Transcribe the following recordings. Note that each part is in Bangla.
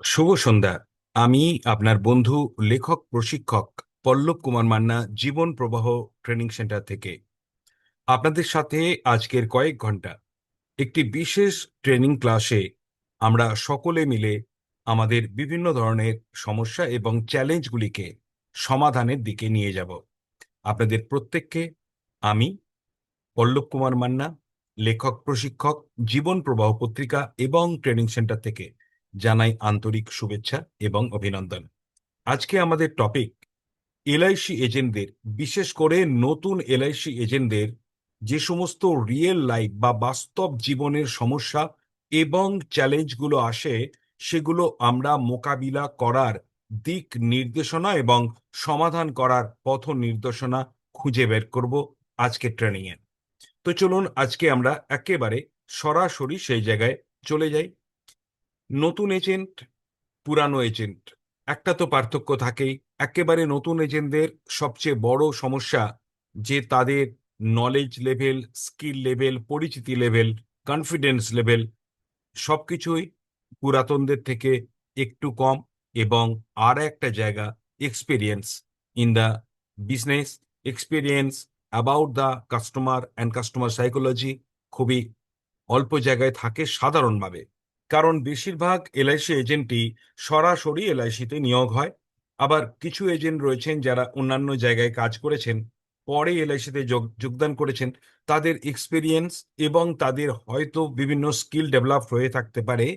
শুভ সন্ধ্যা। আমি আপনার বন্ধু, লেখক, প্রশিক্ষক পল্লব কুমার মান্না, জীবন প্রবাহ ট্রেনিং সেন্টার থেকে আপনাদের সাথে আজকের কয়েক ঘন্টা একটি বিশেষ ট্রেনিং ক্লাসে আমরা সকলে মিলে আমাদের বিভিন্ন ধরনের সমস্যা এবং চ্যালেঞ্জগুলিকে সমাধানের দিকে নিয়ে যাব। আপনাদের প্রত্যেককে আমি পল্লব কুমার মান্না, লেখক, প্রশিক্ষক, জীবন প্রবাহ পত্রিকা এবং ট্রেনিং সেন্টার থেকে জানাই আন্তরিক শুভেচ্ছা এবং অভিনন্দন। আজকে আমাদের টপিক এলআইসি এজেন্টদের, বিশেষ করে নতুন এলআইসি এজেন্টদের যে সমস্ত রিয়েল লাইফ বা বাস্তব জীবনের সমস্যা এবং চ্যালেঞ্জগুলো আসে, সেগুলো আমরা মোকাবিলা করার দিক নির্দেশনা এবং সমাধান করার পথ নির্দেশনা খুঁজে বের করব আজকের ট্রেনিংয়ে। তো চলুন আজকে আমরা একেবারে সরাসরি সেই জায়গায় চলে যাই। নতুন এজেন্ট, পুরানো এজেন্ট, একটা তো পার্থক্য থাকেই। একেবারে নতুন এজেন্টদের সবচেয়ে বড় সমস্যা যে তাদের নলেজ লেভেল, স্কিল লেভেল, পরিচিতি লেভেল, কনফিডেন্স লেভেল সবকিছুই পুরাতনদের থেকে একটু কম। এবং আর একটা জায়গা, experience in the business, experience about the customer and customer psychology খুবই অল্প জায়গায় থাকে সাধারণভাবে। কারণ বেশিরভাগ এলআইসি এজেন্টই সরাসরি এলআইসিতে নিয়োগ হয়। আবার কিছু এজেন্ট রয়েছেন যারা অন্যান্য জায়গায় কাজ করেছেন, পরে এলআইসিতে যোগদান করেছেন। তাদের এক্সপিরিয়েন্স এবং তাদের হয়তো বিভিন্ন স্কিল ডেভেলপ হয়ে থাকতে পারে,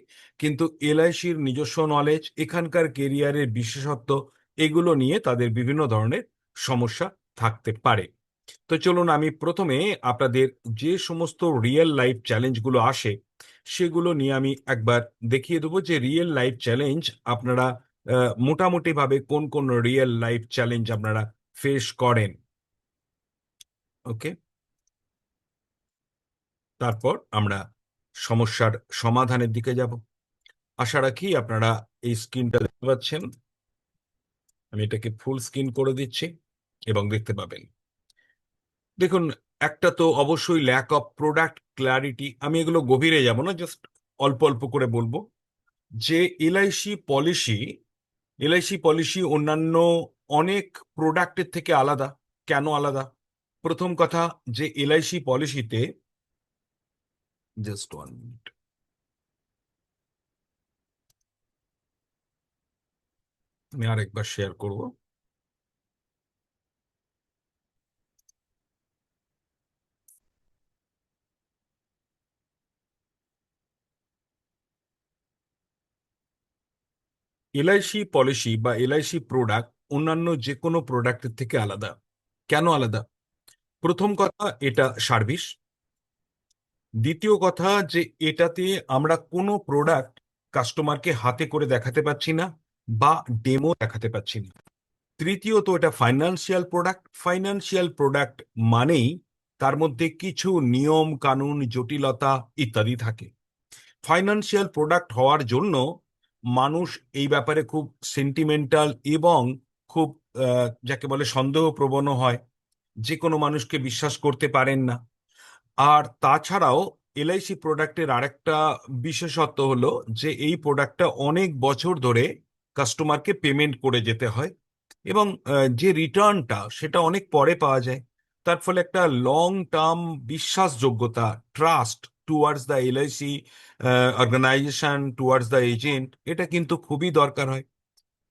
কিন্তু এলআইসির নিজস্ব নলেজ, এখানকার কেরিয়ারের বিশেষত্ব, এগুলো নিয়ে তাদের বিভিন্ন ধরনের সমস্যা থাকতে পারে। তো চলুন আমি প্রথমে আপনাদের যে সমস্ত রিয়েল লাইফ চ্যালেঞ্জগুলো আসে সেগুলো নিয়ে আমি একবার দেখিয়ে দেবো যে রিয়েল লাইফ চ্যালেঞ্জ আপনারা মোটামুটি ভাবে কোন কোন রিয়েল লাইফ চ্যালেঞ্জ আপনারা ফেস করেন। ওকে, তারপর আমরা সমস্যার সমাধানের দিকে যাব। আশা রাখি আপনারা এই স্ক্রিনটা দেখতে পাচ্ছেন। আমি এটাকে ফুল স্ক্রিন করে দিচ্ছি এবং দেখতে পাবেন। দেখুন, একটা তো অবশ্যই ল্যাক অফ প্রোডাক্ট ক্ল্যারিটি। আমি এগুলো গভীরে যাব না, জাস্ট অল্প অল্প করে বলবো যে এলআইসি পলিসি অন্যান্য অনেক প্রোডাক্টের থেকে আলাদা। কেন আলাদা? প্রথম কথা, যে এলআইসি পলিসিতে, জাস্ট 1 মিনিট, আমি আরেকবার শেয়ার করব। এলআইসি পলিসি বা এলআইসি প্রোডাক্ট অন্যান্য যে কোনো প্রোডাক্টের থেকে আলাদা। কেন আলাদা? প্রথম কথা, এটা সার্ভিস। দ্বিতীয় কথা, যে এটাতে আমরা কোনো প্রোডাক্ট কাস্টমারকে হাতে করে দেখাতে পাচ্ছি না বা ডেমো দেখাতে পাচ্ছি না। তৃতীয়ত, এটা ফাইন্যান্সিয়াল প্রোডাক্ট। ফাইন্যান্সিয়াল প্রোডাক্ট মানেই তার মধ্যে কিছু নিয়ম কানুন, জটিলতা ইত্যাদি থাকে। ফাইন্যান্সিয়াল প্রোডাক্ট হওয়ার জন্য মানুষ এই ব্যাপারে খুব সেন্টিমেন্টাল এবং খুব যাকে বলে সন্দেহপ্রবণ হয়। যে কোনো মানুষকে বিশ্বাস করতে পারেন না। আর তাছাড়াও এলআইসি প্রোডাক্টের আরেকটা বিশেষত্ব হলো যে এই প্রোডাক্টটা অনেক বছর ধরে কাস্টমারকে পেমেন্ট করে যেতে হয় এবং যে রিটার্নটা সেটা অনেক পরে পাওয়া যায়। তার ফলে একটা লং টার্ম বিশ্বাসযোগ্যতা, trust towards the LIC organisation, towards the agent, এটা কিন্তু খুবই দরকার হয়।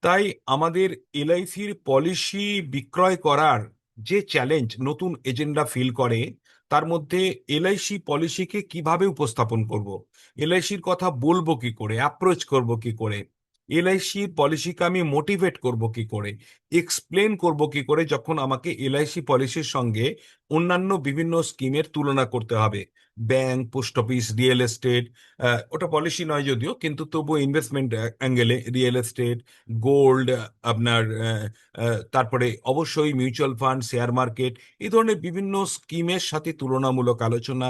তাই আমাদের এলআইসির পলিসি বিক্রয় করার যে চ্যালেঞ্জ নতুন এজেন্টরা ফিল করে, তার মধ্যে এলআইসি পলিসিকে কিভাবে উপস্থাপন করব, এলআইসির কথা বলবো কি করে, অ্যাপ্রোচ করব কি করে, এলআইসি পলিসিকে আমি মোটিভেট করব কি করে, এক্সপ্লেন করব কি করে যখন আমাকে এলআইসি পলিসির সঙ্গে অন্যান্য বিভিন্ন স্কিমের তুলনা করতে হবে। Bank, post office, real estate, ওটা পলিসি নয় যদিও, কিন্তু তবু ইনভেস্টমেন্ট অ্যাঙ্গেলে রিয়েল এস্টেট, গোল্ড, আপনার তারপরে অবশ্যই মিউচুয়াল ফান্ড, শেয়ার মার্কেট, এই ধরনের বিভিন্ন স্কিমের সাথে তুলনামূলক আলোচনা,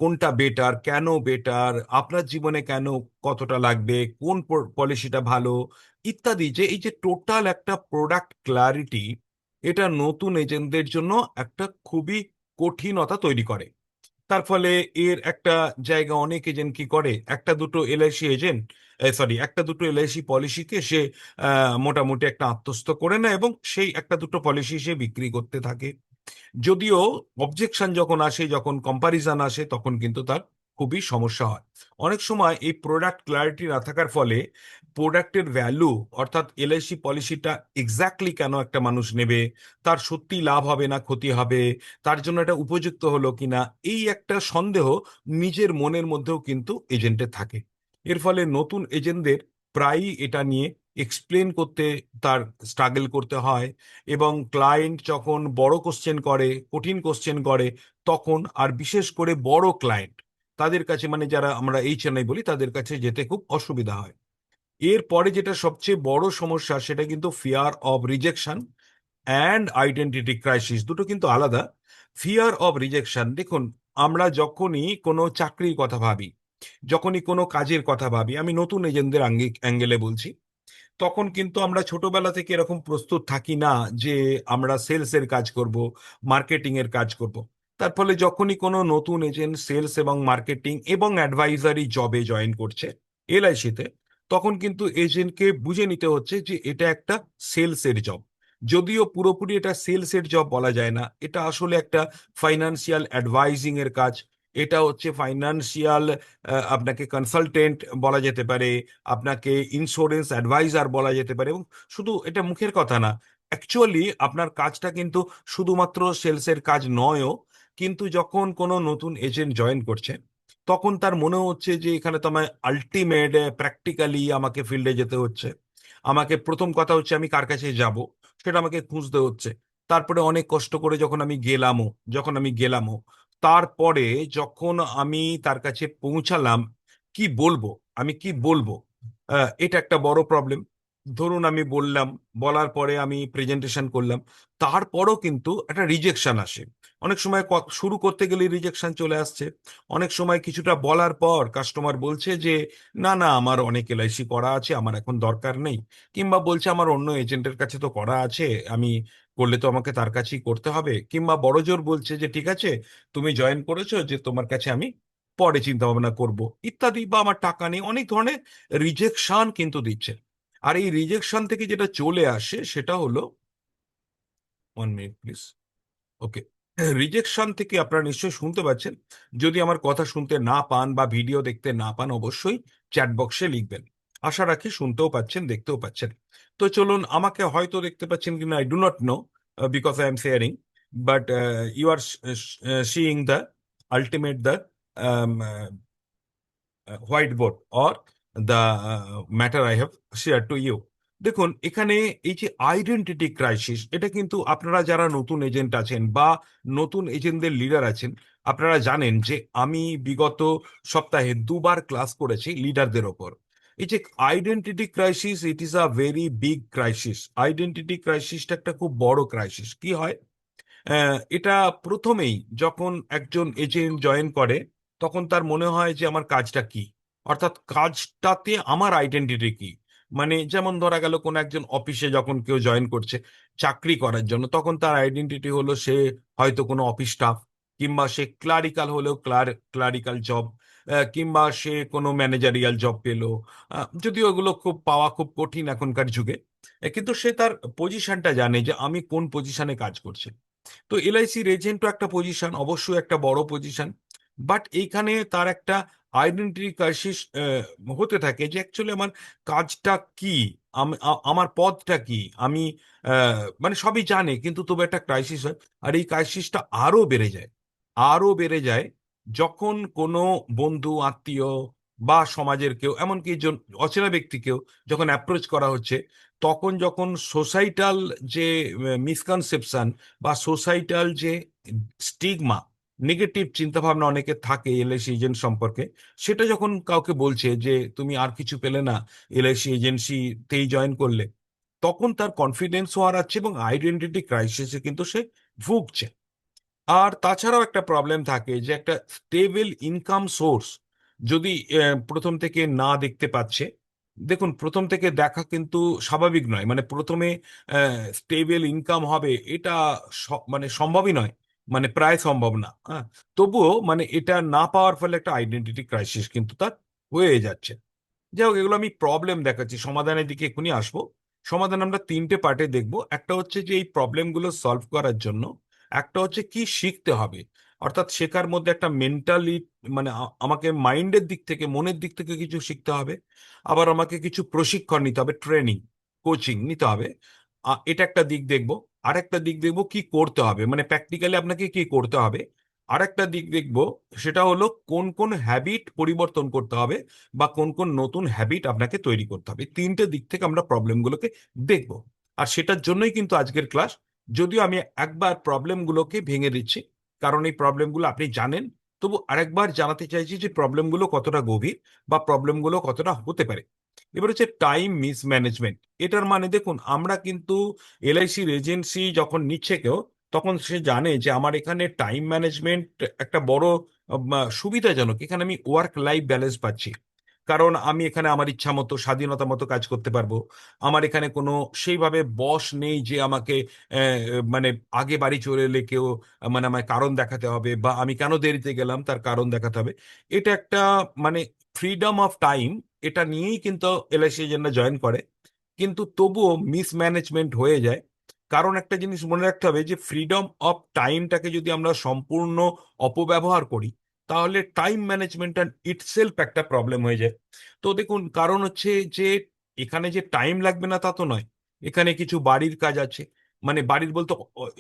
কোনটা বেটার, কেন বেটার, আপনার জীবনে কেন, কতটা লাগবে, কোন পলিসিটা ভালো ইত্যাদি। যে এই যে টোটাল একটা প্রোডাক্ট ক্লারিটি, এটা নতুন এজেন্টদের জন্য একটা খুবই কঠিনতা তৈরি করে। তার ফলে এর একটা জায়গা অনেক এজেন্ট কি করে, একটা দুটো এলআইসি এজেন্ট, সরি, একটা দুটো এলআইসি পলিসিকে সে মোটামুটি একটা আত্মস্থ করে নেয় এবং সেই একটা দুটো পলিসি সে বিক্রি করতে থাকে। যদিও অবজেকশন যখন আসে, যখন কম্পারিজন আসে, তখন কিন্তু তার খুবই সমস্যা হয়। অনেক সময় এই প্রোডাক্ট ক্লারিটি না থাকার ফলে প্রোডাক্টের ভ্যালু, অর্থাৎ এলআইসি পলিসিটা এক্স্যাক্টলি কেন একটা মানুষ নেবে, তার সত্যি লাভ হবে না ক্ষতি হবে, তার জন্য এটা উপযুক্ত হলো কিনা, এই একটা সন্দেহ নিজের মনের মধ্যেও কিন্তু এজেন্টের থাকে। এর ফলে নতুন এজেন্টদের প্রায়ই এটা নিয়ে এক্সপ্লেন করতে তার স্ট্রাগল করতে হয়। এবং ক্লায়েন্ট যখন বড় কোশ্চেন করে, কঠিন কোশ্চেন করে, তখন আর বিশেষ করে বড় ক্লায়েন্ট, তাদের কাছে, মানে যারা আমরা এইচএনআই বলি, তাদের কাছে যেতে খুব অসুবিধা হয়। এরপরে যেটা সবচেয়ে বড় সমস্যা, সেটা কিন্তু fear of rejection and identity crisis, দুটো কিন্তু আলাদা। ফিয়ার অফ রিজেকশন, দেখুন, আমরা যখনই কোনো চাকরির কথা ভাবি, যখনই কোনো কাজের কথা ভাবি, আমি নতুন এজেন্টদের অ্যাঙ্গেলে বলছি, তখন কিন্তু আমরা ছোটবেলা থেকে এরকম প্রস্তুত থাকি না যে আমরা সেলস এর কাজ করব, মার্কেটিং এর কাজ করব। তার ফলে যখনই কোনো নতুন এজেন্ট সেলস এবং মার্কেটিং এবং অ্যাডভাইজারি জবে জয়েন করছে এলআইসিতে, তখন কিন্তু এজেন্টকে বুঝে নিতে হচ্ছে যে এটা একটা সেলস এর জব। যদিও পুরোপুরি এটা সেলস এর জব বলা যায় না, এটা আসলে একটা ফাইন্যান্সিয়াল অ্যাডভাইজিং এর কাজ। এটা হচ্ছে ফাইন্যান্সিয়াল, আপনাকে কনসালটেন্ট বলা যেতে পারে, আপনাকে ইন্স্যুরেন্স অ্যাডভাইজার বলা যেতে পারে। এবং শুধু এটা মুখের কথা না, অ্যাকচুয়ালি আপনার কাজটা কিন্তু শুধুমাত্র সেলসের কাজ নয়ও। কিন্তু যখন কোনো নতুন এজেন্ট জয়েন করছে, তখন তার মনে হচ্ছে যে এখানে তো আমার আলটিমেট প্র্যাকটিক্যালি আমাকে ফিল্ডে যেতে হচ্ছে। আমাকে প্রথম কথা হচ্ছে আমি কার কাছে যাব সেটা আমাকে খুঁজতে হচ্ছে। তারপরে অনেক কষ্ট করে যখন আমি গেলামও, তারপরে যখন আমি তার কাছে পৌঁছালাম, কি বলবো, আমি কি বলবো, এটা একটা বড় প্রবলেম। ধরুন আমি বললাম, বলার পরে আমি প্রেজেন্টেশন করলাম, তারপরও কিন্তু একটা রিজেকশন আসে। অনেক সময় শুরু করতে গেলে রিজেকশন চলে আসছে। অনেক সময় কিছুটা বলার পর কাস্টমার বলছে যে না না, আমার অনেক এলআইসি করা আছে, আমার এখন দরকার নেই। কিংবা বলছে আমার অন্য এজেন্টের কাছে তো করা আছে, আমি করলে তো আমাকে তার কাছেই করতে হবে। কিংবা বড়জোর বলছে যে ঠিক আছে, তুমি জয়েন করেছো, যে তোমার কাছে আমি পরে চিন্তা ভাবনা করব ইত্যাদি, বা আমার টাকা নেই, অনেক ধরনের রিজেকশন কিন্তু দিচ্ছে। আর এই রিজেকশন থেকে যেটা চলে আসে সেটা হলো, 1 মিনিট প্লিজ। ওকে, রিজেকশন থেকে আপনারা নিশ্চয়ই শুনতে পাচ্ছেন। যদি আমার কথা শুনতে না পান বা ভিডিও দেখতে না পান, অবশ্যই চ্যাট বক্সে লিখবেন। আশা রাখি শুনতেও পাচ্ছেন, দেখতেও পাচ্ছেন। তো চলুন, আমাকে হয়তো দেখতে পাচ্ছেন কিনা I do not know, because I am sharing, but you are seeing the ultimate, the white board or the matter I have share to you. দেখুন, এখানে এই যে আইডেন্টিটি ক্রাইসিস, এটা কিন্তু আপনারা যারা নতুন এজেন্ট আছেন বা নতুন এজেন্টদের লিডার আছেন, আপনারা জানেন যে আমি বিগত সপ্তাহে 2বার ক্লাস করেছি লিডারদের ওপর। এই যে identity crisis, it is a very big crisis. Identity ক্রাইসিসটা একটা খুব বড় ক্রাইসিস। কি হয়, এটা প্রথমেই যখন একজন এজেন্ট জয়েন করে, তখন তার মনে হয় যে আমার কাজটা কি, অর্থাৎ কাজটাতে আমার আইডেন্টিটি কি। মানে যেমন ধরা গেল কোন একজন অফিসে যখন কেউ জয়েন করছে চাকরি করার জন্য, তখন তার আইডেন্টিটি হলো সে হয়তো কোনো অফিস স্টাফ, কিংবা সে ক্লারিক্যাল হলেও ক্লারিক্যাল জব, কিংবা সে কোনো ম্যানেজারিয়াল জব পেলো। যদিও এগুলো পাওয়া খুব কঠিন এখনকার যুগে। কিন্তু সে তার পজিশনটা জানে যে আমি কোন পজিশনে কাজ করছি। তো এলআইসির এজেন্টও একটা পজিশন, অবশ্যই একটা বড় পজিশন। বাট এইখানে তার একটা আইডেন্টিটি ক্রাইসিস হতে থাকে যে অ্যাকচুয়ালি আমার কাজটা কি, আমার পদটা কি, আমি মানে সবই জানে, কিন্তু তবু একটা ক্রাইসিস হয়। আর এই ক্রাইসিসটা আরো বেড়ে যায়, আরো বেড়ে যায় যখন কোনো বন্ধু আত্মীয় বা সমাজের কেউ, এমনকি অচেনা ব্যক্তিকেও যখন অ্যাপ্রোচ করা হচ্ছে, তখন যখন সোসাইটাল যে মিসকনসেপশন বা সোসাইটাল যে স্টিগমা, নেগেটিভ চিন্তাভাবনা অনেকের থাকে এলআইসি এজেন্ট সম্পর্কে, সেটা যখন কাউকে বলছে যে তুমি আর কিছু পেলে না এলআইসি এজেন্সিতেই জয়েন করলে, তখন তার কনফিডেন্সও হারাচ্ছে এবং আইডেন্টিটি ক্রাইসিসে কিন্তু সে ভুগছে। আর তাছাড়াও একটা প্রবলেম থাকে যে একটা স্টেবল ইনকাম সোর্স যদি প্রথম থেকে না দেখতে পাচ্ছে। দেখুন, প্রথম থেকে দেখা কিন্তু স্বাভাবিক নয়, মানে প্রথমে স্টেবল ইনকাম হবে এটা মানে সম্ভবই নয়। মানে প্রায় সম্ভব না। হ্যাঁ, তবুও মানে এটা না পাওয়ার ফলে একটা আইডেন্টিটি ক্রাইসিস কিন্তু তার হয়ে যাচ্ছে। যাই হোক, এগুলো আমি প্রবলেম দেখাচ্ছি, সমাধানের দিকে এক্ষুনি আসবো। সমাধান আমরা তিনটে পার্টে দেখব। একটা হচ্ছে যে এই প্রবলেমগুলো সলভ করার জন্য একটা হচ্ছে কি শিখতে হবে, অর্থাৎ শেখার মধ্যে একটা মেন্টালি, মানে আমাকে মাইন্ডের দিক থেকে, মনের দিক থেকে কিছু শিখতে হবে। আবার আমাকে কিছু প্রশিক্ষণ নিতে হবে, ট্রেনিং, কোচিং নিতে হবে। এটা একটা দিক দেখব। আর একটা দিক দেখব কি করতে হবে, মানে প্র্যাকটিক্যালি আপনাকে কি করতে হবে। আর একটা দিক দেখব, সেটা হলো কোন কোন হ্যাবিট পরিবর্তন করতে হবে বা কোন কোন নতুন হ্যাবিট আপনাকে তৈরি করতে হবে। তিনটে দিক থেকে আমরা প্রবলেমগুলোকে দেখব। আর সেটার জন্যই কিন্তু আজকের ক্লাস। যদিও আমি একবার প্রবলেমগুলোকে ভেঙে দিচ্ছি, কারণ এই প্রবলেমগুলো আপনি জানেন, তবু আরেকবার জানাতে চাইছি যে প্রবলেমগুলো কতটা গভীর বা প্রবলেমগুলো কতটা হতে পারে। এবার হচ্ছে টাইম মিসম্যানেজমেন্ট। এটার মানে দেখুন, আমরা কিন্তু এলআইসির এজেন্সি যখন নিচ্ছে কেউ, তখন সে জানে যে আমার এখানে টাইম ম্যানেজমেন্ট একটা বড় সুবিধাজনক। এখানে আমি ওয়ার্ক লাইফ ব্যালেন্স পাচ্ছি, কারণ আমি এখানে আমার ইচ্ছা মতো স্বাধীনতা মতো কাজ করতে পারবো। আমার এখানে কোনো সেইভাবে বস নেই যে আমাকে মানে আগে বাড়ি চলে এলে কেউ মানে আমায় কারণ দেখাতে হবে, বা আমি কেন দেরিতে গেলাম তার কারণ দেখাতে হবে। এটা একটা মানে ফ্রিডম অফ টাইম, এটা নিয়েই কিন্তু এলআইসি এজেন্টরা জয়েন করে। কিন্তু তবুও মিসম্যানেজমেন্ট হয়ে যায়। কারণ একটা জিনিস মনে রাখতে হবে যে ফ্রিডম অফ টাইমটাকে যদি আমরা সম্পূর্ণ অপব্যবহার করি, তাহলে টাইম ম্যানেজমেন্ট ইটসেলফ একটা প্রবলেম হয়ে যায়। তো দেখুন, কারণ হচ্ছে যে এখানে যে টাইম লাগবে না তা তো নয়। এখানে কিছু বাড়ির কাজ আছে, মানে বাড়ির বলতে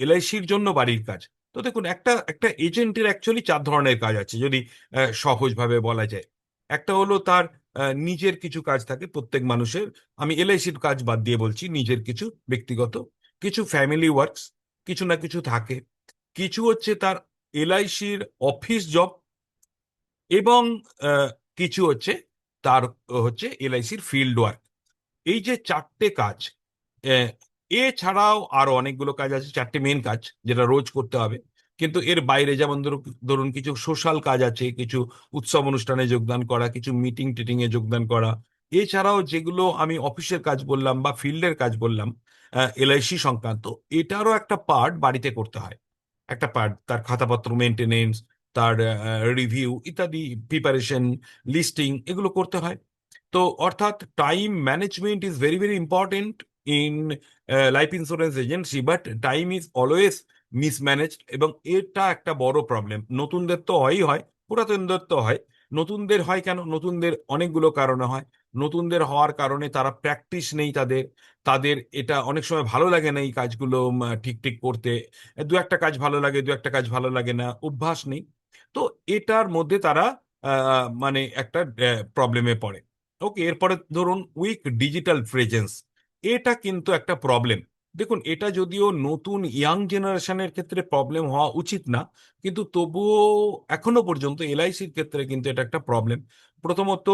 এলআইসির জন্য বাড়ির কাজ। তো দেখুন, একটা একটা এজেন্টের অ্যাকচুয়ালি চার ধরনের কাজ আছে, যদি সহজভাবে বলা যায়। একটা হলো তার নিজের কিছু কাজ থাকে প্রত্যেক মানুষের। আমি এলআইসির কাজ বাদ দিয়ে বলছি, নিজের কিছু ব্যক্তিগত, কিছু ফ্যামিলি ওয়ার্কস, কিছু না কিছু থাকে। কিছু হচ্ছে তার এলআইসির অফিস জব, এবং কিছু হচ্ছে তার হচ্ছে এলআইসির ফিল্ড ওয়ার্ক। এই যে চারটে কাজ, আহ, এছাড়াও আরো অনেকগুলো কাজ আছে, চারটে মেন কাজ যেটা রোজ করতে হবে। কিন্তু এর বাইরে যেমন ধরুন ধরুন কিছু সোশ্যাল কাজ আছে, কিছু উৎসব অনুষ্ঠানে যোগদান করা, কিছু মিটিং টিটিং এ যোগদান করা। এছাড়াও যেগুলো আমি অফিসের কাজ বললাম বা ফিল্ডের কাজ বললাম, এলআইসি সংক্রান্ত, এটারও একটা পার্ট বাড়িতে করতে হয়। একটা পার্ট তার খাতাপত্র মেনটেনেন্স, তার রিভিউ ইত্যাদি, প্রিপারেশন, লিস্টিং, এগুলো করতে হয়। তো অর্থাৎ time management is very very important in life insurance agency, but time is always mismanaged, এবং এটা একটা বড় প্রবলেম। নতুনদের তো হয়ই হয়, পুরাতনদের তো হয়। নতুনদের হয় কেন? নতুনদের অনেকগুলো কারণে হয়। নতুনদের হওয়ার কারণে তারা প্র্যাকটিস নেই তাদের। তাদের এটা অনেক সময় ভালো লাগে না এই কাজগুলো ঠিক ঠিক করতে। দু একটা কাজ ভালো লাগে, দু একটা কাজ ভালো লাগে না, অভ্যাস নেই। তো এটার মধ্যে তারা মানে একটা প্রবলেমে পড়ে। ওকে, এরপরে ধরুন উইক ডিজিটাল প্রেজেন্স। এটা কিন্তু একটা প্রবলেম। দেখুন, এটা যদিও নতুন ইয়াং জেনারেশনের ক্ষেত্রে প্রবলেম হওয়া উচিত না, কিন্তু তবুও এখনো পর্যন্ত এলআইসির ক্ষেত্রে কিন্তু এটা একটা প্রবলেম। প্রথমত,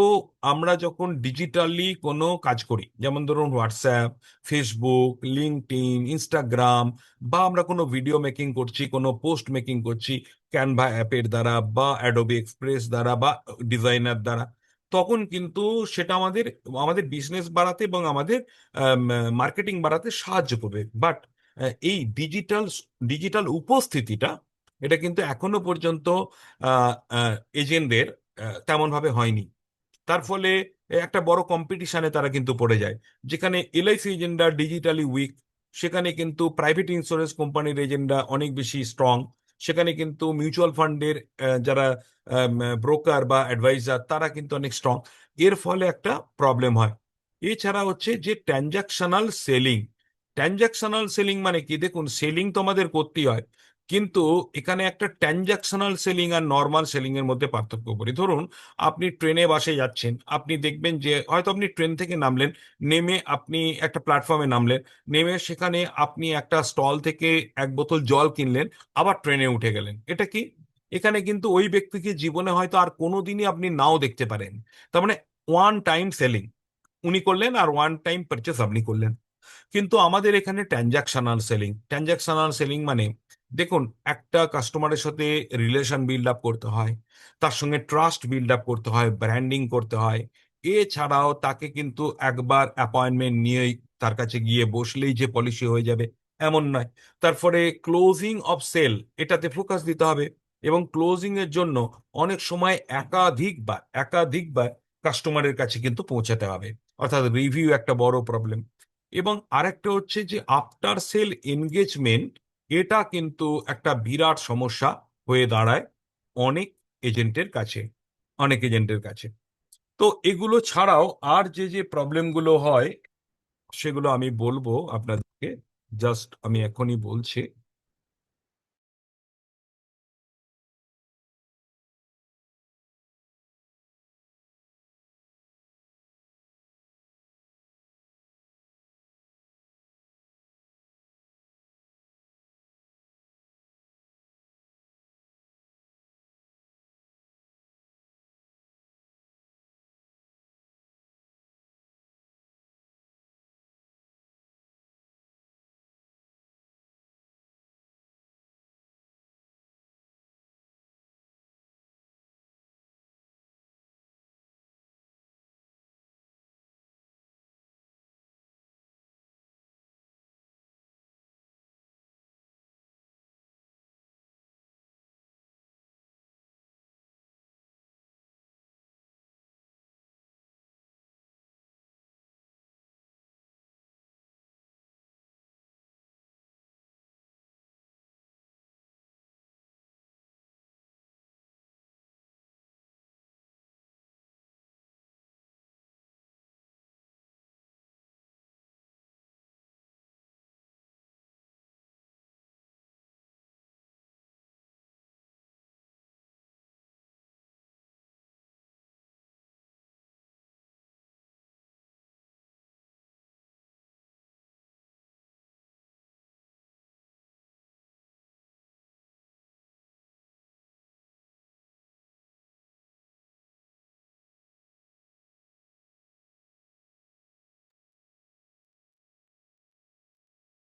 আমরা যখন ডিজিটালি কোনো কাজ করি, যেমন ধরুন হোয়াটসঅ্যাপ, ফেসবুক, লিঙ্কডইন, ইনস্টাগ্রাম, বা আমরা কোনো ভিডিও মেকিং করছি, কোনো পোস্ট মেকিং করছি ক্যানভা অ্যাপের দ্বারা বা অ্যাডোবি এক্সপ্রেস দ্বারা বা ডিজাইনার দ্বারা, তখন কিন্তু সেটা আমাদের আমাদের বিজনেস বাড়াতে এবং আমাদের মার্কেটিং বাড়াতে সাহায্য করবে। বাট এই ডিজিটাল ডিজিটাল উপস্থিতিটা, এটা কিন্তু এখনো পর্যন্ত এজেন্টদের তেমন ভাবে হয়নি। তার ফলে একটা বড় কম্পিটিশনে তারা কিন্তু পড়ে যায়। যেখানে এলআইসি এজেন্টরা ডিজিটালি উইক, সেখানে কিন্তু প্রাইভেট ইন্স্যুরেন্স কোম্পানির এজেন্টরা অনেক বেশি স্ট্রং। সেখানে কিন্তু মিউচুয়াল ফান্ডের যারা ব্রোকার বা অ্যাডভাইজার, তারা কিন্তু অনেক স্ট্রং। এর ফলে একটা প্রবলেম হয়। এছাড়া হচ্ছে যে ট্রানজাকশনাল সেলিং। ট্রানজাকশনাল সেলিং মানে কি? দেখুন, সেলিং তো আমাদের করতেই হয়, কিন্তু এখানে একটা ট্রানজাকশনাল সেলিং আর নর্মাল সেলিং এর মধ্যে পার্থক্য করি। ধরুন, আপনি ট্রেনে বাসে যাচ্ছেন, আপনি দেখবেন যে হয়তো আপনি ট্রেন থেকে নামলেন, নেমে আপনি একটা প্ল্যাটফর্মে নামলেন, নেমে সেখানে আপনি একটা স্টল থেকে এক বোতল জল কিনলেন, আবার ট্রেনে উঠে গেলেন। এটা কি? এখানে কিন্তু ওই ব্যক্তিকে জীবনে হয়তো আর কোনোদিনই আপনি নাও দেখতে পারেন। তার মানে ওয়ান টাইম সেলিং উনি করলেন, আর ওয়ান টাইম পারচেস আপনি করলেন। কিন্তু আমাদের এখানে ট্রানজাকশনাল সেলিং। ট্রানজাকশনাল সেলিং মানে, দেখুন, একটা কাস্টমারের সাথে রিলেশন বিল্ড আপ করতে হয়, তার সঙ্গে ট্রাস্ট বিল্ড আপ করতে হয়, ব্র্যান্ডিং করতে হয়। এছাড়াও তাকে কিন্তু একবার অ্যাপয়েন্টমেন্ট নিয়েই, তার কাছে গিয়ে বসলেই যে পলিসি হয়ে যাবে, এমন নয়। তারপরে ক্লোজিং অফ সেল, এটাতে ফোকাস দিতে হবে। এবং ক্লোজিং এর জন্য অনেক সময় একাধিকবার একাধিকবার কাস্টমারের কাছে কিন্তু পৌঁছাতে হবে, অর্থাৎ রিভিউ একটা বড় প্রবলেম। এবং আরেকটা হচ্ছে যে আফটার সেল এনগেজমেন্ট, এটা কিন্তু একটা বিরাট সমস্যা হয়ে দাঁড়ায় অনেক এজেন্টের কাছে, অনেক এজেন্টের কাছে। তো এগুলো ছাড়াও আর যে যে প্রবলেমগুলো হয় সেগুলো আমি বলবো আপনাদেরকে, জাস্ট আমি এখনই বলছি।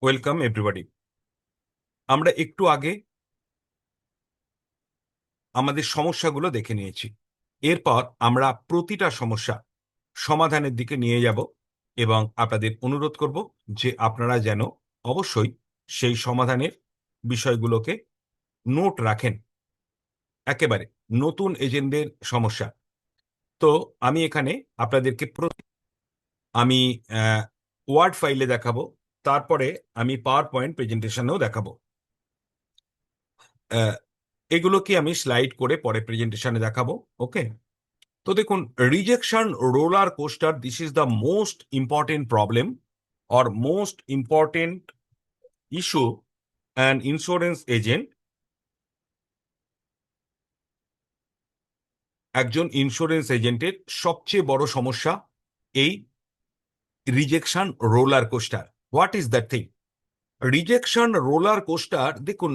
Welcome everybody. আমরা একটু আগে আমাদের সমস্যাগুলো দেখে নিয়েছি। এরপর আমরা প্রতিটা সমস্যা সমাধানের দিকে নিয়ে যাব এবং আপনাদের অনুরোধ করব যে আপনারা যেন অবশ্যই সেই সমাধানের বিষয়গুলোকে নোট রাখেন। একেবারে নতুন এজেন্টদের সমস্যা। তো আমি এখানে আপনাদেরকে আমি ওয়ার্ড ফাইলে দেখাবো, তারপরে আমি পাওয়ার পয়েন্ট প্রেজেন্টেশনেও দেখাবো। আহ, এগুলোকে আমি স্লাইড করে পরে প্রেজেন্টেশনে দেখাবো। ওকে। তো দেখুন, rejection roller coaster, this is the most important problem or most important issue and insurance agent, একজন ইন্স্যুরেন্স এজেন্টের সবচেয়ে বড় সমস্যা এই rejection roller coaster. What is that thing? Rejection roller coaster, দেখুন,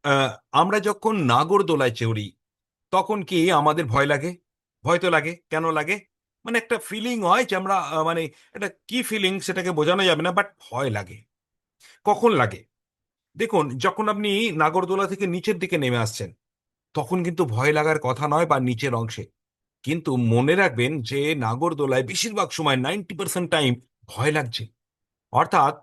আহ, আমরা যখন নাগরদোলায় চড়ি তখন কি আমাদের ভয় লাগে? ভয় তো লাগে। কেন লাগে? মানে একটা ফিলিং হয় যে আমরা মানে এটা কি ফিলিং সেটাকে বোঝানো যাবে না, বাট ভয় লাগে। কখন লাগে? দেখুন, যখন আপনি নাগরদোলা থেকে নিচের দিকে নেমে আসছেন তখন কিন্তু ভয় লাগার কথা নয়, বা নিচের অংশে। কিন্তু মনে রাখবেন যে নাগরদোলায় বেশিরভাগ সময় 90% টাইম ভয় লাগছে। অর্থাৎ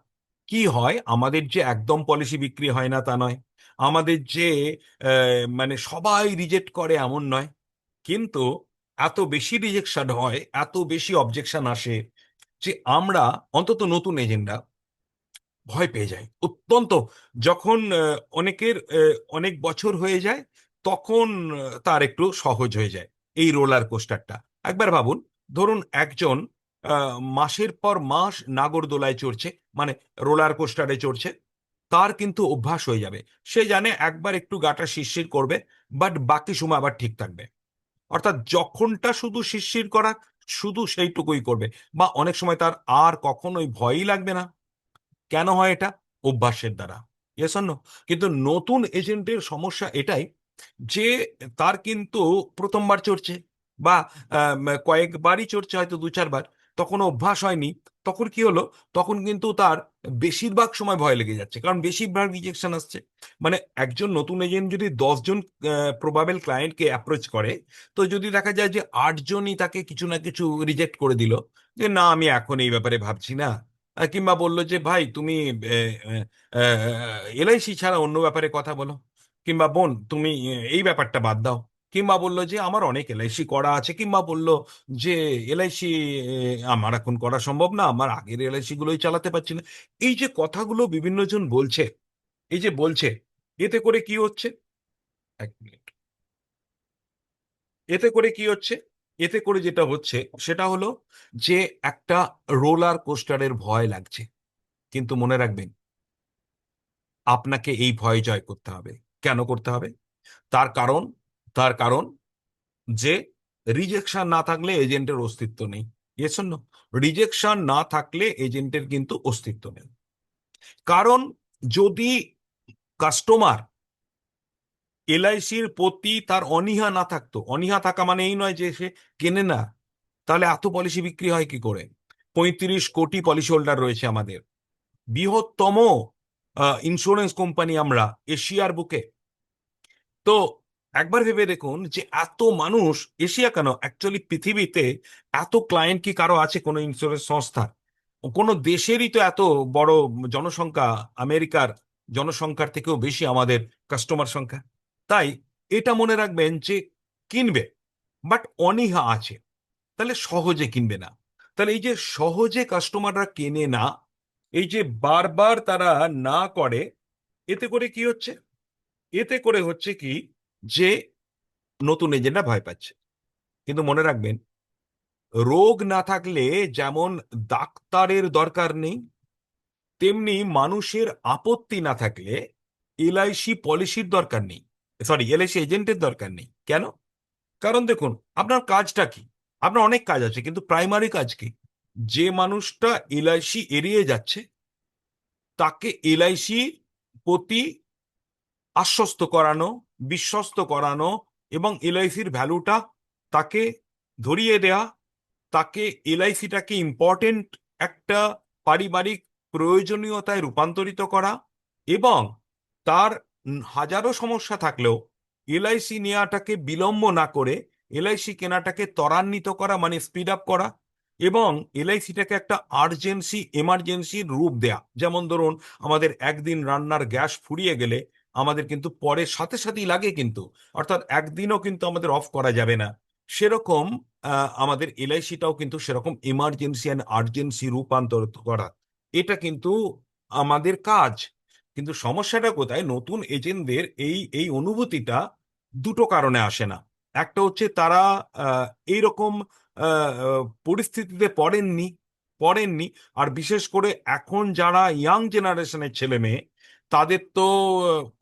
কি হয়, আমাদের যে একদম পলিসি বিক্রি হয় না তা নয়, আমাদের যে মানে সবাই রিজেক্ট করে এমন নয়, কিন্তু এত বেশি রিজেকশন হয়, এত বেশি অবজেকশন আসে যে আমরা, অন্তত নতুন এজেন্টরা, ভয় পেয়ে যায় অত্যন্ত। যখন অনেকের অনেক বছর হয়ে যায় তখন তার একটু সহজ হয়ে যায় এই রোলার কোস্টারটা। একবার ভাবুন, ধরুন একজন মাসের পর মাস নাগরদোলায় চড়ছে, মানে রোলার কোস্টারে চড়ছে, তার কিন্তু অভ্যাস হয়ে যাবে। সে জানে একবার একটু গাটা শিরশির করবে, বাট বাকি সময় আবার ঠিক থাকবে। অর্থাৎ যখনটা শুধু শিরশির করা, শুধু সেইটুকুই করবে, বা অনেক সময় তার আর কখনোই ভয়ই লাগবে না। কেন হয় এটা? অভ্যাসের দ্বারা। Yes or no? কিন্তু নতুন এজেন্টের সমস্যা এটাই যে তার কিন্তু প্রথমবার চড়ছে, বা কয়েকবারই চড়ছে, হয়তো দু চারবার, তখন অভ্যাস হয়নি। তখন কি হলো? তখন কিন্তু তার বেশিরভাগ সময় ভয় লেগে যাচ্ছে, কারণ বেশিরভাগ রিজেকশন আসছে। মানে একজন নতুন এজেন্ট যদি 10 জন প্রবাবেল ক্লায়েন্টকে অ্যাপ্রোচ করে, তো যদি দেখা যায় যে 8 জনই তাকে কিছু না কিছু রিজেক্ট করে দিল, যে না আমি এখন এই ব্যাপারে ভাবছি না, কিংবা বললো যে ভাই তুমি এলআইসি ছাড়া অন্য ব্যাপারে কথা বলো, কিংবা বোন তুমি এই ব্যাপারটা বাদ দাও, কিংবা বললো যে আমার অনেক এলআইসি করা আছে, কিংবা বললো যে এলআইসি আমার এখন করা সম্ভব না, আমার আগের এলআইসি গুলোই চালাতে পারছি না। এই যে কথাগুলো বিভিন্ন জন বলছে, এই যে বলছে, এতে করে কি হচ্ছে? এক মিনিট। এতে করে কি হচ্ছে? এতে করে যেটা হচ্ছে সেটা হলো যে একটা রোলার কোস্টারের ভয় লাগছে। কিন্তু মনে রাখবেন, আপনাকে এই ভয় জয় করতে হবে। কেন করতে হবে? তার কারণ, তার কারণ যে রিজেকশন না থাকলে এজেন্টের অস্তিত্ব নেই। Yes or no? রিজেকশন না থাকলে এজেন্টের কিন্তু অস্তিত্ব নেই। কারণ যদি কাস্টমার এলআইসির প্রতি তার অনীহা না থাকতো, অনীহা থাকা মানে এই নয় যে সে কেনে না, তাহলে এত পলিসি বিক্রি হয় কি করে? 35 কোটি পলিসি হোল্ডার রয়েছে আমাদের, বৃহত্তম ইন্স্যুরেন্স কোম্পানি আমরা এশিয়ার বুকে। তো একবার ভেবে দেখুন যে এত মানুষ, এশিয়া কেন, অ্যাকচুয়ালি পৃথিবীতে এত ক্লায়েন্ট কি কারো আছে কোনো ইন্স্যুরেন্স সংস্থা? কোনো দেশেরই তো এত বড় জনসংখ্যা, আমেরিকার জনসংখ্যার থেকেও বেশি আমাদের কাস্টমার সংখ্যা। তাই এটা মনে রাখবেন যে কিনবে, বাট অনীহা আছে, তাহলে সহজে কিনবে না। তাহলে এই যে সহজে কাস্টমাররা কেনে না, এই যে বারবার তারা না করে, এতে করে কি হচ্ছে? এতে করে হচ্ছে কি যে নতুন এজেন্টরা ভয় পাচ্ছে। কিন্তু মনে রাখবেন, রোগ না থাকলে যেমন ডাক্তারের দরকার নেই, তেমনি মানুষের আপত্তি না থাকলে এলআইসি পলিসির দরকার নেই, সরি এলআইসি এজেন্টের দরকার নেই। কেন? কারণ দেখুন, আপনার কাজটা কি? আপনার অনেক কাজ আছে, কিন্তু প্রাইমারি কাজ কি? যে মানুষটা এলআইসি এড়িয়ে যাচ্ছে তাকে এলআইসি প্রতি আশ্বস্ত করানো, বিশ্বস্ত করানো, এবং এলআইসির ভ্যালুটা তাকে ধরিয়ে দেয়া, তাকে এলআইসিটাকে ইম্পর্টেন্ট একটা পারিবারিক প্রয়োজনীয়তায় রূপান্তরিত করা, এবং তার হাজারো সমস্যা থাকলেও এলআইসি নেওয়াটাকে বিলম্ব না করে এলআইসি কেনাটাকে ত্বরান্বিত করা, মানে স্পিড আপ করা, এবং এলআইসিটাকে একটা আর্জেন্সি এমার্জেন্সির রূপ দেয়া। যেমন ধরুন, আমাদের একদিন রান্নার গ্যাস ফুরিয়ে গেলে আমাদের কিন্তু পরে সাথে সাথেই লাগে, কিন্তু অর্থাৎ একদিনও কিন্তু আমাদের অফ করা যাবে না। সেরকম আমাদের এলআইসিটাও কিন্তু সেরকম এমার্জেন্সি অ্যান্ড আর্জেন্সি রূপান্তর করা, এটা কিন্তু আমাদের কাজ। কিন্তু সমস্যাটা কোথায়? নতুন এজেন্টদের এই এই অনুভূতিটা দুটো কারণে আসে না। একটা হচ্ছে তারা এইরকম পরিস্থিতিতে পড়েননি। আর বিশেষ করে এখন যারা ইয়াং জেনারেশনের ছেলে মেয়ে, তাদের তো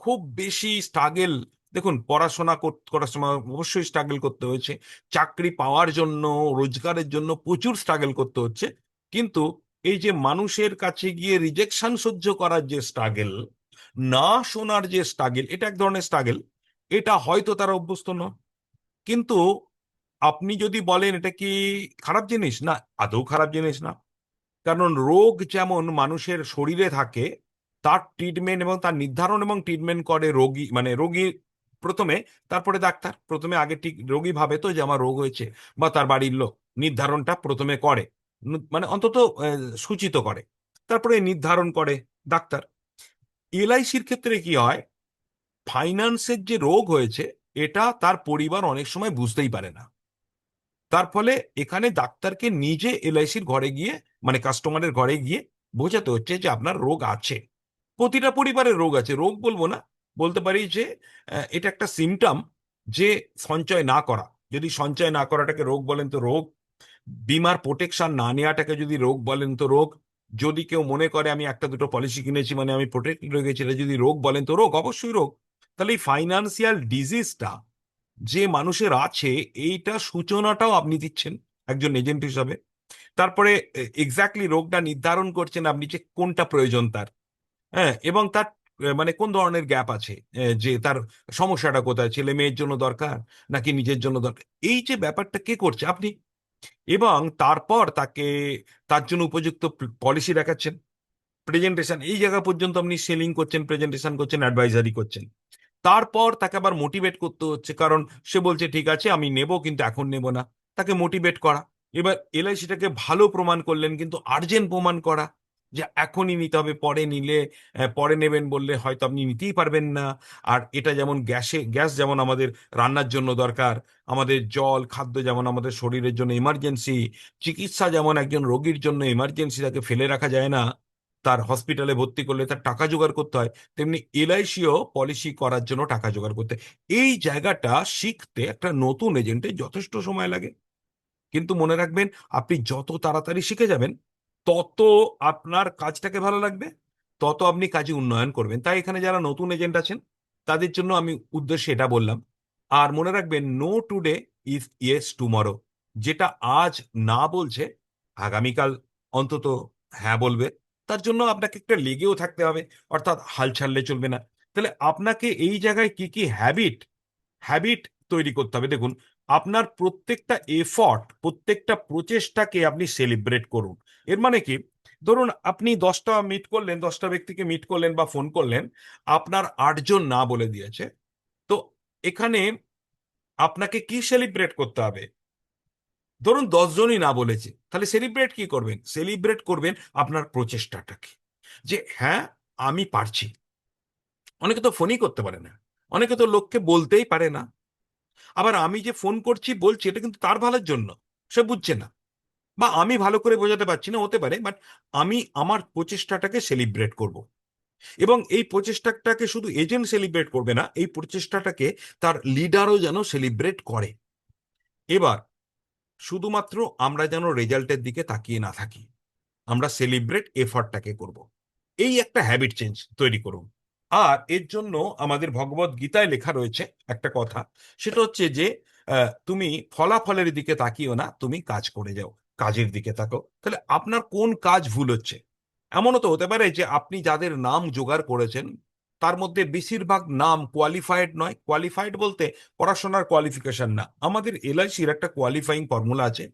খুব বেশি স্ট্রাগেল। দেখুন, পড়াশোনা করার সময় অবশ্যই স্ট্রাগল করতে হয়েছে, চাকরি পাওয়ার জন্য, রোজগারের জন্য প্রচুর স্ট্রাগল করতে হচ্ছে। কিন্তু এই যে মানুষের কাছে গিয়ে রিজেকশন সহ্য করার যে স্ট্রাগেল, না শোনার যে স্ট্রাগেল, এটা এক ধরনের স্ট্রাগেল। এটা হয়তো তারা অভ্যস্ত নয়। কিন্তু আপনি যদি বলেন এটা কি খারাপ জিনিস, না, আদৌ খারাপ জিনিস না। কারণ রোগ যেমন মানুষের শরীরে থাকে, তার ট্রিটমেন্ট এবং তার নির্ধারণ এবং ট্রিটমেন্ট করে রোগী, মানে রোগী প্রথমে, তারপরে ডাক্তার। প্রথমে আগে ঠিক রোগী ভাবে তো যে আমার রোগ হয়েছে, বা তার বাড়ির লোক নির্ধারণটা প্রথমে করে, মানে অন্তত সূচিত করে, তারপরে নির্ধারণ করে ডাক্তার। এলআইসির ক্ষেত্রে কি হয়? ফাইন্যান্সের যে রোগ হয়েছে, এটা তার পরিবার অনেক সময় বুঝতেই পারে না। তার ফলে এখানে ডাক্তারকে নিজে এলআইসির ঘরে গিয়ে, মানে কাস্টমারের ঘরে গিয়ে বোঝাতে হচ্ছে যে আপনার রোগ আছে। প্রতিটা পরিবারের রোগ আছে, রোগ বলবো না, বলতে পারি যে এটা একটা সিমটম, যে সঞ্চয় না করা। যদি সঞ্চয় না করাটাকে রোগ বলেন তো রোগ, বিমার প্রোটেকশন না নেওয়াটাকে যদি রোগ বলেন তো রোগ, যদি কেউ মনে করে আমি একটা দুটো পলিসি কিনেছি মানে আমি প্রোটেক্টেড হয়ে গেছি, এটা যদি রোগ বলেন তো রোগ, অবশ্যই রোগ। তাহলে এই ফাইন্যান্সিয়াল ডিজিজটা যে মানুষের আছে, এইটা সূচনাটাও আপনি দিচ্ছেন একজন এজেন্ট হিসাবে। তারপরে এক্স্যাক্টলি রোগটা নির্ধারণ করছেন আপনি, যে কোনটা প্রয়োজন তার, হ্যাঁ, এবং তার মানে কোন ধরনের গ্যাপ আছে, যে তার সমস্যাটা কোথায়, ছেলে মেয়ের জন্য দরকার নাকি নিজের জন্য দরকার, এই যে ব্যাপারটা কে করছে? আপনি। এবং তারপর তাকে তার জন্য উপযুক্ত পলিসি দেখাচ্ছেন, প্রেজেন্টেশন, এই জায়গা পর্যন্ত আপনি সেলিং করছেন, প্রেজেন্টেশন করছেন, অ্যাডভাইজারি করছেন। তারপর তাকে আবার মোটিভেট করতে হচ্ছে, কারণ সে বলছে ঠিক আছে আমি নেব, কিন্তু এখন নেব না। তাকে মোটিভেট করা। এবার এলআইসিটাকে ভালো প্রমাণ করলেন, কিন্তু আর্জেন্ট প্রমাণ করা, যে এখনই নিতে হবে, পরে নিলে পরে নেবেন বললে হয়তো আপনি নিতেই পারবেন না। আর এটা যেমন গ্যাস যেমন আমাদের রান্নার জন্য দরকার, আমাদের জল খাদ্য যেমন আমাদের শরীরের জন্য ইমার্জেন্সি, চিকিৎসা যেমন একজন রোগীর জন্য ইমার্জেন্সি, তাকে ফেলে রাখা যায় না, তার হসপিটালে ভর্তি করলে তার টাকা জোগাড় করতে হয়, তেমনি এলআইসিও পলিসি করার জন্য টাকা জোগাড় করতে হয়। এই জায়গাটা শিখতে একটা নতুন এজেন্টের যথেষ্ট সময় লাগে। কিন্তু মনে রাখবেন, আপনি যত তাড়াতাড়ি শিখে যাবেন, তত আপনার কাজটাকে ভালো লাগবে, তত আপনি কাজে উন্নয়ন করবেন। তাই এখানে যারা নতুন এজেন্ট আছেন, তাদের জন্য আমি উদ্দেশ্যে এটা বললাম। আর মনে রাখবেন, no today is yes tomorrow. যেটা আজ না বলছে, আগামীকাল অন্তত হ্যাঁ বলবে। তার জন্য আপনাকে একটা লেগেও থাকতে হবে, অর্থাৎ হাল ছাড়লে চলবে না। তাহলে আপনাকে এই জায়গায় কি কি হ্যাবিট হ্যাবিট তৈরি করতে হবে। দেখুন, আপনার প্রত্যেকটা এফর্ট, প্রত্যেকটা প্রচেষ্টাকে আপনি সেলিব্রেট করুন। এর মানে কি, ধরুন আপনি 10টা মিট করলেন, 10টা ব্যক্তিকে মিট করলেন বা ফোন করলেন, আপনার 8জন না বলে দিয়েছে। তো এখানে আপনাকে কি সেলিব্রেট করতে হবে? ধরুন 10জনই না বলেছে, তাহলে সেলিব্রেট কি করবেন? সেলিব্রেট করবেন আপনার প্রচেষ্টাটাকে, যে হ্যাঁ, আমি পারছি। অনেকে তো ফোনই করতে পারে না, অনেকে তো লোককে বলতেই পারে না। আবার আমি যে ফোন করছি বলছি, এটা কিন্তু তার ভালোর জন্য, সে বুঝছে না, বা আমি ভালো করে বোঝাতে পারছি না, হতে পারে, বাট আমি আমার প্রচেষ্টাটাকে সেলিব্রেট করব। এবং এই প্রচেষ্টাটাকে শুধু এজেন্ট সেলিব্রেট করবে না, এই প্রচেষ্টাটাকে তার লিডারও যেন সেলিব্রেট করে। এবার শুধুমাত্র আমরা যেন রেজাল্টের দিকে তাকিয়ে না থাকি, আমরা সেলিব্রেট এফর্টটাকে করব। এই একটা হ্যাবিট চেঞ্জ তৈরি করুন। আর এর জন্য আমাদের ভগবত গীতায় লেখা রয়েছে একটা কথা, সেটা হচ্ছে যে তুমি ফলাফলের দিকে তাকিও না, তুমি কাজ করে যাও, কাজের দিকে তাকো। তাহলে আপনার কোন কাজ ভুল হচ্ছে? এমনও তো হতে পারে যে আপনি যাদের নাম জোগাড় করেছেন, তার মধ্যে বেশিরভাগ নাম কোয়ালিফাইড নয়। কোয়ালিফাইড বলতে পড়াশোনার কোয়ালিফিকেশন না। আমাদের এলআইসির একটা কোয়ালিফাইং ফর্মুলা আছে,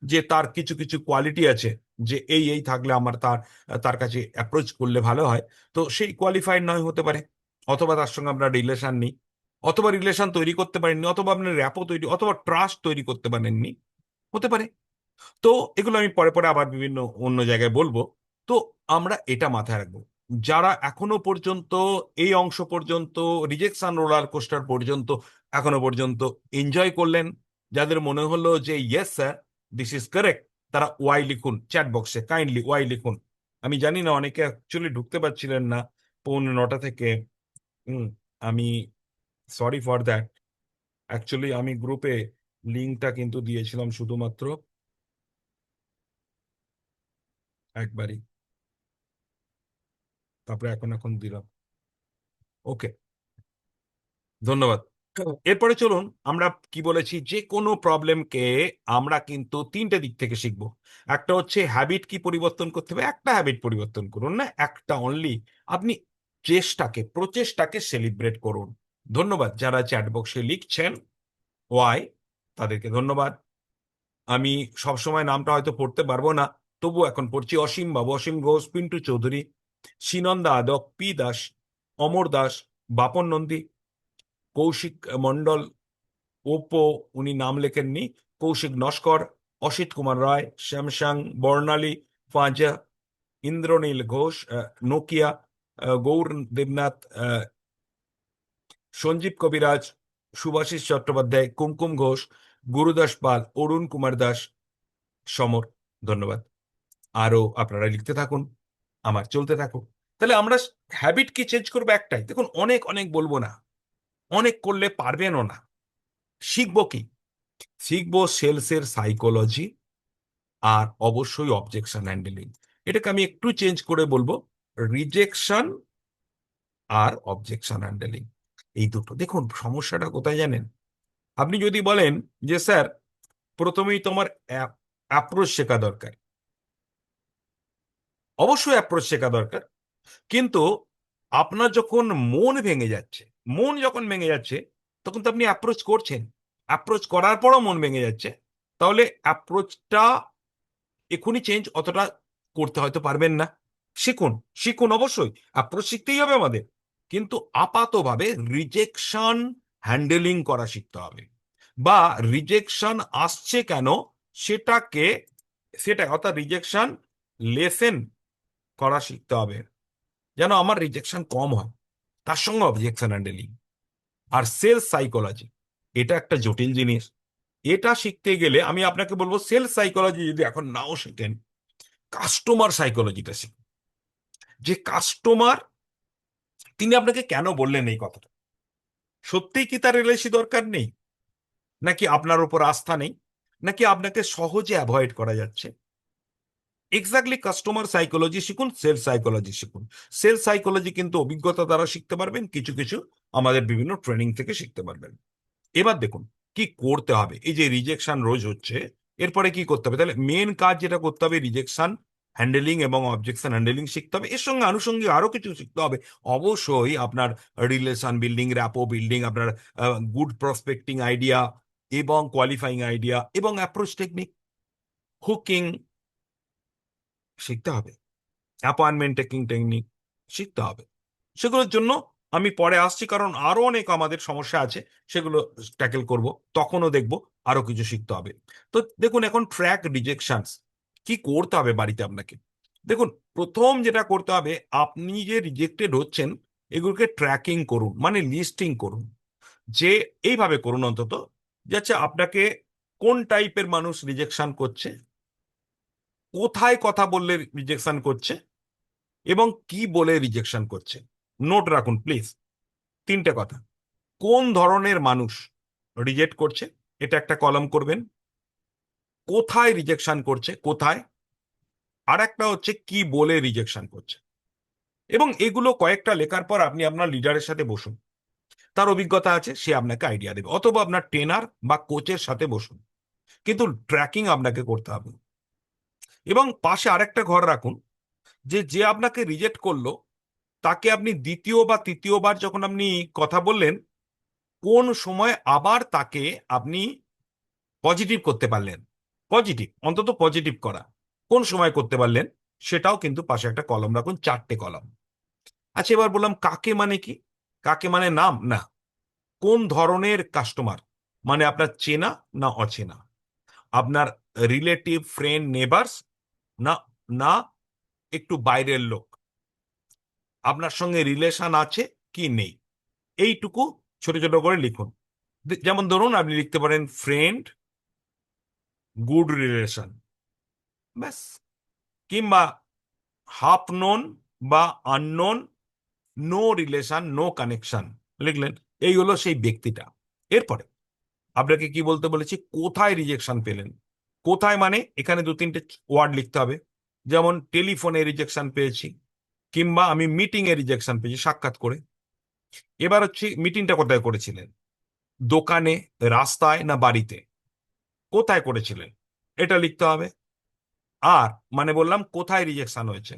যে তার কিছু কিছু কোয়ালিটি আছে, যে এই এই থাকলে আমার তার তার কাছে অ্যাপ্রোচ করলে ভালো হয়। তো সেই কোয়ালিফাইড নয় হতে পারে, অথবা তার সঙ্গে আপনার রিলেশন নেই, অথবা রিলেশন তৈরি করতে পারেননি, অথবা আপনার র্যাপও তৈরি, অথবা ট্রাস্ট তৈরি করতে পারেননি, হতে পারে। তো এগুলো আমি পরে পরে আবার বিভিন্ন অন্য জায়গায় বলবো। তো আমরা এটা মাথায় রাখবো, যারা এখনো পর্যন্ত এই অংশ পর্যন্ত, রিজেকশন রোলার কোস্টার পর্যন্ত এখনো পর্যন্ত এনজয় করলেন, যাদের মনে হলো যে yes sir, this is correct, তারা ওয়াই লিখুন চ্যাট বক্সে, কাইন্ডলি ওয়াই লিখুন। আমি জানি না, অনেকে অ্যাকচুয়ালি ঢুকতে পারছিলেন না 9:45 থেকে। হুম, আমি সরি ফর দ্যাট। অ্যাকচুয়ালি আমি গ্রুপে লিঙ্কটা কিন্তু দিয়েছিলাম শুধুমাত্র একবারই, তারপরে এখন এখন দিলাম। ওকে, ধন্যবাদ। এরপরে চলুন, আমরা কি বলেছি, যে কোনো প্রবলেমকে আমরা কিন্তু তিনটে দিক থেকে শিখবো। একটা হচ্ছে হ্যাবিট কি পরিবর্তন করতে হবে, একটা হ্যাবিট পরিবর্তন করুন না, একটা অনলি। আপনি প্রচেষ্টাকে সেলিব্রেট করুন। ধন্যবাদ যারা চ্যাট বক্সে লিখছেন ওয়াই, তাদেরকে ধন্যবাদ। আমি সবসময় নামটা হয়তো পড়তে পারবো না, তবু এখন পড়ছি: অসীম বাবু, অসীম ঘোষ, পিন্টু চৌধুরী, সীনন্দা আদক, পি দাস, অমর দাস, বাপন নন্দী, কৌশিক মণ্ডল, ওপো, উনি নাম লেখেননি, কৌশিক নস্কর, অসিত কুমার রায়, শ্যামসাং, বর্ণালী, ফাজা, ইন্দ্রনীল ঘোষ, নোকিয়া, গৌর দেবনাথ, সঞ্জীব কবিরাজ, সুভাষিস চট্টোপাধ্যায়, কুমকুম ঘোষ, গুরুদাস পাল, অরুণ কুমার দাস, সমর। ধন্যবাদ। আরো আপনারা লিখতে থাকুন, আমার চলতে থাকুক। তাহলে আমরা হ্যাবিট কি চেঞ্জ করবো? একটাই, দেখুন, অনেক অনেক বলবো না, অনেক করলে পারবেনও না। শিখবো কি? শিখবো সেলসের সাইকোলজি, আর অবশ্যই অবজেকশন হ্যান্ডেলিং। এটাকে আমি একটু চেঞ্জ করে বলবো, রিজেকশন আর অবজেকশন হ্যান্ডেলিং। এই দুটো। দেখুন, সমস্যাটা কোথায় জানেন? আপনি যদি বলেন যে স্যার, প্রথমেই তোমার অ্যাপ্রোচ শেখা দরকার, অবশ্যই অ্যাপ্রোচ শেখা দরকার, কিন্তু আপনার যখন মন ভেঙে যাচ্ছে, মন যখন ভেঙে যাচ্ছে, তখন তো আপনি অ্যাপ্রোচ করছেন, অ্যাপ্রোচ করার পরও মন ভেঙে যাচ্ছে, তাহলে অ্যাপ্রোচটা এখনই চেঞ্জ অতটা করতে হয়তো পারবেন না। শিখুন, শিখুন, অবশ্যই অ্যাপ্রোচ শিখতেই হবে আমাদের, কিন্তু আপাতভাবে রিজেকশন হ্যান্ডেলিং করা শিখতে হবে, বা রিজেকশন আসছে কেন সেটাকে, সেটা অর্থাৎ রিজেকশন লেসেন করা শিখতে হবে, যেন আমার রিজেকশন কম হয়। তার সঙ্গে অবজেকশন হ্যান্ডেলিং আর সেলস সাইকোলজি, এটা একটা জটিল জিনিস। এটা শিখতে গেলে আমি আপনাকে বলবো, সেলস সাইকোলজি যদি এখন নাও শেখেন, কাস্টমার সাইকোলজিটা শিখুন। যে কাস্টমার, তিনি আপনাকে কেন বললেন এই কথাটা, সত্যিই কি তার এলআইসি দরকার নেই, নাকি আপনার উপর আস্থা নেই, নাকি আপনাকে সহজে অ্যাভয়েড করা যাচ্ছে? এক্স্যাক্টলি কাস্টমার সাইকোলজি শিখুন, সেলস সাইকোলজি শিখুন। সেলস সাইকোলজি কিন্তু অভিজ্ঞতা দ্বারা শিখতে পারবেন, কিছু কিছু আমাদের বিভিন্ন ট্রেনিং থেকে শিখতে পারবেন। এবার দেখুন কি করতে হবে। এই যে রিজেকশন রোজ হচ্ছে, এরপরে কি করতে হবে? তাহলে মেন কাজ যেটা করতে হবে, রিজেকশন হ্যান্ডেলিং এবং অবজেকশন হ্যান্ডেলিং শিখতে হবে। এর সঙ্গে আনুষঙ্গিক আরো কিছু শিখতে হবে। অবশ্যই আপনার রিলেশন বিল্ডিং, র্যাপো বিল্ডিং, আপনার গুড প্রসপেক্টিং আইডিয়া এবং কোয়ালিফাইং আইডিয়া এবং অ্যাপ্রোচ টেকনিক, হুকিং শিখতে হবে, অ্যাপয়েন্টমেন্ট টেকিং টেকনিক শিখতে হবে। সেগুলোর জন্য আমি পরে আসছি, কারণ আরো অনেক আমাদের সমস্যা আছে, সেগুলো ট্যাকেল করব। তখনও দেখব আরো কিছু শিখতে হবে। তো দেখুন, এখন ট্র্যাক রিজেকশনস কি করতে হবে বাড়িতে আপনাকে। দেখুন, প্রথম যেটা করতে হবে, আপনি যে রিজেক্টেড হচ্ছেন এগুলোকে ট্র্যাকিং করুন, মানে লিস্টিং করুন। যে এইভাবে করুন অন্তত, যে আচ্ছা, আপনাকে কোন টাইপের মানুষ রিজেকশন করছে, কোথায় কথা বললে রিজেকশন করছে, এবং কি বলে রিজেকশন করছে। নোট রাখুন প্লিজ, তিনটে কথা। কোন ধরনের মানুষ রিজেক্ট করছে, এটা একটা কলাম করবেন। কোথায় রিজেকশন করছে, কোথায়। আর একটা হচ্ছে কি বলে রিজেকশন করছে। এবং এগুলো কয়েকটা লেখার পর আপনি আপনার লিডারের সাথে বসুন, তার অভিজ্ঞতা আছে, সে আপনাকে আইডিয়া দেবে, অথবা আপনার ট্রেনার বা কোচের সাথে বসুন। কিন্তু ট্র্যাকিং আপনাকে করতে হবে। এবং পাশে আরেকটা ঘর রাখুন, যে যে আপনাকে রিজেক্ট করলো তাকে আপনি দ্বিতীয় বা তৃতীয়বার যখন আপনি কথা বললেন, কোন সময় আবার তাকে আপনি পজিটিভ করতে পারলেন। পজিটিভ, অন্তত পজিটিভ করা কোন সময় করতে পারলেন, সেটাও কিন্তু পাশে একটা কলম রাখুন, চারটে কলম। আচ্ছা, এবার বললাম কাকে মানে কি, কাকে মানে নাম না, কোন ধরনের কাস্টমার, মানে আপনার চেনা না অচেনা, আপনার রিলেটিভ, ফ্রেন্ড, নেবার্স, না না একটু বাইরের লোক, আপনার সঙ্গে রিলেশন আছে কি নেই, এইটুকু ছোট ছোট করে লিখুন। যেমন ধরুন, আপনি লিখতে পারেন ফ্রেন্ড, গুড রিলেশন, ব্যাস। কিংবা হাফ নোন বা unknown, no relation, no connection লিখলেন। এই হলো সেই ব্যক্তিটা। এরপরে আপনাকে কি বলতে বলেছি, কোথায় রিজেকশন পেলেন। কোথায় মানে এখানে দু তিনটে ওয়ার্ড লিখতে হবে। যেমন টেলিফোনে রিজেকশন পেয়েছি, কিংবা আমি মিটিং এ রিজেকশন পেয়েছি, সাক্ষাৎ করে। এবার হচ্ছে মিটিংটা কোথায় করেছিলেন, দোকানে, রাস্তায়, না বাড়িতে, কোথায় করেছিলেন, এটা লিখতে হবে। আর মানে বললাম কোথায় রিজেকশন হয়েছে।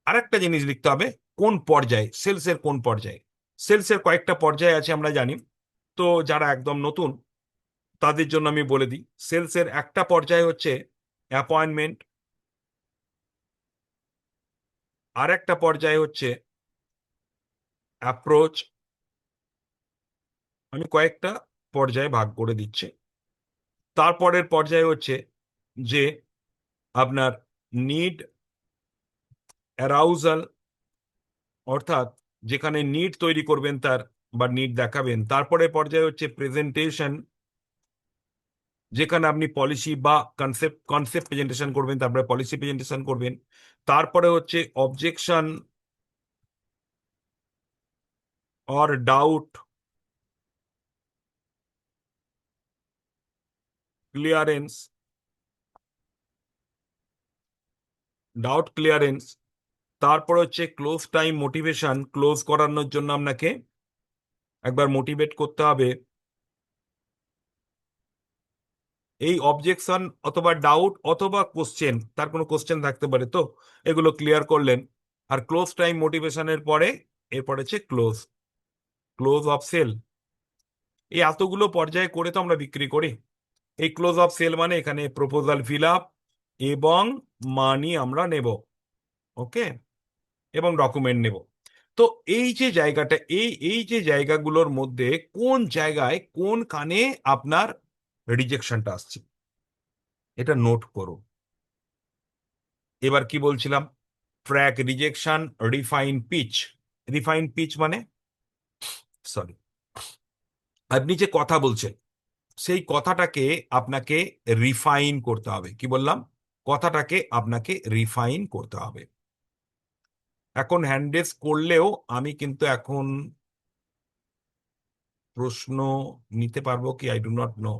আরেকটা জিনিস লিখতে হবে, কোন পর্যায়ে, সেলসের কোন পর্যায়ে। সেলসের কয়েকটা পর্যায়ে আছে আমরা জানি। তো যারা একদম নতুন তাদের জন্য আমি বলে দিই, সেলসের একটা পর্যায়ে হচ্ছে অ্যাপয়েন্টমেন্ট, আর একটা পর্যায়ে হচ্ছে অ্যাপ্রোচ। আমি কয়েকটা পর্যায়ে ভাগ করে দিচ্ছি। তারপরের পর্যায়ে হচ্ছে যে আপনার নিড অ্যারাউজাল, অর্থাৎ যেখানে নিড তৈরি করবেন তার, বা নিড দেখাবেন। তারপরে পর্যায়ে হচ্ছে প্রেজেন্টেশন, যেখানে আপনি পলিসি বা কনসেপ্ট কনসেপ্ট প্রেজেন্টেশন করবেন, তারপরে পলিসি প্রেজেন্টেশন করবেন। তারপরে হচ্ছে objection or doubt clearance, doubt clearance. তারপর হচ্ছে ক্লোজ টাইম মোটিভেশন, ক্লোজ করানোর জন্য আপনাকে একবার মোটিভেট করতে হবে। এই অবজেকশন অথবা ডাউট অথবা কোশ্চেন, তার কোনো কোশ্চেন থাকতে পারে, তো এগুলো ক্লিয়ার করলেন। আর ক্লোজ টাইম মোটিভেশনের পরে এরপর হচ্ছে ক্লোজ, ক্লোজ অফ সেল। এই এতগুলো পর্যায়ে করে তো আমরা বিক্রি করি। এই ক্লোজ অফ সেল মানে এখানে প্রপোজাল ফিল আপ এবং মানি আমরা নেব, ওকে, এবং ডকুমেন্ট নেব। তো এই যে জায়গাটা, এই এই যে জায়গাগুলোর মধ্যে কোন জায়গায় কোন কানে আপনার রিজেকশনটা আসছে, এটা নোট করো। এবার কি বলছিলাম, track rejection, refine pitch. Refine pitch মানে, সরি, আপনি যে কথা বলছেন সেই কথাটাকে আপনাকে রিফাইন করতে হবে। কি বললাম? কথাটাকে আপনাকে রিফাইন করতে হবে। এখন হ্যান্ড রেজ করলেও আমি কিন্তু এখন প্রশ্ন নিতে পারবো কি, আই ডু নট নো।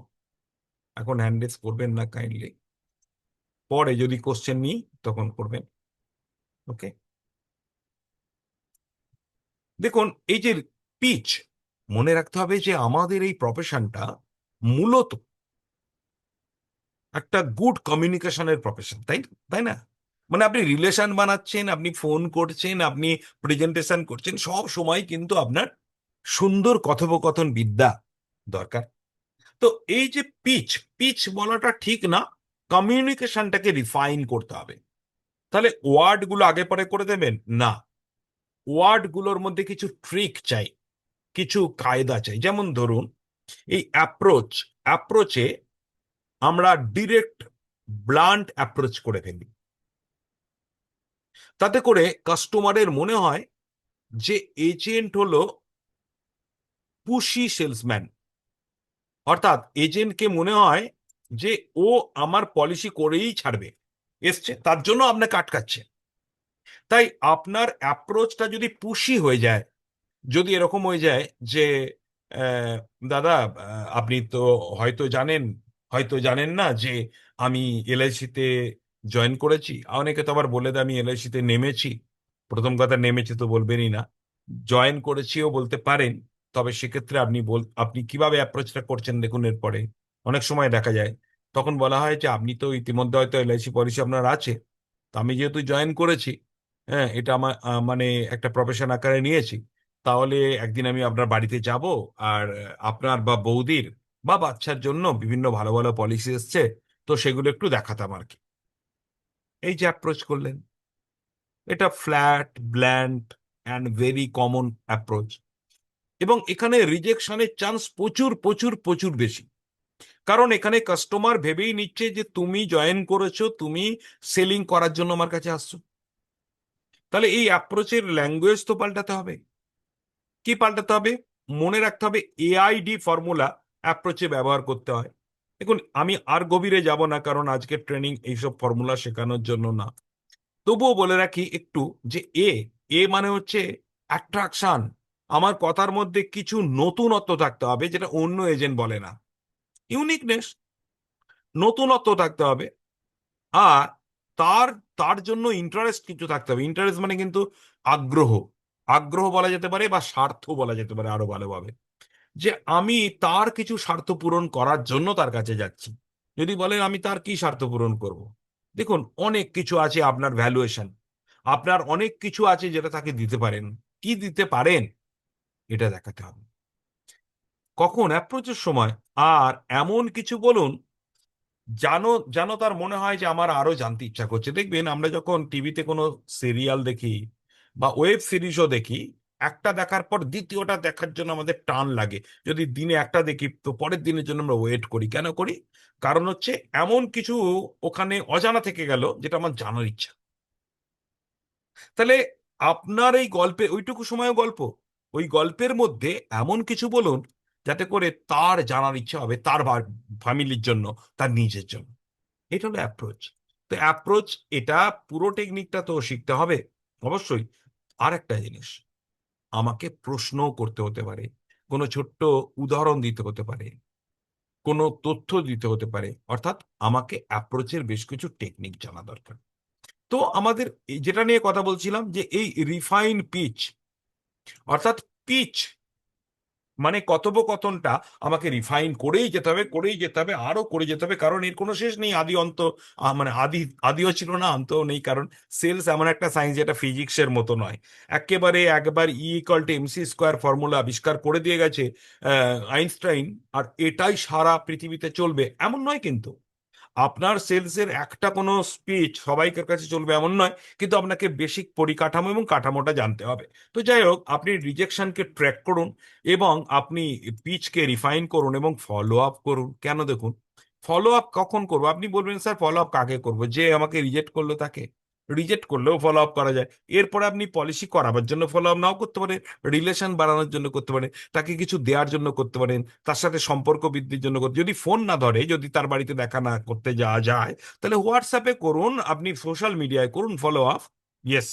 এখন হ্যান্ড রেজ করবেন না কাইন্ডলি, পরে যদি কোশ্চেন নিই তখন করবেন। ওকে, দেখুন এই যে পিচ, মনে রাখতে হবে যে আমাদের এই প্রফেশনটা মূলত একটা গুড কমিউনিকেশনের প্রফেশন, তাই তাই না? মানে আপনি রিলেশন বানাচ্ছেন, আপনি ফোন করছেন, আপনি প্রেজেন্টেশন করছেন, সব সময় কিন্তু আপনার সুন্দর কথোপকথন বিদ্যা দরকার। তো এই যে পিচ, পিচ বলাটা ঠিক না, কমিউনিকেশনটাকে রিফাইন করতে হবে। তাহলে ওয়ার্ড গুলো আগে পরে করে দেবেন না, ওয়ার্ড গুলোর মধ্যে কিছু ট্রিক চাই, কিছু কায়দা চাই। যেমন ধরুন এই অ্যাপ্রোচ, অ্যাপ্রোচে আমরা ডিরেক্ট ব্লান্ট অ্যাপ্রোচ করে ফেলি, তাতে করে কাস্টমারের মনে হয় যে এজেন্ট হলো পুশি সেলসম্যান। অর্থাৎ এজেন্টকে মনে হয় যে ও আমার পলিসি করেই ছাড়বে, এসছে তার জন্য আপনাকে আটকাচ্ছে। তাই আপনার অ্যাপ্রোচটা যদি পুশি হয়ে যায়, যদি এরকম হয়ে যায় যে আহ, দাদা, আপনি তো হয়তো জানেন, হয়তো জানেন না যে আমি এলআইসিতে জয়েন করেছি। অনেকে তো আবার বলে দেয় আমি এলআইসিতে নেমেছি। প্রথম কথা, নেমেছি তো বলবেনই না, জয়েন করেছিও বলতে পারেন। তবে সেক্ষেত্রে আপনি কিভাবে অ্যাপ্রোচটা করছেন দেখুন। এরপরে অনেক সময় দেখা যায় তখন বলা হয় যে আপনি তো ইতিমধ্যে হয়তো এলআইসি পলিসি আপনার আছে, তো আমি যেহেতু জয়েন করেছি, হ্যাঁ, এটা আমার মানে একটা প্রফেশন আকারে নিয়েছি, তাহলে একদিন আমি আপনার বাড়িতে যাব, আর আপনার বা বৌদির বা বাচ্চার জন্য বিভিন্ন ভালো ভালো পলিসি এসছে, তো সেগুলো একটু দেখাতাম আর কি। এই যে অ্যাপ্রোচ করলেন, এটা flat, bland and very common approach. এবং এখানে রিজেকশনের চান্স প্রচুর প্রচুর প্রচুর বেশি। কারণ এখানে কাস্টমার ভেবেই নিচ্ছে যে তুমি জয়েন করেছো, তুমি সেলিং করার জন্য আমার কাছে আসছো। তাহলে এই অ্যাপ্রোচের ল্যাঙ্গুয়েজ তো পাল্টাতে হবে। কি পাল্টাতে হবে? মনে রাখতে হবে এআইডি ফর্মুলা অ্যাপ্রোচে ব্যবহার করতে হয়। দেখুন আমি আর গভীরে যাব না, কারণ আজকের ট্রেনিং এইসব ফর্মুলা শেখানোর জন্য না। তবুও বলে রাখি একটু, যে এ, এ মানে হচ্ছে অ্যাট্রাকশন। আমার কথার মধ্যে কিছু নতুনত্ব থাকতে হবে যেটা অন্য এজেন্ট বলে না, ইউনিকনেস, নতুনত্ব থাকতে হবে। আর তার তার জন্য ইন্টারেস্ট কিছু থাকতে হবে। ইন্টারেস্ট মানে কিন্তু আগ্রহ, আগ্রহ বলা যেতে পারে, বা স্বার্থ বলা যেতে পারে আরো ভালোভাবে, যে আমি তার কিছু স্বার্থ পূরণ করার জন্য তার কাছে যাচ্ছি। যদি বলেন আমি তার কি স্বার্থ পূরণ করব, দেখুন অনেক কিছু আছে, আপনার ভ্যালুয়েশন, আপনার অনেক কিছু আছে যেটা তাকে দিতে পারেন। কি দিতে পারেন এটা দেখাতে হবে কখন, অ্যাপ্রোচের সময়। আর এমন কিছু বলুন জানো, যেন তার মনে হয় যে আমার আরো জানতে ইচ্ছা করছে। দেখবেন আমরা যখন টিভিতে কোনো সিরিয়াল দেখি বা ওয়েব সিরিজও দেখি, একটা দেখার পর দ্বিতীয়টা দেখার জন্য আমাদের টান লাগে। যদি দিনে একটা দেখি তো পরের দিনের জন্য আমরা ওয়েট করি। কেন করি? কারণ হচ্ছে এমন কিছু ওখানে অজানা থেকে গেল যেটা আমার জানার ইচ্ছা। তাহলে আপনার এই গল্পে ওইটুকু সময় গল্প, ওই গল্পের মধ্যে এমন কিছু বলুন যাতে করে তার জানার ইচ্ছা হবে, তার ফ্যামিলির জন্য, তার নিজের জন্য। এটা হলো অ্যাপ্রোচ। তো অ্যাপ্রোচ, এটা পুরো টেকনিকটা তো শিখতে হবে অবশ্যই। আর একটা জিনিস, আমাকে প্রশ্নও করতে হতে পারে, কোনো ছোট্ট উদাহরণ দিতে হতে পারে, কোনো তথ্য দিতে হতে পারে। অর্থাৎ আমাকে অ্যাপ্রোচের বেশ কিছু টেকনিক জানা দরকার। তো আমাদের যেটা নিয়ে কথা বলছিলাম, যে এই রিফাইন পিচ, অর্থাৎ পিচ মানে কথোপকথনটা আমাকে রিফাইন করেই যেতে হবে, করেই যেতে হবে, আরো করে যেতে হবে, কারণ এর কোনো শেষ নেই, আদি অন্ত। মানে আদিও ছিল না, অন্তও নেই। কারণ সেলস এমন একটা সায়েন্স যেটা ফিজিক্সের মতো নয়। একেবারে একবার E=mc² ফর্মুলা আবিষ্কার করে দিয়ে গেছে আইনস্টাইন, আর এটাই সারা পৃথিবীতে চলবে এমন নয় কিন্তু। আপনার সেলসের একটা কোনো স্পিচ সবাইকার কাছে চলবে এমন নয়, কিন্তু আপনাকে বেসিক পরিকাঠামো এবং কাঠামোটা জানতে হবে। তো যাই হোক, আপনি রিজেকশনকে ট্র্যাক করুন, এবং আপনি পিচকে রিফাইন করুন, এবং ফলো আপ করুন। কেন দেখুন, ফলো আপ কখন করবো? আপনি বলবেন স্যার ফলো আপ কাকে করবো? যে আমাকে রিজেক্ট করলো তাকে? রিজেক্ট করলেও ফলো আপ করা যায়। এরপরে আপনি পলিসি করাবার জন্য ফলো আপ নাও করতে পারেন, রিলেশন বাড়ানোর জন্য করতে পারেন, তাকে কিছু দেওয়ার জন্য করতে পারেন, তার সাথে সম্পর্ক বৃদ্ধির জন্য করতে। যদি ফোন না ধরে, যদি তার বাড়িতে দেখা না করতে যাওয়া যায়, তাহলে হোয়াটসঅ্যাপে করুন, আপনি সোশ্যাল মিডিয়ায় করুন ফলো আপ। ইয়েস,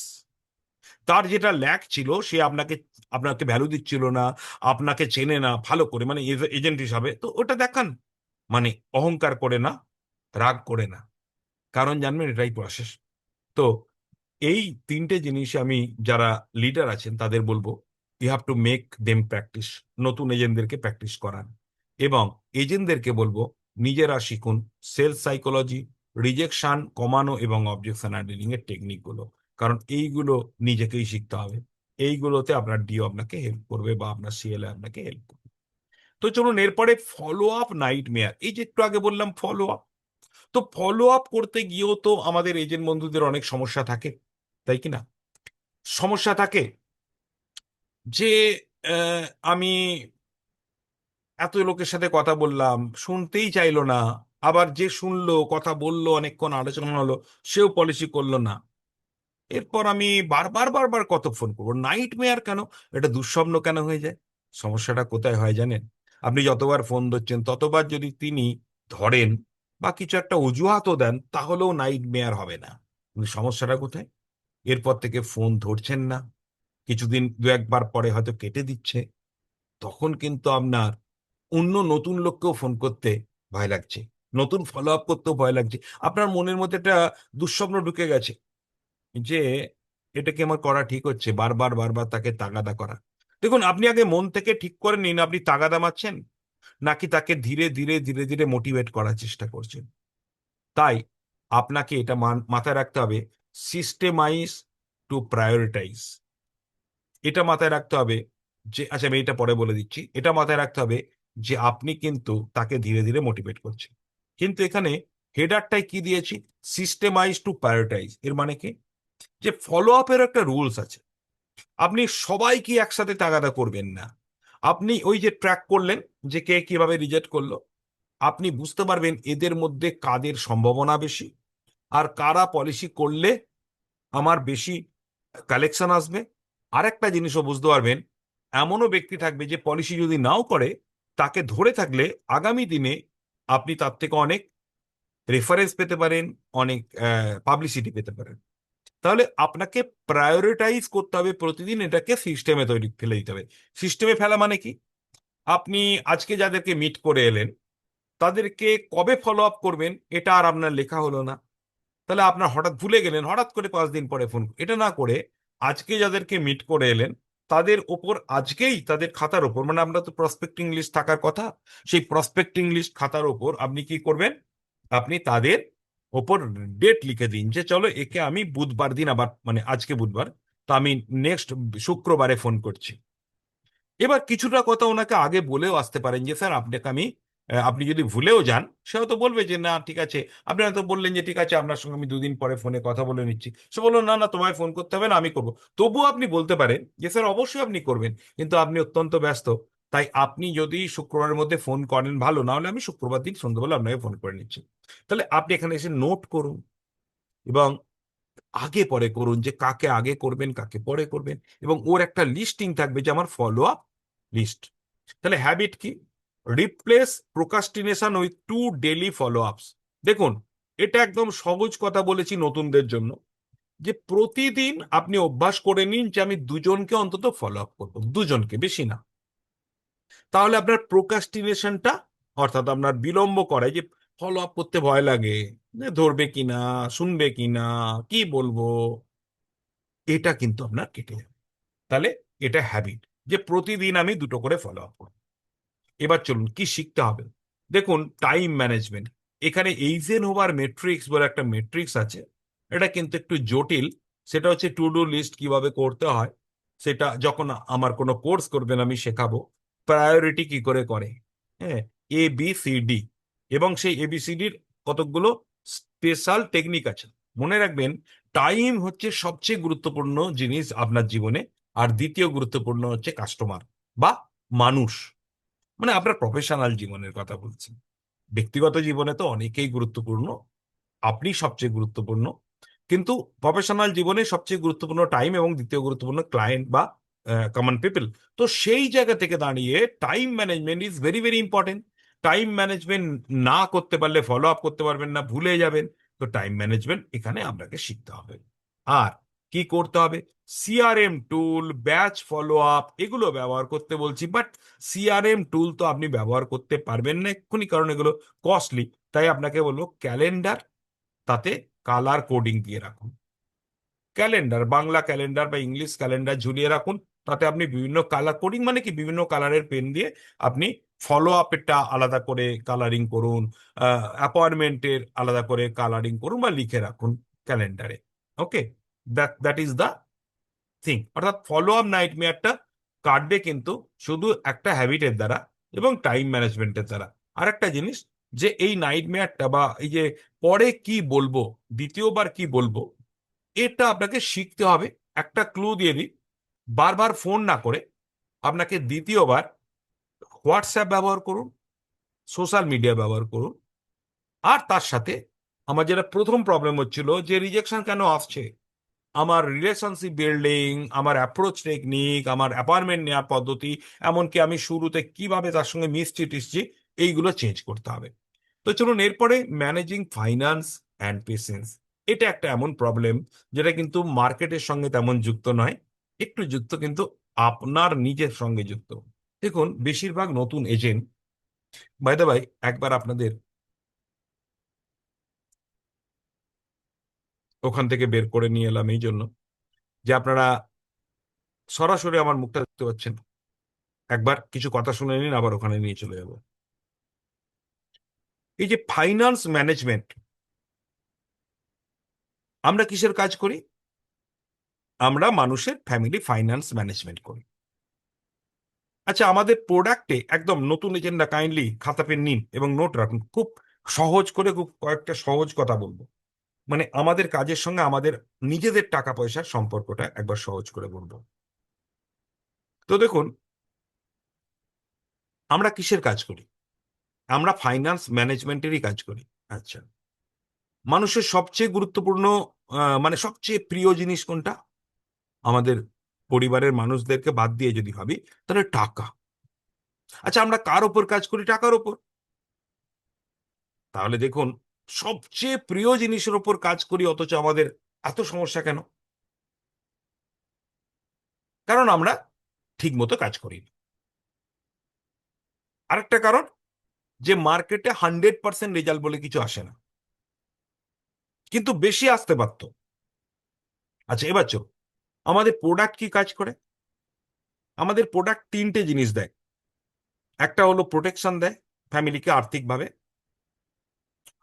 তার যেটা ল্যাক ছিল, সে আপনাকে আপনাকে ভ্যালু দিচ্ছিল না, আপনাকে চেনে না ভালো করে, মানে এজেন্ট হিসাবে, তো ওটা দেখান। মানে অহংকার করে না, রাগ করে না, কারণ জানবেন এটাই প্রসেস। তো এই তিনটে জিনিস আমি যারা লিডার আছেন তাদের বলবো, you have to make them practice. নতুন এজেন্টদেরকে প্র্যাকটিস করান, এবং এজেন্টদেরকে বলবো নিজেরা শিখুন সেলস সাইকোলজি, রিজেকশন কমানো এবং অবজেকশন হ্যান্ডলিং এর টেকনিকগুলো। কারণ এইগুলো নিজেকেই শিখতে হবে। এইগুলোতে আপনার ডিও আপনাকে হেল্প করবে, বা আপনার সিএলএ আপনাকে হেল্প করবে। তো চলুন এরপরে ফলো আপ নাইট মেয়ার, এই যে একটু আগে বললাম ফলো আপ। তো ফলো আপ করতে গিয়েও তো আমাদের এজেন্ট বন্ধুদের অনেক সমস্যা থাকে, তাই কি না? সমস্যা থাকে যে আহ, আমি এত লোকের সাথে কথা বললাম, শুনতেই চাইলো না, আবার যে শুনলো, কথা বললো, অনেকক্ষণ আলোচনা হলো, সেও পলিসি করলো না। এরপর আমি বারবার বারবার কত ফোন করবো, নাইট মেয়ার কেন, এটা দুঃস্বপ্ন কেন হয়ে যায়? সমস্যাটা কোথায় হয় জানেন? আপনি যতবার ফোন ধরছেন ততবার যদি তিনি ধরেন বা কিছু একটা অজুহাতও দেন, তাহলেও নাইট মেয়ার হবে না। কিন্তু সমস্যাটা কোথায়? এরপর থেকে ফোন ধরছেন না, কিছুদিন দু একবার পরে হয়তো কেটে দিচ্ছে, তখন কিন্তু আপনার অন্য নতুন লোককেও ফোন করতে ভয় লাগছে, নতুন ফলো আপ করতেও ভয় লাগছে। আপনার মনের মধ্যে একটা দুঃস্বপ্ন ঢুকে গেছে যে এটা কি আমার করা ঠিক হচ্ছে, বারবার বারবার তাকে তাগাদা করা। দেখুন, আপনি আগে মন থেকে ঠিক করে নিন, আপনি তাগাদা মারছেন নাকি তাকে ধীরে ধীরে ধীরে ধীরে মোটিভেট করার চেষ্টা করছেন। তাই আপনাকে এটা মাথায় রাখতে হবে, সিস্টেমাইজ টু প্রায়োরিটাইজ। এটা মাথায় রাখতে হবে যে, আচ্ছা আমি এটা পরে বলে দিচ্ছি, এটা মাথায় রাখতে হবে যে আপনি কিন্তু তাকে ধীরে ধীরে মোটিভেট করছেন। কিন্তু এখানে হেডারটাই কি দিয়েছি, সিস্টেমাইজ টু প্রায়োরিটাইজ। এর মানে কি, যে ফলো আপের একটা রুলস আছে। আপনি সবাইকে একসাথে তাগাদা করবেন না। আপনি ওই যে ট্র্যাক করলেন যে কে কিভাবে রিজেক্ট করলো, আপনি বুঝতে পারবেন এদের মধ্যে কাদের সম্ভাবনা বেশি, আর কারা পলিসি করলে আমার বেশি কালেকশন আসবে। আরেকটা জিনিসও বুঝতে পারবেন, এমনও ব্যক্তি থাকবে যে পলিসি যদি নাও করে, তাকে ধরে থাকলে আগামী দিনে আপনি তার থেকে অনেক রেফারেন্স পেতে পারেন, অনেক পাবলিসিটি পেতে পারেন। তাহলে আপনাকে প্রায়োরিটাইজ করতে হবে প্রতিদিন, এটাকে সিস্টেমে তৈরি ফেলে দিতে হবে। সিস্টেমে ফেলা মানে কি, আপনি আজকে যাদেরকে মিট করে এলেন, তাদেরকে কবে ফলো আপ করবেন এটা আর আপনার লেখা হলো না। তাহলে আপনার হঠাৎ ভুলে গেলেন, হঠাৎ করে 5 দিন পরে ফোন, এটা না করে আজকে যাদেরকে মিট করে এলেন তাদের ওপর আজকেই, তাদের খাতার ওপর, মানে আমরা তো প্রসপেক্টিং লিস্ট থাকার কথা, সেই প্রসপেক্টিং লিস্ট খাতার ওপর আপনি কি করবেন, আপনি তাদের ওপর ডেট লিখে দিন যে চলো একে আমি বুধবার দিন আবার, মানে আজকে বুধবার, তো আমি নেক্সট শুক্রবারে ফোন করছি। এবার কিছুটা কথা ওনাকে আগে বলেও আসতে পারেন যে স্যার আপনাকে আমি, আপনি যদি ভুলেও যান, সেও তো বলবে যে না ঠিক আছে, আপনি হয়তো বললেন যে ঠিক আছে আপনার সঙ্গে আমি 2 দিন পরে ফোনে কথা বলে নিচ্ছি, সে বললো না না তোমায় ফোন করতে হবে না, আমি করবো। তবুও আপনি বলতে পারেন যে স্যার অবশ্যই আপনি করবেন, কিন্তু আপনি অত্যন্ত ব্যস্ত, তাই আপনি যদি শুক্রবারের মধ্যে ফোন করেন ভালো, না হলে আমি শুক্রবার দিন সন্ধ্যাবেলা আপনাকে ফোন করে নিচ্ছি। তাহলে আপনি এখানে এসে নোট করুন, এবং আগে পরে করুন যে কাকে আগে করবেন কাকে পরে করবেন, এবং ওর একটা লিস্টিং থাকবে যে আমার ফলো আপ লিস্ট। তাহলে হ্যাবিট কি, replace procrastination with 2 daily follow আপস। দেখুন, এটা একদম সহজ কথা বলেছি নতুনদের জন্য, যে প্রতিদিন আপনি অভ্যাস করে নিন যে আমি দুজনকে অন্তত ফলো আপ করবো, দুজনকে, বেশি না। তাহলে আপনার প্রোকাস্টিনেশনটা, অর্থাৎ আপনার বিলম্ব করায় যে ফলো আপ করতে ভয় লাগে, যে ধরবে কিনা, শুনবে কিনা, কি বলবো, এটা কিন্তু আপনার কেটে যাবে। তাহলে এটা হ্যাবিট, যে প্রতিদিন আমি 2টো করে ফলো আপ করব। এবার চলুন কি শিখতে হবে। দেখুন, টাইম ম্যানেজমেন্ট। এখানে এইজেন হোভার মেট্রিক্স বলে একটা মেট্রিক্স আছে, এটা কিন্তু একটু জটিল। সেটা হচ্ছে টু ডু লিস্ট কিভাবে করতে হয়, সেটা যখন আমার কোনো কোর্স করবেন আমি শেখাবো। প্রায়োরিটি কি করে করে, হ্যাঁ, ABCD, এবং সেই ABCDর কতকগুলো স্পেশাল টেকনিক আছে। মনে রাখবেন, টাইম হচ্ছে সবচেয়ে গুরুত্বপূর্ণ জিনিস আপনার জীবনে, আর দ্বিতীয় গুরুত্বপূর্ণ হচ্ছে কাস্টমার বা মানুষ, মানে আপনার প্রফেশনাল জীবনের কথা বলছি। ব্যক্তিগত জীবনে তো অনেকেই গুরুত্বপূর্ণ, আপনি সবচেয়ে গুরুত্বপূর্ণ। কিন্তু প্রফেশনাল জীবনে সবচেয়ে গুরুত্বপূর্ণ টাইম এবং দ্বিতীয় গুরুত্বপূর্ণ ক্লায়েন্ট বা কমন পিপল। তো সেই জায়গা থেকে দাঁড়িয়ে time management is very very important. Time management না করতে পারলে ফলো আপ করতে পারবেন না, ভুলে যাবেন। তো টাইম ম্যানেজমেন্ট এখানে আপনাকে শিখতে হবে। আর কি করতে হবে? সিআরএম টুল, ব্যাচ ফলো আপ, এগুলো ব্যবহার করতে বলছি, বাট সিআরএম টুল তো আপনি ব্যবহার করতে পারবেন না এক্ষুনি, কারণ এগুলো কস্টলি। তাই আপনাকে বলবো ক্যালেন্ডার, তাতে কালার কোডিং দিয়ে রাখুন। ক্যালেন্ডার, বাংলা ক্যালেন্ডার বা ইংলিশ ক্যালেন্ডার ঝুলিয়ে রাখুন। তাতে আপনি বিভিন্ন কালার কোডিং, মানে কি, বিভিন্ন কালারের পেন দিয়ে আপনি ফলো আপেরটা আলাদা করে কালারিং করুন, অ্যাপয়েন্টমেন্টের আলাদা করে কালারিং করুন বা লিখে রাখুন ক্যালেন্ডারে। Okay, that that is the thing. অর্থাৎ ফলো আপ নাইটমেয়ারটা কাটবে কিন্তু শুধু একটা হ্যাবিটের দ্বারা এবং টাইম ম্যানেজমেন্টের দ্বারা। আর একটা জিনিস, যে এই নাইটমেয়ারটা বা এই যে পরে কি বলবো, দ্বিতীয়বার কি বলবো, এটা আপনাকে শিখতে হবে। একটা ক্লু দিয়ে দিই, বারবার ফোন না করে আপনাকে দ্বিতীয়বার হোয়াটসঅ্যাপ ব্যবহার করুন, সোশ্যাল মিডিয়া ব্যবহার করুন। আর তার সাথে আমার যেটা প্রথম প্রবলেম হচ্ছিল, যে রিজেকশন কেন আসছে, আমার রিলেশনশিপ বিল্ডিং, আমার অ্যাপ্রোচ টেকনিক, আমার অ্যাপয়েন্টমেন্ট নেওয়ার পদ্ধতি, এমনকি আমি শুরুতে কিভাবে তার সঙ্গে মিশছি টিশছি, এইগুলো চেঞ্জ করতে হবে। তো চলুন এরপরে, ম্যানেজিং ফাইন্যান্স অ্যান্ড পেশেন্স। এটা একটা এমন প্রবলেম যেটা কিন্তু মার্কেটের সঙ্গে তেমন যুক্ত নয়, একটু যুক্ত কিন্তু আপনার নিজের সঙ্গে যুক্ত। দেখুন, বেশিরভাগ নতুন এজেন্ট, বাই দ্য বাই, একবার আপনাদের ওখান থেকে বের করে নিয়ে এলাম এই জন্য যে আপনারা সরাসরি আমার মুখটা দেখতে পাচ্ছেন। একবার কিছু কথা শুনে নিন, আবার ওখানে নিয়ে চলে যাব। এই যে ফাইন্যান্স ম্যানেজমেন্ট, আমরা কিসের কাজ করি? আমরা মানুষের ফ্যামিলি ফাইন্যান্স ম্যানেজমেন্ট করি। আচ্ছা, আমাদের প্রোডাক্টে একদম নতুন এজেন্ডা, কাইন্ডলি খাতা পেন নিন এবং নোট রাখুন। খুব সহজ করে, খুব কয়েকটা সহজ কথা বলবো, মানে আমাদের কাজের সঙ্গে আমাদের নিজেদের টাকা পয়সার সম্পর্কটা একবার সহজ করে বলবো। তো দেখুন, আমরা কিসের কাজ করি? আমরা ফাইন্যান্স ম্যানেজমেন্টেরই কাজ করি। আচ্ছা, মানুষের সবচেয়ে গুরুত্বপূর্ণ, মানে সবচেয়ে প্রিয় জিনিস কোনটা? আমাদের পরিবারের মানুষদেরকে বাদ দিয়ে যদি ভাবি, তাহলে টাকা। আচ্ছা, আমরা কার ওপর কাজ করি? টাকার ওপর। তাহলে দেখুন, সবচেয়ে প্রিয় জিনিসের ওপর কাজ করি, অথচ আমাদের এত সমস্যা কেন? কারণ আমরা ঠিক মতো কাজ করি না। আরেকটা কারণ, যে মার্কেটে 100% রেজাল্ট বলে কিছু আসে না, কিন্তু বেশি আসতে পারতো। আচ্ছা, এবার চল, আমাদের প্রোডাক্ট কি কাজ করে? আমাদের প্রোডাক্ট তিনটে জিনিস দেয়। একটা হলো প্রোটেকশন দেয় ফ্যামিলিকে আর্থিকভাবে,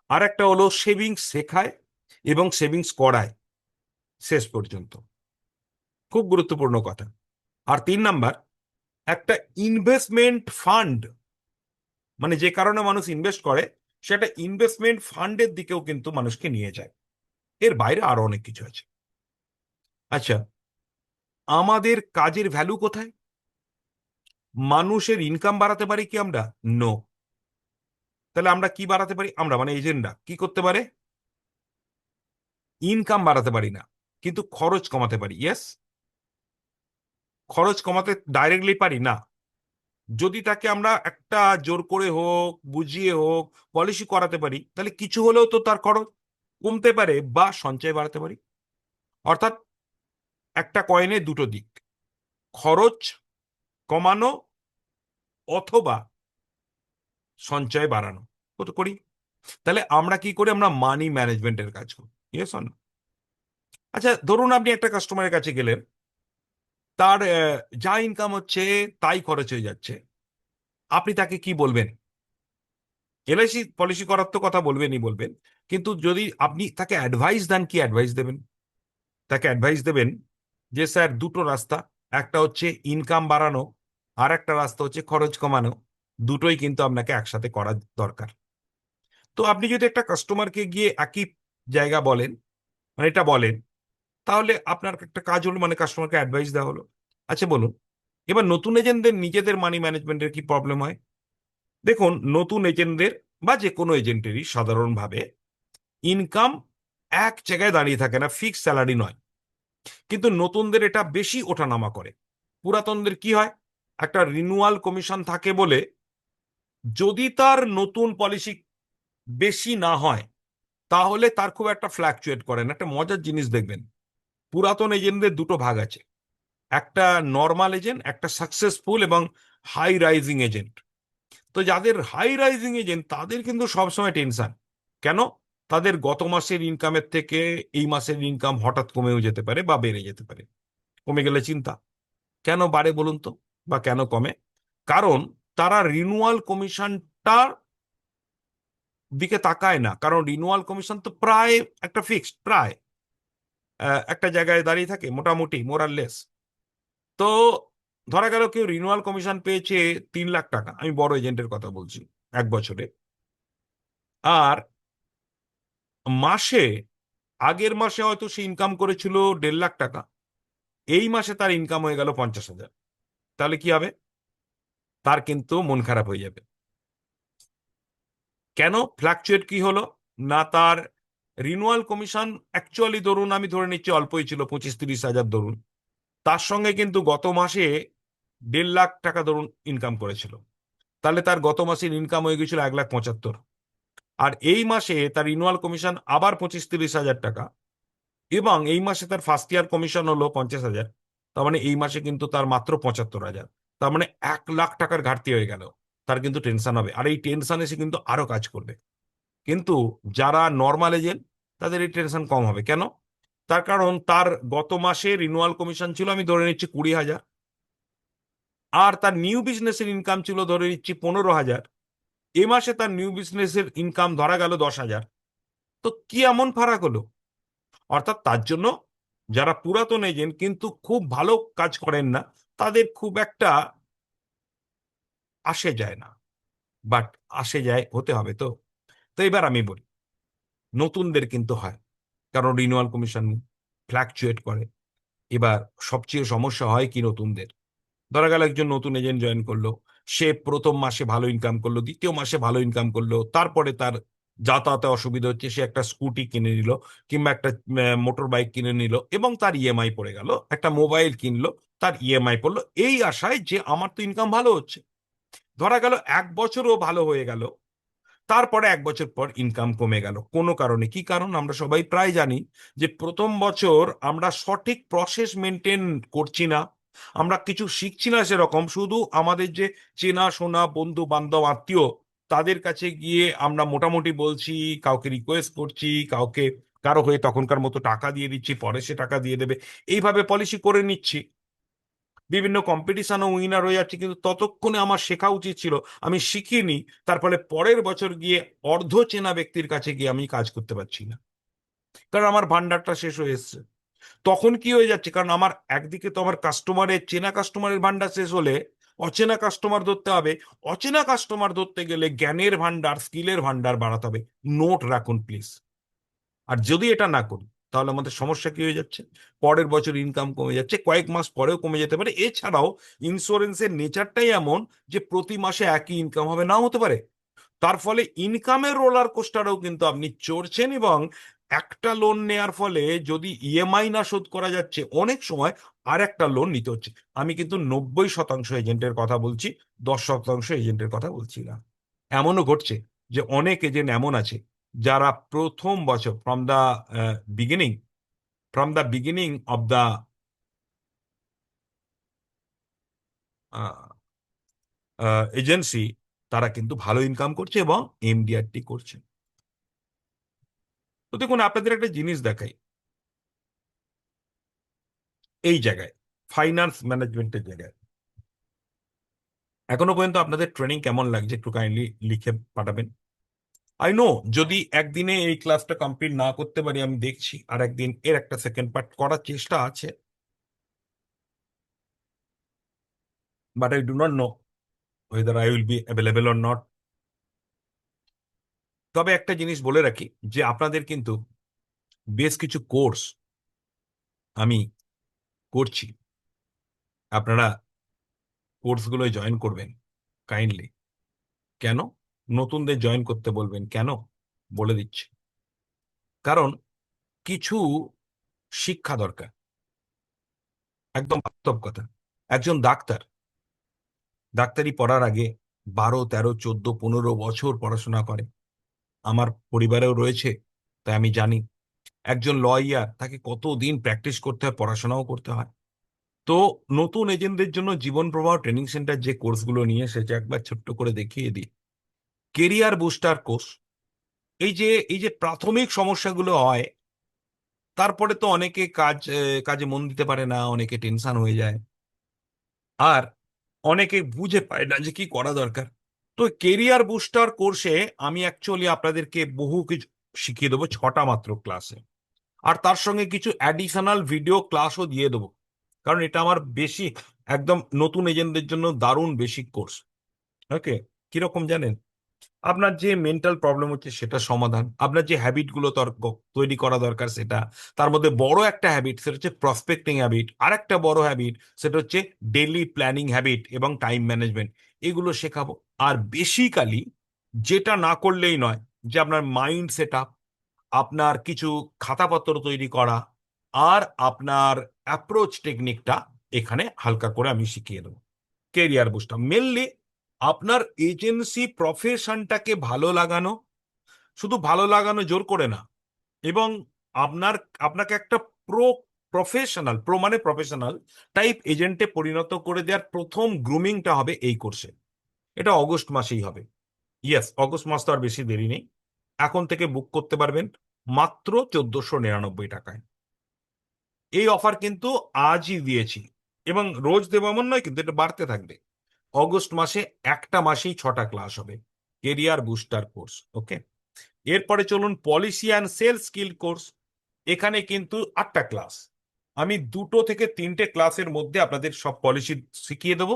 আর একটা হলো সেভিংস শেখায় এবং সেভিংস করায় শেষ পর্যন্ত, খুব গুরুত্বপূর্ণ কথা। আর 3 নাম্বার, একটা ইনভেস্টমেন্ট ফান্ড, মানে যে কারণে মানুষ ইনভেস্ট করে, সেটা ইনভেস্টমেন্ট ফান্ডের দিকেও কিন্তু মানুষকে নিয়ে যায়। এর বাইরে আরো অনেক কিছু আছে। আচ্ছা, আমাদের কাজের ভ্যালু কোথায়? মানুষের ইনকাম বাড়াতে পারি কি আমরা? নো। তাহলে আমরা কি বাড়াতে পারি? আমরা মানে এজেন্টরা কি করতে পারে? ইনকাম বাড়াতে পারি না, কিন্তু খরচ কমাতে পারি। ইয়েস, খরচ কমাতে ডাইরেক্টলি পারি না। যদি তাকে আমরা একটা জোর করে হোক, বুঝিয়ে হোক, পলিসি করাতে পারি, তাহলে কিছু হলেও তো তার খরচ কমতে পারে বা সঞ্চয় বাড়াতে পারি। অর্থাৎ একটা কয়েনের দুটো দিক, খরচ কমানো অথবা সঞ্চয় বাড়ানো, কত করি। তাহলে আমরা কি করি? আমরা মানি ম্যানেজমেন্টের কাজ করি। Yes or no? আচ্ছা, ধরুন আপনি একটা কাস্টমারের কাছে গেলেন, তার যা ইনকাম হচ্ছে তাই খরচ হয়ে যাচ্ছে। আপনি তাকে কি বলবেন? এলআইসি পলিসি করার তো কথা বলবেনই বলবেন, কিন্তু যদি আপনি তাকে অ্যাডভাইস দেন, কি অ্যাডভাইস দেবেন? তাকে অ্যাডভাইস দেবেন যে স্যার, দুটো রাস্তা, একটা হচ্ছে ইনকাম বাড়ানো, আর একটা রাস্তা হচ্ছে খরচ কমানো। দুটোই কিন্তু আপনাকে একসাথে করা দরকার। তো আপনি যদি একটা কাস্টমারকে গিয়ে একই জায়গা বলেন, মানে এটা বলেন, তাহলে আপনার একটা কাজ হলো, মানে কাস্টমারকে অ্যাডভাইস দেওয়া হলো। আচ্ছা বলুন, এবার নতুন এজেন্টদের নিজেদের মানি ম্যানেজমেন্টের কি প্রবলেম হয়? দেখুন, নতুন এজেন্টদের বা যে কোনো এজেন্টেরই সাধারণভাবে ইনকাম এক জায়গায় দাঁড়িয়ে থাকে না, ফিক্সড স্যালারি নয়। কিন্তু নতুনদের এটা বেশি ওঠানামা করে। পুরাতনদের কি হয়, একটা রিনুয়াল কমিশন থাকে বলে যদি তার নতুন পলিসি বেশি না হয় তাহলে তার খুব একটা ফ্ল্যাকচুয়েট করে না। একটা মজার জিনিস দেখবেন, পুরাতন এজেন্টদের দুটো ভাগ আছে, একটা নর্মাল এজেন্ট, একটা সাকসেসফুল এবং হাই রাইজিং এজেন্ট। তো যাদের হাই রাইজিং এজেন্ট তাদের কিন্তু সবসময় টেনশন। কেন? তাদের গত মাসের ইনকামের থেকে এই মাসের ইনকাম হঠাৎ কমেও যেতে পারে বা বেড়ে যেতে পারে। কমে গেলে চিন্তা। কেন বাড়ে বলুন তো, বা কেন কমে? কারণ তারা রিনুয়াল কমিশনটার দিকে তাকায় না। কারণ রিনুয়াল কমিশন তো প্রায় একটা ফিক্সড, প্রায় একটা জায়গায় দাঁড়িয়ে থাকে মোটামুটি মোরাললেস। তো ধরা গেল কেউ রিনুয়াল কমিশন পেয়েছে 3 লাখ টাকা, আমি বড় এজেন্টের কথা বলছি, 1 বছরে। আর মাসে, আগের মাসে হয়তো সে ইনকাম করেছিল 1.5 লাখ টাকা, এই মাসে তার ইনকাম হয়ে গেল 50,000। তাহলে কি হবে? তার কিন্তু মন খারাপ হয়ে যাবে। কেন ফ্ল্যাকচুয়েট কি হলো? না, তার রিনুয়াল কমিশন অ্যাকচুয়ালি ধরুন, আমি ধরে নিচ্ছি অল্পই ছিল, 25-30 হাজার ধরুন, তার সঙ্গে কিন্তু গত মাসে 1.5 লাখ টাকা ধরুন ইনকাম করেছিল। তাহলে তার গত মাসের ইনকাম হয়ে গেছিল 1,75,000। আর এই মাসে তার রিনুয়াল কমিশন আবার 25-30 হাজার টাকা, এবং এই মাসে তার ফার্স্ট ইয়ার কমিশন হলো 50,000। তার মানে এই মাসে কিন্তু তার মাত্র 75,000। তার মানে 1 লাখ টাকার ঘাটতি হয়ে গেল। তার কিন্তু টেনশন হবে, আর এই টেনশনে সে কিন্তু আরো কাজ করবে। কিন্তু যারা নর্মাল এজেন্ট তাদের এই টেনশন কম হবে। কেন? তার কারণ তার গত মাসে রিনুয়াল কমিশন ছিল আমি ধরে নিচ্ছি 20,000, আর তার নিউ বিজনেসের ইনকাম ছিল ধরে নিচ্ছি 15,000। এ মাসে তার নিউ বিজনেসের ইনকাম ধরা গেল 10,000। তো কি এমন ফারাক হলো? অর্থাৎ তার জন্য যারা পুরাতন এজেন্ট কিন্তু খুব ভালো কাজ করেন না, তাদের খুব একটা আসে যায় না। বাট আসে যায় হতে হবে তো। তো এবার আমি বলি, নতুনদের কিন্তু হয়, কারণ রিনিউয়াল কমিশন ফ্ল্যাকচুয়েট করে। এবার সবচেয়ে সমস্যা হয় কি নতুনদের, ধরা গেল একজন নতুন এজেন্ট জয়েন করলো, সে প্রথম মাসে ভালো ইনকাম করলো, দ্বিতীয় মাসে ভালো ইনকাম করলো, তারপরে তার যাতায়াতে অসুবিধা হচ্ছে, সে একটা স্কুটি কিনে নিল, কিংবা একটা মোটর বাইক কিনে নিল, এবং তার ইএমআই পড়ে গেল, একটা মোবাইল কিনলো, তার ইএমআই পড়লো, এই আশায় যে আমার তো ইনকাম ভালো হচ্ছে। ধরা গেল 1 বছরও ভালো হয়ে গেল, তারপরে 1 বছর পর ইনকাম কমে গেল কোনো কারণে। কি কারণ আমরা সবাই প্রায় জানি, যে প্রথম বছর আমরা সঠিক প্রসেস মেনটেন করছি না, আমরা কিছু শিখছি না সেরকম, শুধু আমাদের যে চেনা শোনা বন্ধু বান্ধব আত্মীয় তাদের কাছে গিয়ে আমরা মোটামুটি বলছি, কাউকে রিকোয়েস্ট করছি, কাউকে কারো হয়ে তখনকার মতো টাকা দিয়ে দিচ্ছি, পরে সে টাকা দিয়ে দেবে, এইভাবে পলিসি করে নিচ্ছি, বিভিন্ন কম্পিটিশনও উইনার হয়ে যাচ্ছে। কিন্তু ততক্ষণে আমার শেখা উচিত ছিল, আমি শিখিনি। তার ফলে পরের বছর গিয়ে অর্ধ চেনা ব্যক্তির কাছে গিয়ে আমি কাজ করতে পারছি না, কারণ আমার ভান্ডারটা শেষ হয়ে এসছে। তখন কি হয়ে যাচ্ছে, কারণ আমার একদিকে তো আমার কাস্টমারের, চেনা কাস্টমারের ভান্ডার শেষ হলে অচেনা কাস্টমার ধরতে হবে, অচেনা কাস্টমার ধরতে গেলে জ্ঞানের ভান্ডার, স্কিলের ভান্ডার বাড়াতে হবে। নোট রাখুন প্লিজ। আর যদি এটা না করি তাহলে আমাদের সমস্যা কি হয়ে যাচ্ছে, পরের বছর ইনকাম কমে যাচ্ছে, কয়েক মাস পরেও কমে যেতে পারে। এছাড়াও ইন্স্যুরেন্সের নেচারটাই এমন যে প্রতি মাসে একই ইনকাম হবে, নাও হতে পারে। তার ফলে ইনকামের রোলার কোস্টারও কিন্তু আপনি চড়ছেন, এবং একটা লোন নেয়ার ফলে যদি ইএমআই না শোধ করা যাচ্ছে, অনেক সময় আর একটা লোন নিতে হচ্ছে। আমি কিন্তু 90% এজেন্টের কথা বলছি, 10% এজেন্টের কথা বলছি না। এমনও ঘটছে যে অনেক এজেন্ট এমন আছে যারা প্রথম বছর, beginning from the beginning of the agency, তারা কিন্তু ভালো ইনকাম করছে এবং এমডিআরটি করছে। তো দেখুন, আপনাদের একটা জিনিস দেখাই, এই জায়গায় ফাইন্যান্স ম্যানেজমেন্টের জায়গায় এখনো পর্যন্ত আপনাদের ট্রেনিং কেমন লাগছে একটু কাইন্ডলি লিখে পাঠাবেন। আই নো, যদি একদিনে এই ক্লাসটা কমপ্লিট না করতে পারি, আমি দেখছি আর একদিন এর একটা সেকেন্ড পার্ট করার চেষ্টা আছে, but I do not no whether I will be available or not. তবে একটা জিনিস বলে রাখি, যে আপনাদের কিন্তু বেশ কিছু কোর্স আমি করছি, আপনারা কোর্সগুলোয় জয়েন করবেন কাইন্ডলি। কেন? নতুনদের জয়েন করতে বলবেন কেন, বলে দিচ্ছি। কারণ কিছু শিক্ষা দরকার, একদম বাস্তব কথা। একজন ডাক্তার ডাক্তারি পড়ার আগে 12, 13, 14, 15 বছর পড়াশোনা করে। আমার পরিবারেও রয়েছে, তাই আমি জানি। একজন লয়ার, তাকে কতদিন প্র্যাকটিস করতে হয়, পড়াশোনাও করতে হয়। তো নতুন এজেন্টদের জন্য জীবন প্রবাহ ট্রেনিং সেন্টার যে কোর্সগুলো নিয়ে এসেছে, একবার ছোট্ট করে দেখিয়ে দিই। Career booster course. এই যে প্রাথমিক সমস্যাগুলো হয়, তারপরে তো অনেকে কাজে মন দিতে পারে না, অনেকে টেনশন হয়ে যায়, আর অনেকে বুঝে পায় না যে কি করা দরকার। তো কেরিয়ার বুস্টার কোর্সে আমি অ্যাকচুয়ালি আপনাদেরকে বহু কিছু শিখিয়ে দেবো 6টা মাত্র ক্লাসে। আর তার সঙ্গে কিছু অ্যাডিশনাল ভিডিও ক্লাসও দিয়ে দেবো, কারণ এটা আমার বেসিক, একদম নতুন এজেন্টদের জন্য দারুণ বেসিক কোর্স। ওকে। কিরকম জানেন? আপনার যে মেন্টাল প্রবলেম হচ্ছে সেটা সমাধান, আপনার যে হ্যাবিটগুলো তৈরি করা দরকার সেটা, তার মধ্যে বড় একটা হ্যাবিট সেটা হচ্ছে প্রসপেক্টিং হ্যাবিট, আর একটা বড় হ্যাবিট সেটা হচ্ছে ডেইলি প্ল্যানিং হ্যাবিট এবং টাইম ম্যানেজমেন্ট, এগুলো শেখাবো। আর বেসিক্যালি যেটা না করলেই নয়, যে আপনার মাইন্ড সেট আপ, আপনার কিছু খাতাপত্র তৈরি করা, আর আপনার অ্যাপ্রোচ টেকনিকটা এখানে হালকা করে আমি শিখিয়ে দেবো। কেরিয়ার বুস্টার মেনলি আপনার এজেন্সি প্রফেশনটাকে ভালো লাগানো, শুধু ভালো লাগানো জোর করে না, এবং আপনার আপনাকে একটা প্রো প্রফেশনাল, প্রো মানে প্রফেশনাল টাইপ এজেন্টে পরিণত করে দেওয়ার প্রথম গ্রুমিংটা হবে এই কোর্সে। এটা অগস্ট মাসেই হবে। ইয়েস, অগস্ট মাস তো আর বেশি দেরি নেই। এখন থেকে বুক করতে পারবেন মাত্র 1499 টাকায়। এই অফার কিন্তু আজই দিয়েছি, এবং রোজ দেবো এমন নয়, কিন্তু এটা বাড়তে থাকবে। অগস্ট মাসে একটা মাসেই 6টা ক্লাস হবে কেরিয়ার বুস্টার কোর্স। ওকে। এরপরে চলুন policy and sales skill course. এখানে কিন্তু 8টা ক্লাস। আমি 2 থেকে 3টে ক্লাসের মধ্যে আপনাদের সব পলিসি শিখিয়ে দেবো,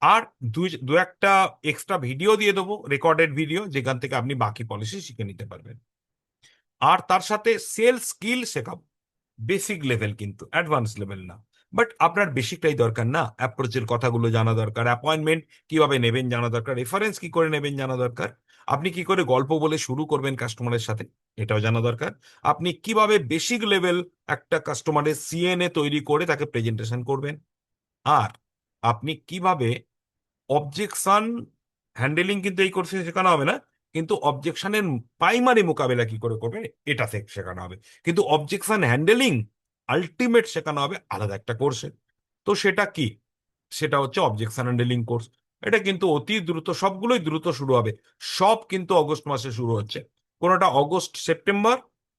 আর দু একটা এক্সট্রা ভিডিও দিয়ে দেবো, রেকর্ডেড ভিডিও, যেখান থেকে আপনি বাকি পলিসি শিখে নিতে পারবেন। আর তার সাথে সেলস স্কিল শেখাবো, বেসিক লেভেল, কিন্তু অ্যাডভান্স লেভেল না। বাট আপনার বেসিকটাই দরকার না, অ্যাপ্রোচের কথাগুলো জানা দরকার, অ্যাপয়েন্টমেন্ট কিভাবে নেবেন জানা দরকার, রেফারেন্স কি করে নেবেন জানা দরকার, আপনি কি করে গল্প বলে শুরু করবেন কাস্টমারের সাথে এটাও জানা দরকার, আপনি কিভাবে বেসিক লেভেল একটা কাস্টমারের সিএনএ তৈরি করে তাকে প্রেজেন্টেশন করবেন, আর আপনি কিভাবে অবজেকশন হ্যান্ডেলিং, কিন্তু এই কোর্সে শেখানো হবে না, কিন্তু অবজেকশনের প্রাইমারি মোকাবেলা কি করে করবেন এটা থেকে শেখানো হবে। কিন্তু অবজেকশন হ্যান্ডেলিং আলটিমেট শেখানো হবে আলাদা একটা কোর্সে। তো সেটা কি? সেটা হচ্ছে অবজেকশন হ্যান্ডেলিং কোর্স। এটা কিন্তু অতি দ্রুত, সবগুলোই দ্রুত শুরু হবে। সব কিন্তু অগস্ট মাসে শুরু হচ্ছে। কোনোটা অগস্ট সেপ্টেম্বর,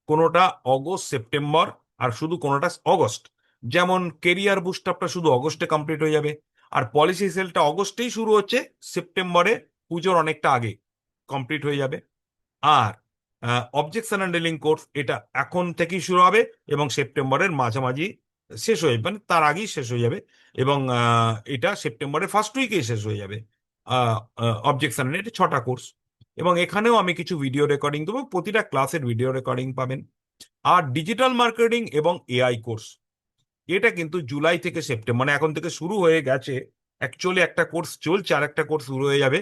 কোনোটা অগস্ট সেপ্টেম্বর, আর শুধু কোনোটা অগস্ট। যেমন কেরিয়ার বুস্ট আপটা শুধু অগস্টে কমপ্লিট হয়ে যাবে, আর পলিসি সেলটা অগস্টেই শুরু হচ্ছে, সেপ্টেম্বরে পুজোর অনেকটা আগে কমপ্লিট হয়ে যাবে। আর অবজেকশন হ্যান্ডেলিং কোর্স এটা এখন থেকেই শুরু হবে, এবং সেপ্টেম্বরের মাঝামাঝি শেষ হয়ে যাবে, মানে তার আগেই শেষ হয়ে যাবে, এবং এটা সেপ্টেম্বরের ফার্স্ট উইকেই শেষ হয়ে যাবে। অবজেকশন, এটা 6টা কোর্স, এবং এখানেও আমি কিছু ভিডিও রেকর্ডিং দেবো, প্রতিটা ক্লাসের ভিডিও রেকর্ডিং পাবেন। আর ডিজিটাল মার্কেটিং এবং এআই কোর্স, এটা কিন্তু জুলাই থেকে সেপ্টেম্বর, মানে এখন থেকে শুরু হয়ে গেছে। অ্যাকচুয়ালি একটা কোর্স চলছে, আর একটা কোর্স শুরু হয়ে যাবে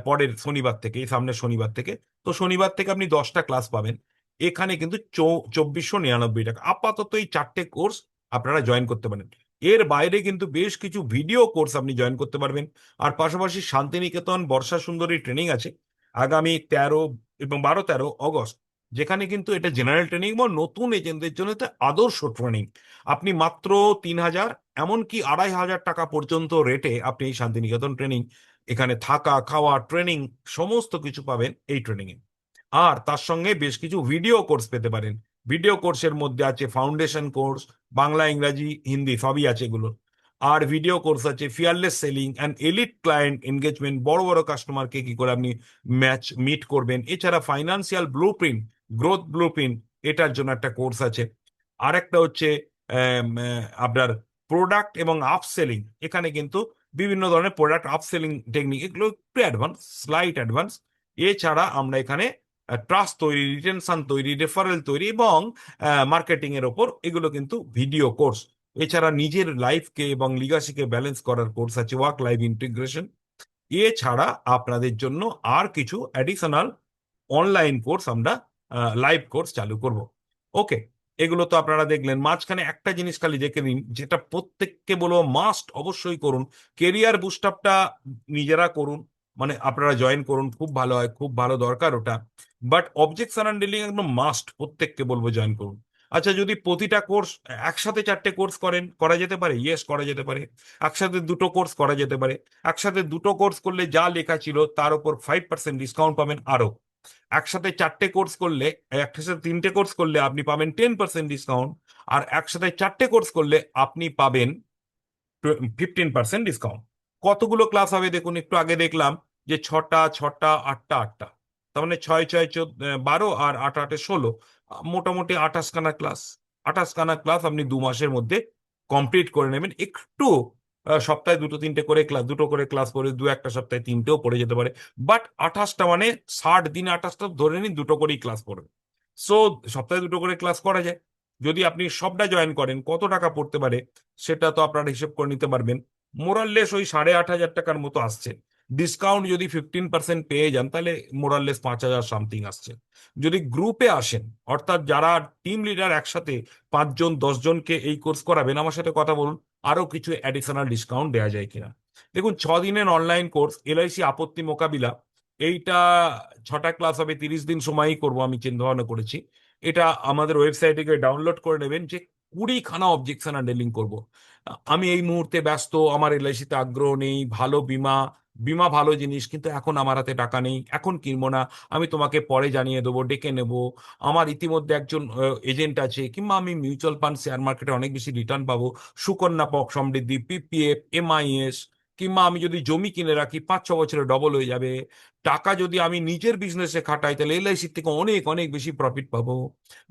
পরের শনিবার থেকে, এই সামনের শনিবার থেকে। তো শনিবার থেকে আপনি 10টা ক্লাস পাবেন। এখানে কিন্তু 2499 টাকা আপাতত এই 4টে কোর্স আপনারা জয়েন করতে পারেন। এর বাইরে কিন্তু বেশ কিছু ভিডিও কোর্স আপনি জয়েন করতে পারবেন। আর পাশাপাশি শান্তিনিকেতন বর্ষা সুন্দরী ট্রেনিং আছে আগামী 13, 12, 13 অগস্ট, যেখানে কিন্তু এটা জেনারেল ট্রেনিং এবং নতুন এজেন্টদের জন্য এটা আদর্শ ট্রেনিং। আপনি মাত্র 3000, এমনকি 2500 টাকা পর্যন্ত রেটে আপনি এই শান্তিনিকেতন ট্রেনিং, এখানে থাকা খাওয়া ট্রেনিং সমস্ত কিছু পাবেন এই ট্রেনিং এ। আর তার সঙ্গে বেশ কিছু ভিডিও কোর্স পেতে পারেন। ভিডিও কোর্সের মধ্যে আছে ফাউন্ডেশন কোর্স, বাংলা ইংরাজি হিন্দি সবই আছে এগুলো। আর ভিডিও কোর্স আছে fearless selling and elite client engagement, বড় বড় কাস্টমারকে কি করে আপনি মিট করবেন। এছাড়া financial blue print, growth blue print, এটার জন্য একটা কোর্স আছে। আর একটা হচ্ছে আপনার প্রোডাক্ট এবং আপসেলিং। এখানে কিন্তু বিভিন্ন ধরনের প্রোডাক্ট আপসেলিং টেকনিক, এগুলো একটু অ্যাডভান্স, স্লাইট অ্যাডভান্স। এছাড়া আমরা এখানে ট্রাস্ট তৈরি, রিটেনশন তৈরি, রেফারেল তৈরি এবং মার্কেটিং এর ওপর, এগুলো কিন্তু ভিডিও কোর্স। এছাড়া নিজের লাইফকে এবং লিগাসিকে ব্যালেন্স করার কোর্স আছে, ওয়ার্ক লাইফ ইন্টিগ্রেশন। এছাড়া আপনাদের জন্য আর কিছু অ্যাডিশনাল অনলাইন কোর্স আমরা লাইভ কোর্স চালু করব। ওকে। এগুলো তো আপনারা দেখলেন। মাঝখানে একটা জিনিস খালি দেখে নিন, যেটা প্রত্যেককে বলবো মাস্ট অবশ্যই করুন, কেরিয়ার বুস্ট আপটা নিজেরা করুন, মানে আপনারা জয়েন করুন, খুব ভালো হয়, খুব ভালো দরকার ওটা। বাট অবজেকশন হ্যান্ডলিং একদম মাস্ট, প্রত্যেককে বলবো জয়েন করুন। আচ্ছা, যদি প্রতিটা কোর্স একসাথে 4টে কোর্স করেন, করা যেতে পারে, ইয়েস করা যেতে পারে। একসাথে 2টো কোর্স করা যেতে পারে। একসাথে 2টো কোর্স করলে যা লেখা ছিল তার উপর 5% ডিসকাউন্ট পাবেন আরো। একসাথে 4টে কোর্স করলে, একসাথে 3টে কোর্স করলে আপনি পাবেন 10% ডিসকাউন্ট। আর একসাথে 4টে কোর্স করলে আপনি পাবেন 15% ডিসকাউন্ট। কতগুলো ক্লাস হবে দেখুন, একটু আগে দেখলাম যে ছটা ছটা, আটটা আটটা, তার মানে 6 6 12 আর 8 8 16, মোটামুটি 28খানা ক্লাস। 28খানা ক্লাস আপনি 2 মাসের মধ্যে কমপ্লিট করে নেবেন। একটু সপ্তাহে 2 3টে করে ক্লাস, 2টো করে ক্লাস করে, 1 সপ্তাহে 3টেও পড়ে যেতে পারে। বাট 28টা মানে 60 দিনে 28টা ধরে নিন, 2টো করেই ক্লাস পড়বে। সো সপ্তাহে 2টো করে ক্লাস করা যায়। যদি আপনি সবটা জয়েন করেন, কত টাকা পড়তে পারে সেটা তো আপনারা হিসেব করে নিতে পারবেন। মোরাললেস ওই 8,500 টাকার মতো আসছে। ডিসকাউন্ট যদি 15% পেয়ে যান, তাহলে মোরাললেস 5,000 সামথিং আসছে। যদি গ্রুপে আসেন, অর্থাৎ যারা টিম লিডার একসাথে 5 জন 10 জনকে এই কোর্স করাবেন, আমার সাথে কথা বলুন, আরো কিছু অ্যাডিশনাল ডিসকাউন্ট দেওয়া যায় কিনা। দেখুন, 6 দিনের অনলাইন কোর্স এলআইসি আপত্তি মোকাবিলা, এইটা 6টা ক্লাস হবে, 30 দিন সময়ই করব আমি চিন্তা ভাবনা করেছি। এটা আমাদের ওয়েবসাইটে গিয়ে ডাউনলোড করে নেবেন, যে 20খানা অবজেকশন হ্যান্ডেলিং করব। আমি এই মুহূর্তে ব্যস্ত, আমার এলআইসিতে আগ্রহ নেই, ভালো বিমা, বিমা ভালো জিনিস, কিন্তু এখন আমার হাতে টাকা নেই, এখন কিনবো না, আমি তোমাকে পরে জানিয়ে দেবো, ডেকে নেব। আমার ইতিমধ্যে একজন এজেন্ট আছে, কিংবা আমি মিউচুয়াল ফান্ড শেয়ার মার্কেটে অনেক বেশি রিটার্ন পাবো, সুকন্যা সমৃদ্ধি, পিপিএফ, এমআইএস, কিংবা আমি যদি জমি কিনে রাখি 5 6 বছরে ডবল হয়ে যাবে। টাকা যদি আমি নিজের বিজনেসে খাটাই, তাহলে এলআইসির থেকে অনেক অনেক বেশি প্রফিট পাবো।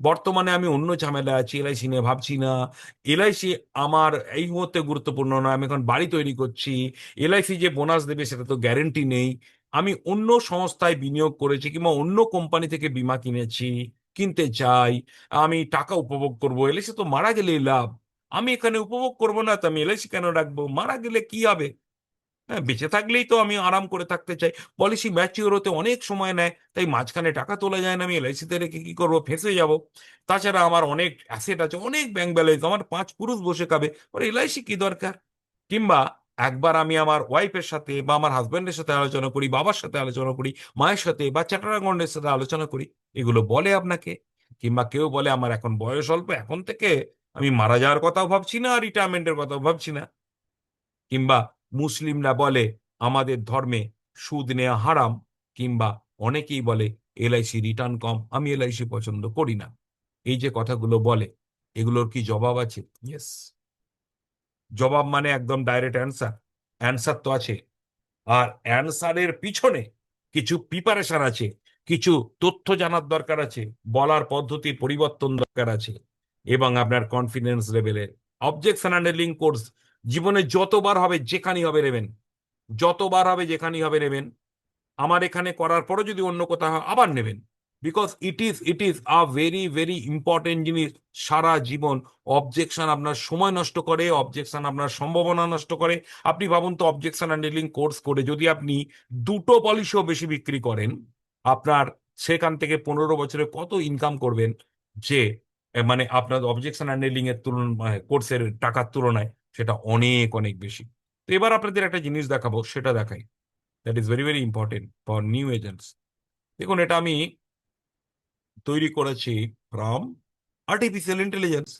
বর্তমানে আমি অন্য ঝামেলা আছি, এলআইসি নিয়ে ভাবছি না। এলআইসি আমার এই মুহূর্তে গুরুত্বপূর্ণ নয়, আমি এখন বাড়ি তৈরি করছি। এলআইসি যে বোনাস দেবে সেটা তো গ্যারেন্টি নেই। আমি অন্য সংস্থায় বিনিয়োগ করেছি, কিংবা অন্য কোম্পানি থেকে বীমা কিনেছি, কিনতে চাই। আমি টাকা উপভোগ করবো, এলআইসি তো মারা গেলেই লাভ। আমি এখানে উপভোগ করবো না, তো আমি এলআইসি কেন রাখবো? মারা গেলে কি হবে? হ্যাঁ, বেঁচে থাকলেই তো আমি আরাম করে থাকতে চাই। পলিসি ম্যাচিওর হতে অনেক সময় নেয়, তাই মাঝখানে টাকা তোলা যায় না, আমি এলআইসিতে রেখে কি করবো, ফেঁসে যাব। তাছাড়া আমার অনেক অ্যাসেট আছে, অনেক ব্যাংক ব্যালেন্স, আমার 5 পুরুষ বসে খাবে, ওর এলআইসি কি দরকার? কিংবা একবার আমি আমার ওয়াইফের সাথে বা আমার হাজবেন্ডের সাথে আলোচনা করি, বাবার সাথে আলোচনা করি, মায়ের সাথে বা চ্যাটার অ্যাকাউন্টের সাথে আলোচনা করি, এগুলো বলে আপনাকে। কিংবা কেউ বলে আমার এখন বয়স অল্প, এখন থেকে আমি মারা যাওয়ার কথাও ভাবছি না, রিটায়ারমেন্টের কথাও ভাবছি না। কিংবা মুসলিমরা বলে আমাদের ধর্মে সুদ নেওয়া হারাম। কিংবা অনেকেই বলে এলআইসি রিটার্ন কম, আমি এলআইসি পছন্দ করি না। এই যে কথাগুলো বলে, এগুলোর কি জবাব আছে? ইয়েস। জবাব মানে একদম ডাইরেক্ট অ্যান্সার? অ্যান্সার তো আছে। আর অ্যান্সারের পিছনে কিছু প্রিপারেশন আছে, কিছু তথ্য জানার দরকার আছে, বলার পদ্ধতির পরিবর্তন দরকার আছে, এবং আপনার কনফিডেন্স লেভেলের। অবজেকশন হ্যান্ডলিং কোর্স জীবনে যতবার হবে যেখানেই হবে নেবেন, যতবার হবে যেখানেই হবে নেবেন। আমার এখানে করার পরও যদি অন্য কোথাও হয় আবার নেবেন। Because it is a very very important জিনিস। সারা জীবন অবজেকশন আপনার সময় নষ্ট করে, অবজেকশন আপনার সম্ভাবনা নষ্ট করে। আপনি ভাবুন তো, অবজেকশন হ্যান্ডলিং কোর্স করে যদি আপনি 2টো পলিসিও বেশি বিক্রি করেন, আপনার সেখান থেকে 15 বছরে কত ইনকাম করবেন, যে মানে আপনার অবজেকশন হ্যান্ডলিং এর তুলনায়, কোর্সের টাকার তুলনায় সেটা অনেক অনেক বেশি। তো এবার আপনাদের একটা জিনিস দেখাবো, সেটা দেখাই। That is very very important for new agents. দেখুন, এটা আমি তৈরি করেছি ফ্রম আর্টিফিশিয়াল ইন্টেলিজেন্স।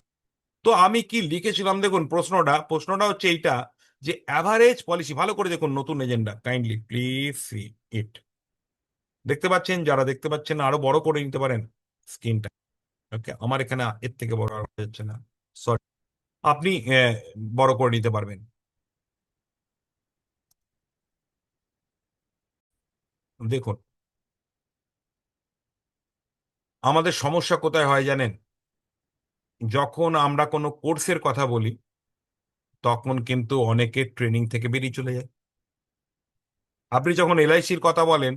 তো আমি কি লিখেছিলাম দেখুন, প্রশ্নটা হচ্ছে এইটা, যে অ্যাভারেজ পলিসি, ভালো করে দেখুন, নতুন এজেন্ডা, কাইন্ডলি প্লিজ সি ইট। দেখতে পাচ্ছেন? যারা দেখতে পাচ্ছেন না, আরো বড় করে নিতে পারেন স্ক্রিনটা। ওকে, আমার এখানে এর থেকে বড় আর হওয়া যাচ্ছে না, সরি। আপনি বড় করে নিতে পারবেন। দেখুন, আমাদের সমস্যা কোথায় হয় জানেন? যখন আমরা কোনো কোর্সের কথা বলি, তখন কিন্তু অনেকে ট্রেনিং থেকে বেরিয়ে চলে যায়। আপনি যখন এলআইসির কথা বলেন,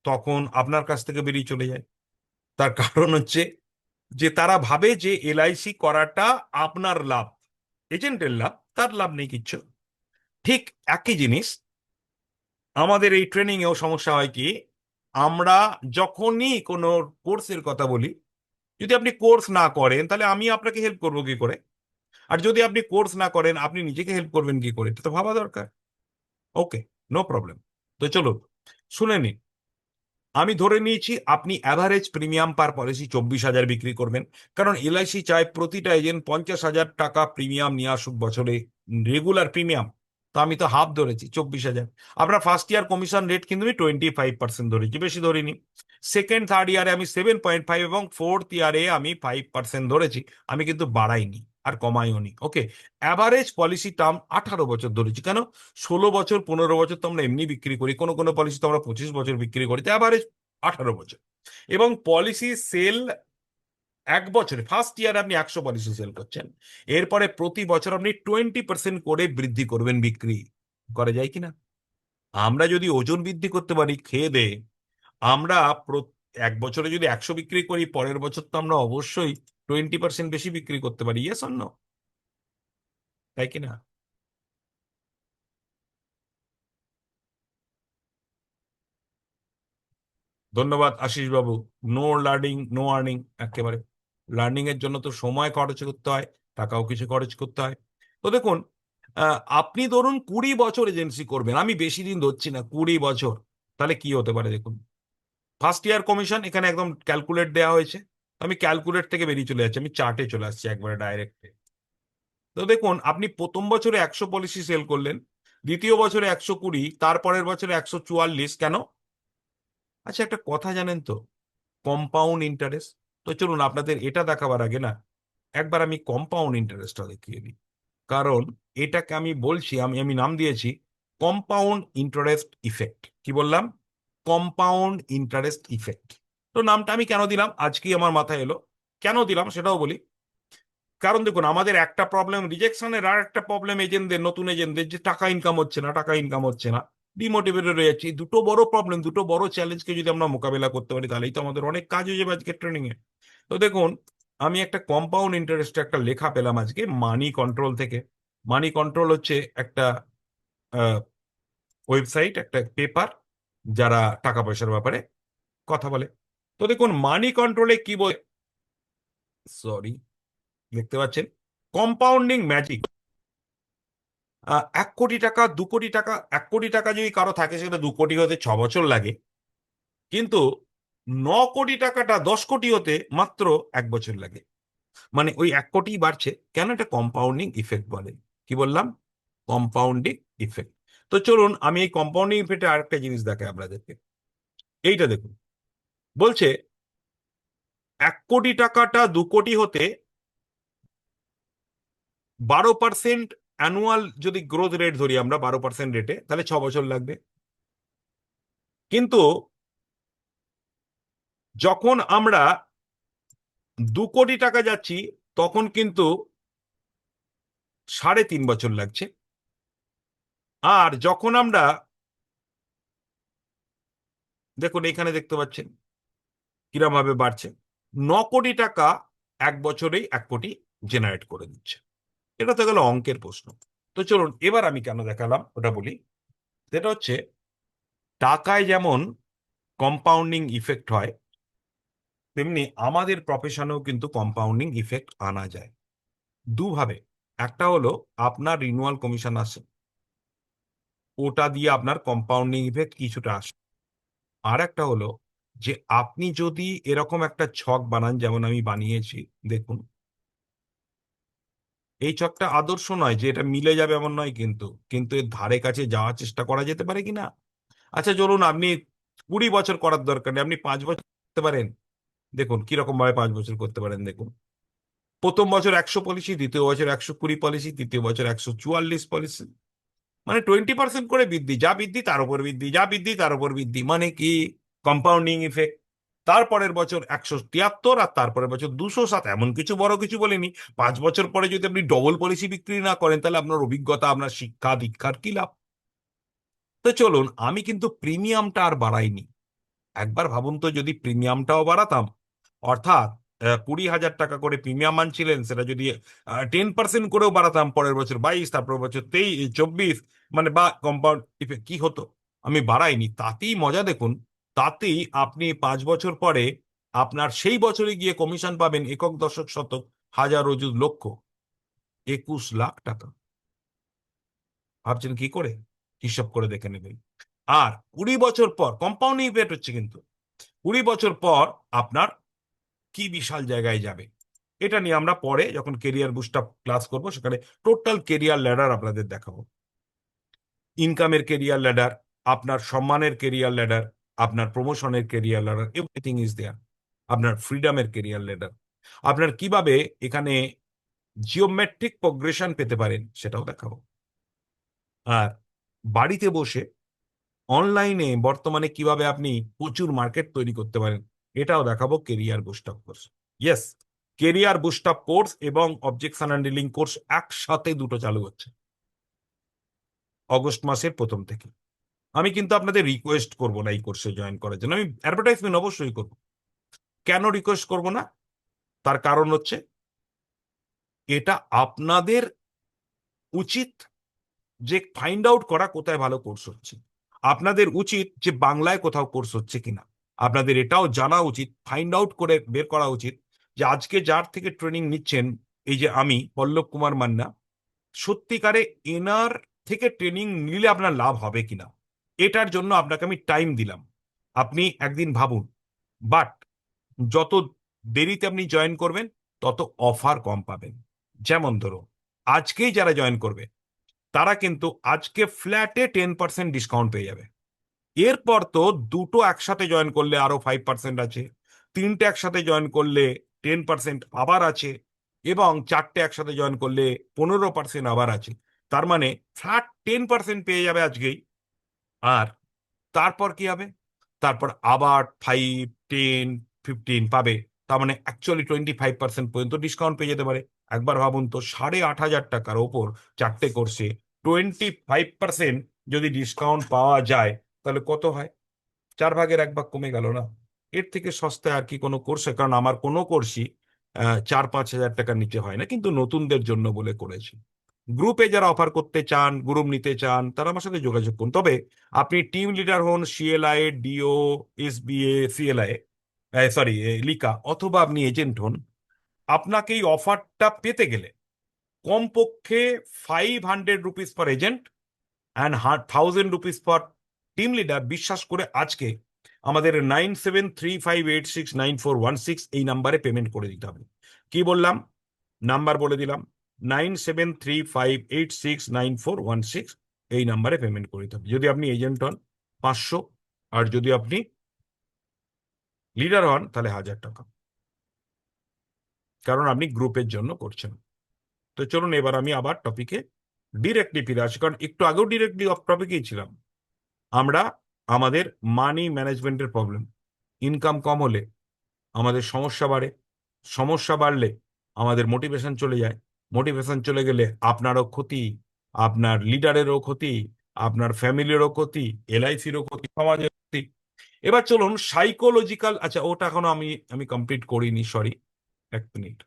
তখন আপনার কাছ থেকে বেরিয়ে চলে যায়। তার কারণ হচ্ছে যে তারা ভাবে যে এলআইসি করাটা আপনার লাভ, এজেন্টের লাভ, তার লাভ নেই কিচ্ছু। ঠিক একই জিনিস আমাদের এই ট্রেনিং এও সমস্যা হয় কি, আমরা যখনই কোনো কোর্সের কথা বলি, যদি আপনি কোর্স না করেন তাহলে আমি আপনাকে হেল্প করবো কি করে? আর যদি আপনি কোর্স না করেন আপনি নিজেকে হেল্প করবেন কি করে, এটা তো ভাবা দরকার। ওকে, নো প্রবলেম। তো চলুন শুনে নিন। আমি ধরে নিয়েছি আপনি অ্যাভারেজ প্রিমিয়াম পার পলিসি 24,000 বিক্রি করবেন, কারণ এলআইসি চায় প্রতিটা এজেন্ট 50,000 টাকা প্রিমিয়াম নিয়ে আসুক বছরে, রেগুলার প্রিমিয়াম। তো আমি তো হাফ ধরেছি 24,000। আপনার ফার্স্ট ইয়ার কমিশন রেট কিন্তু আমি 25% ধরেছি, বেশি ধরিনি। সেকেন্ড থার্ড ইয়ারে আমি 7.5 এবং ফোর্থ ইয়ারে আমি 5% ধরেছি। আমি কিন্তু বাড়াইনি আর কমাইও নি। ওকে, অ্যাভারেজ পলিসি টার্ম 18 বছর ধরেছি। কেন? 16 বছর 15 বছর তো আমরা এমনি বিক্রি করি, কোনো কোনো পলিসি তো আমরা 25 বছর বিক্রি করি, তো অ্যাভারেজ 18 বছর। এবং পলিসি সেল 1 বছরে ফার্স্ট ইয়ার আপনি 100 পলিসি সেল করছেন, এরপরে প্রতি বছর আপনি 20% করে বৃদ্ধি করবেন বিক্রি। করা যায় কিনা? আমরা যদি ওজন বৃদ্ধি করতে পারি খেয়ে দেয়ে, আমরা 1 বছরে যদি 100 বিক্রি করি, পরের বছর তো আমরা অবশ্যই 20% বেশি বিক্রি করতে পারি। Yes or no? তাই কিনা? ধন্যবাদ আশিস বাবু। নো লার্নিং নো আর্নিং, একেবারে। লার্নিং এর জন্য তো সময় খরচ করতে হয়, টাকাও কিছু খরচ করতে হয়। তো দেখুন, আপনি ধরুন 20 বছর এজেন্সি করবেন, আমি বেশি দিন ধরছি না, 20 বছর। তাহলে কি হতে পারে দেখুন। ফার্স্ট ইয়ার কমিশন এখানে একদম ক্যালকুলেট দেওয়া হয়েছে। আমি ক্যালকুলেট থেকে বেরিয়ে চলে যাচ্ছি, আমি চার্টে চলে আসছি একবারে ডাইরেক্ট। তো দেখুন, আপনি প্রথম বছরে 100 পলিসি সেল করলেন, দ্বিতীয় বছরে 120, তারপরের বছরে 144। কেন? আচ্ছা, একটা কথা জানেন তো, কম্পাউন্ড ইন্টারেস্ট। তো চলুন আপনাদের এটা দেখাবার আগে না একবার আমি কম্পাউন্ড ইন্টারেস্টটা দেখিয়ে দিই। কারণ এটাকে আমি বলছি, আমি আমি নাম দিয়েছি কম্পাউন্ড ইন্টারেস্ট ইফেক্ট। কি বললাম? Compound interest effect. তো নামটা আমি কেন দিলাম আজকেই আমার মাথায় এলো। কেন দিলাম সেটাও বলি। কারণ দেখুন, আমাদের একটা প্রবলেম রিজেকশনের, আর একটা প্রবলেম এজেন্টদের, নতুন এজেন্টদের, যে টাকা ইনকাম হচ্ছে না, টাকা ইনকাম হচ্ছে না, ডিমোটিভেটেড হয়ে যাচ্ছে। এই দুটো বড় প্রবলেম, দুটো বড় চ্যালেঞ্জকে যদি আমরা মোকাবেলা করতে পারি তাহলেই তো আমাদের অনেক কাজ হয়ে যাবে আজকে ট্রেনিং এ। তো দেখুন, আমি একটা কম্পাউন্ড ইন্টারেস্ট একটা লেখা পেলাম আজকে মানি কন্ট্রোল থেকে। মানি কন্ট্রোল হচ্ছে একটা ওয়েবসাইট, একটা পেপার, যারা টাকা পয়সার ব্যাপারে কথা বলে। তো দেখুন মানি কন্ট্রোলে কি বলে, সরি, দেখতে পাচ্ছেন কম্পাউন্ডিং ম্যাজিক। 1 কোটি টাকা, 2 কোটি টাকা, 1 কোটি টাকা যদি কারো থাকে সেটা 2 কোটি হতে 6 বছর লাগে। কিন্তু 9 কোটি টাকাটা 10 কোটি হতে মাত্র 1 বছর লাগে। মানে ওই 1 কোটি বাড়ছে কেন? এটা কম্পাউন্ডিং ইফেক্ট বলে। কি বললাম? Compounding effect. তো চলুন আমি এই কম্পাউন্ডিং ইফেক্টে আরেকটা জিনিস দেখাই আপনাদেরকে। এইটা দেখুন, বলছে 1 কোটি টাকাটা 2 কোটি হতে 12% অ্যানুয়াল যদি গ্রোথ রেট ধরি আমরা 12% রেটে, তাহলে 6 বছর লাগবে। কিন্তু যখন আমরা 2 কোটি টাকা যাচ্ছি তখন কিন্তু 3.5 বছর লাগছে। আর যখন আমরা, দেখুন এখানে দেখতে পাচ্ছেন কিরম ভাবে বাড়ছে। 9 কোটি টাকা 1 বছরেই 1 কোটি জেনারেট করে দিচ্ছে। এটা তো গেল অঙ্কের প্রশ্ন। তো চলুন এবার আমি কেন দেখালাম ওটা বলি। সেটা হচ্ছে, টাকায় যেমন কম্পাউন্ডিং ইফেক্ট হয়, তেমনি আমাদের প্রফেশনেও কিন্তু কম্পাউন্ডিং ইফেক্ট আনা যায় দুভাবে। একটা হলো আপনার রিনিউয়াল কমিশন আসে, ওটা দিয়ে আপনার কম্পাউন্ডিং ইফেক্ট কিছুটা আসে। আর একটা হলো যে আপনি যদি এরকম একটা ছক বানান যেমন আমি বানিয়েছি, দেখুন এই ছকটা আদর্শ নয় যে এটা মিলে যাবে এমন নয়, কিন্তু কিন্তু এর ধারে কাছে যাওয়ার চেষ্টা করা যেতে পারে কিনা। আচ্ছা চলুন, আপনি 20 বছর করার দরকার নেই, আপনি 5 বছর করতে পারেন। দেখুন কিরকম ভাবে 5 বছর করতে পারেন। দেখুন, প্রথম বছর 100 পলিসি, দ্বিতীয় বছর 120 পলিসি, তৃতীয় বছর 144 পলিসি। মানে 20% করে বৃদ্ধি, যা বৃদ্ধি তার উপর বৃদ্ধি, যা বৃদ্ধি তার উপর বৃদ্ধি, মানে কি? Compounding effect. তারপরের বছর 173, আর তারপরের বছর 207। এমন কিছু বড় কিছু বলিনি। 5 বছর পরে যদি আপনি ডবল পলিসি বিক্রি না করেন তাহলে আপনার অভিজ্ঞতা, আপনার শিক্ষা দীক্ষার কি লাভ? তো চলুন, আমি কিন্তু প্রিমিয়ামটা আর বাড়াইনি। একবার ভাবুন তো, যদি প্রিমিয়ামটাও বাড়াতাম, অর্থাৎ 20,000 টাকা করে প্রিমিয়াম আনছিলেন, সেটা যদি 10% করেও বাড়াতাম, পরের বছর 22, তারপর বছর 24, মানে বা কম্পাউন্ড ইফেক্ট কি হতো? আমি বাড়াইনি, তাতেই মজা। দেখুন, তাতেই আপনি 5 বছর পরে আপনার সেই বছরে গিয়ে কমিশন পাবেন একক, দশক, শতক, হাজার, অযুত, লক্ষ, 21 লাখ টাকা। ভাবছেন কি করে? হিসাব করে দেখে নেবেন। আর 20 বছর পর কম্পাউন্ডিং ইফেক্ট হচ্ছে কিন্তু, 20 বছর পর আপনার কি বিশাল জায়গায় যাবে। এটা নিয়ে আমরা পরে যখন কেরিয়ার বুস্ট আপ ক্লাস করব সেখানে টোটাল কেরিয়ার ল্যাডার আপনাদের দেখাবো। ইনকামের কেরিয়ার ল্যাডার, আপনার সম্মানের কেরিয়ার ল্যাডার, আপনার প্রমোশনের career ladder, everything is there. আপনার ফ্রিডমের কেরিয়ার ল্যাডার, আপনার কিভাবে এখানে জিওমেট্রিক প্রোগ্রেশন পেতে পারেন সেটাও দেখাবো। আর বাড়িতে বসে অনলাইনে বর্তমানে কিভাবে আপনি প্রচুর মার্কেট তৈরি করতে পারেন এটাও দেখাবো career boost up course. Yes, career boost up course এবং অবজেকশন হ্যান্ডলিং কোর্স একসাথে দুটো চালু হচ্ছে অগস্ট মাসের প্রথম থেকে। আমি কিন্তু আপনাদের রিকোয়েস্ট করব না এই কোর্সে জয়েন করার জন্য, আমি অ্যাডভার্টাইজমেন্ট অবশ্যই করব। কেন রিকোয়েস্ট করব না? তার কারণ হচ্ছে এটা আপনাদের উচিত যে ফাইন্ড আউট করা কোথায় ভালো কোর্স হচ্ছে। আপনাদের উচিত যে বাংলায় কোথাও কোর্স হচ্ছে কিনা। আপনাদের এটাও জানা উচিত, ফাইন্ড আউট করে বের করা উচিত যে আজকে যার থেকে ট্রেনিং নিচ্ছেন, এই যে আমি পল্লব কুমার মান্না, সত্যিকারে এনার থেকে ট্রেনিং নিলে আপনার লাভ হবে কিনা। এটার জন্য আপনাকে আমি টাইম দিলাম, আপনি একদিন ভাবুন। বাট যত দেরিতে আপনি জয়েন করবেন তত অফার কম পাবেন। যেমন ধরো আজকেই যারা জয়েন করবে তারা কিন্তু আজকে ফ্ল্যাটে 10% ডিসকাউন্ট পেয়ে যাবে। এরপর তো দুটো একসাথে জয়েন করলে আরো 5% আছে, তিনটে একসাথে জয়েন করলে 10% আবার আছে, এবং চারটে একসাথে জয়েন করলে 15% আবার আছে। তার মানে ফ্ল্যাট 10% পেয়ে যাবে আজকেই। আর তারপর কি হবে? তারপর আবার 5, 10, 15 পাবে। তার মানে অ্যাকচুয়ালি 25% পর্যন্ত ডিসকাউন্ট পেয়ে যেতে পারে। একবার ভাবুন তো, 8,500 টাকার ওপর চারটে কোর্সে 25% যদি ডিসকাউন্ট পাওয়া যায় তাহলে কত হয়? 4 ভাগের 1 ভাগ কমে গেল না? এর থেকে সস্তায় আর কি কোনো কোর্সে? কারণ আমার কোনো কোর্সই 4-5 হাজার টাকার নিচে হয় না, কিন্তু নতুনদের জন্য বলে করেছি। গ্রুপে যারা অফার করতে চান, গ্রুপ নিতে চান, তারা আমার সাথে যোগাযোগ করুন। তবে আপনি টিম লিডার হন, CLI, DO, SBA, CLI, sorry লিকা, অথবা আপনি এজেন্ট হন, আপনাকে এই অফারটা পেতে গেলে কমপক্ষে 500 rupees per agent and 1,000 rupees for team leader, বিশ্বাস করে আজকে আমাদের 9735869416 এই নাম্বারে পেমেন্ট করে দিতে হবে। কি বললাম? নাম্বার বলে দিলাম, 9735869416, এই নাম্বারে পেমেন্ট করে দিতে হবে। যদি আপনি এজেন্ট হন 500, আর যদি আপনি লিডার হন তাহলে 1,000 টাকা, কারণ আপনি গ্রুপের জন্য করছেন। তো চলুন এবার আমি আবার টপিকে ডিরেক্টলি ফিরে আসি, কারণ একটু আগেও ডিরেক্টলি অফ টপিকেই ছিলাম। আমরা আমাদের মানি ম্যানেজমেন্টের প্রবলেম, ইনকাম কম হলে আমাদের সমস্যা বাড়ে, সমস্যা বাড়লে আমাদের মোটিভেশন চলে যায়, মোটিভেশন চলে গেলে আপনারও ক্ষতি, আপনার লিডারেরও ক্ষতি, আপনার ফ্যামিলিরও ক্ষতি, এলআইসিরও ক্ষতি, সমাজের ক্ষতি। এবার চলুন সাইকোলজিক্যাল, আচ্ছা ওটা এখনো আমি আমি কমপ্লিট করিনি, সরি, 1 মিনিট,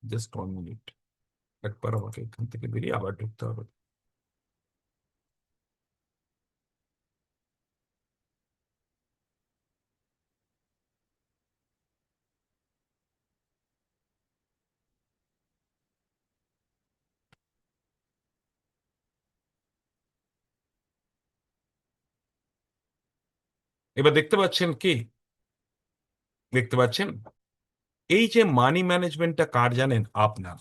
জাস্ট 1 মিনিট। একবার আমাকে এখান থেকে বেরিয়ে আবার ঢুকতে হবে। এবার দেখতে পাচ্ছেন কি? দেখতে পাচ্ছেন? এই যে মানি ম্যানেজমেন্টটা কার জানেন? আপনার।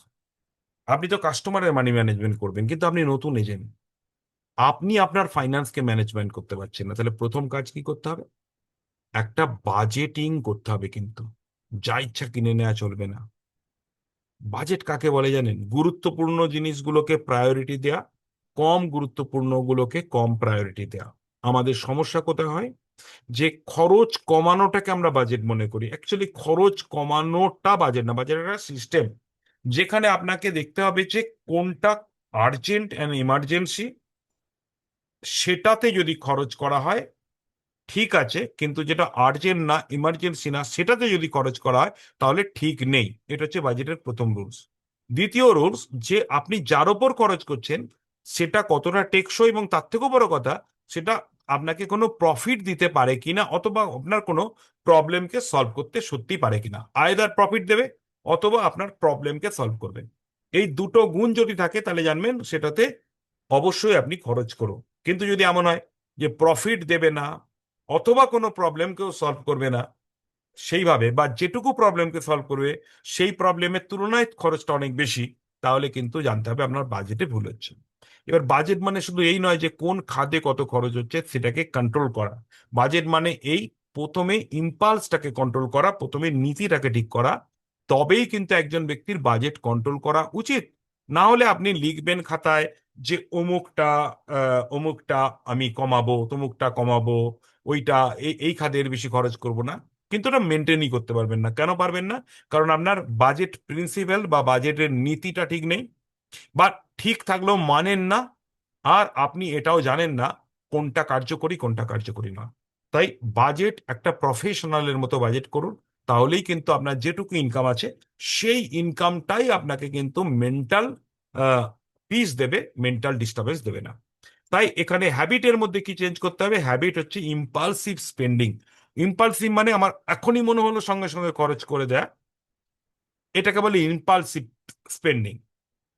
আপনি তো কাস্টমারের মানি ম্যানেজমেন্ট করবেন, কিন্তু আপনি নতুন এজেন্ট, আপনি আপনার ফাইন্যান্সকে ম্যানেজমেন্ট করতে পারছেন না। তাহলে প্রথম কাজ কি করতে হবে? একটা বাজেটিং করতে হবে। কিন্তু যা ইচ্ছা কিনে নেওয়া চলবে না। বাজেট কাকে বলে জানেন? গুরুত্বপূর্ণ জিনিসগুলোকে প্রায়োরিটি দেয়া, কম গুরুত্বপূর্ণগুলোকে কম প্রায়োরিটি দেয়া। আমাদের সমস্যা কোথায় হয়? যে খরচ কমানোটাকে আমরা বাজেট মনে করি। অ্যাকচুয়ালি খরচ কমানোটা বাজেট না, বাজেট একটা সিস্টেম, যেখানে আপনাকে দেখতে হবে যে কোনটা আর্জেন্ট অ্যান্ড ইমার্জেন্সি, সেটাতে যদি খরচ করা হয় ঠিক আছে, কিন্তু যেটা আর্জেন্ট না, ইমার্জেন্সি না, সেটাতে যদি খরচ করা হয় তাহলে ঠিক নেই। এটা হচ্ছে বাজেটের প্রথম রুলস। দ্বিতীয় রুলস, যে আপনি যার ওপর খরচ করছেন সেটা কতটা টেকসই, এবং তার থেকেও বড় কথা, সেটা আপনাকে কোনো প্রফিট দিতে পারে কিনা, অথবা আপনার কোনো প্রবলেমকে সলভ করতে সত্যি পারে কিনা। আইদার প্রফিট দেবে অথবা আপনার প্রবলেমকে সলভ করবে। এই দুটো গুণ যদি থাকে তাহলে জানবেন সেটাতে অবশ্যই আপনি খরচ করুন। কিন্তু যদি এমন হয় যে প্রফিট দেবে না অথবা কোনো প্রবলেমকেও সলভ করবে না সেইভাবে, বা যেটুকু প্রবলেমকে সলভ করবে সেই প্রবলেমের তুলনায় খরচটা অনেক বেশি, তাহলে কিন্তু জানতে হবে আপনার বাজেটে ভুল হচ্ছে। এবার বাজেট মানে শুধু এই নয় যে কোন খাতে কত খরচ হচ্ছে সেটাকে কন্ট্রোল করা। বাজেট মানে এই প্রথমে ইম্পালসটাকে কন্ট্রোল করা, প্রথমে নীতিটাকে ঠিক করা, তবেই কিন্তু একজন ব্যক্তির বাজেট কন্ট্রোল করা উচিত। না হলে আপনি লিখবেন খাতায় যে অমুকটা অমুকটা আমি কমাবো, তমুকটা কমাবো, ওইটা এই খাতে এর বেশি খরচ করব না, কিন্তু ওটা মেনটেনই করতে পারবেন না। কেন পারবেন না? কারণ আপনার বাজেট প্রিন্সিপাল বা বাজেটের নীতিটা ঠিক নেই, বা ঠিক থাকলেও মানেন না। আর আপনি এটাও জানেন না কোনটা কার্যকরী কোনটা কার্যকরী না। তাই বাজেট একটা প্রফেশনালের মতো বাজেট করুন, তাহলেই কিন্তু আপনার যেটুকু ইনকাম আছে সেই ইনকামটাই আপনাকে কিন্তু মেন্টাল পিস দেবে, মেন্টাল ডিস্টারবেন্স দেবে না। তাই এখানে হ্যাবিটের মধ্যে কি চেঞ্জ করতে হবে? হ্যাবিট হচ্ছে ইম্পালসিভ স্পেন্ডিং। ইম্পালসিভ মানে আমার এখনই মনে হলো সঙ্গে সঙ্গে খরচ করে দেয়া, এটাকে বলে ইম্পালসিভ স্পেন্ডিং।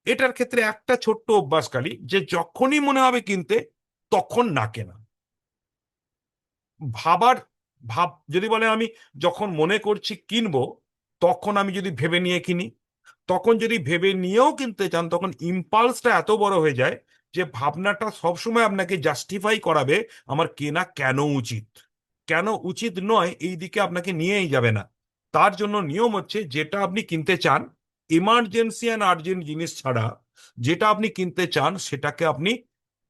এটার ক্ষেত্রে একটা ছোট্ট অভ্যাস খালি, যে যখনই মনে হবে কিনতে তখন না কেনা। ভাবার ভাব যদি বলে আমি যখন মনে করছি কিনবো তখন আমি যদি ভেবে নিয়ে কিনি, তখন যদি ভেবে নিয়েও কিনতে চান তখন ইম্পালসটা এত বড় হয়ে যায় যে ভাবনাটা সবসময় আপনাকে জাস্টিফাই করাবে আমার কেনা কেন উচিত, কেন উচিত নয় এই দিকে আপনাকে নিয়েই যাবে না। তার জন্য নিয়ম হচ্ছে যেটা আপনি কিনতে চান, ইমার্জেন্সি অ্যান্ড আর্জেন্ট জিনিস ছাড়া যেটা আপনি কিনতে চান সেটাকে আপনি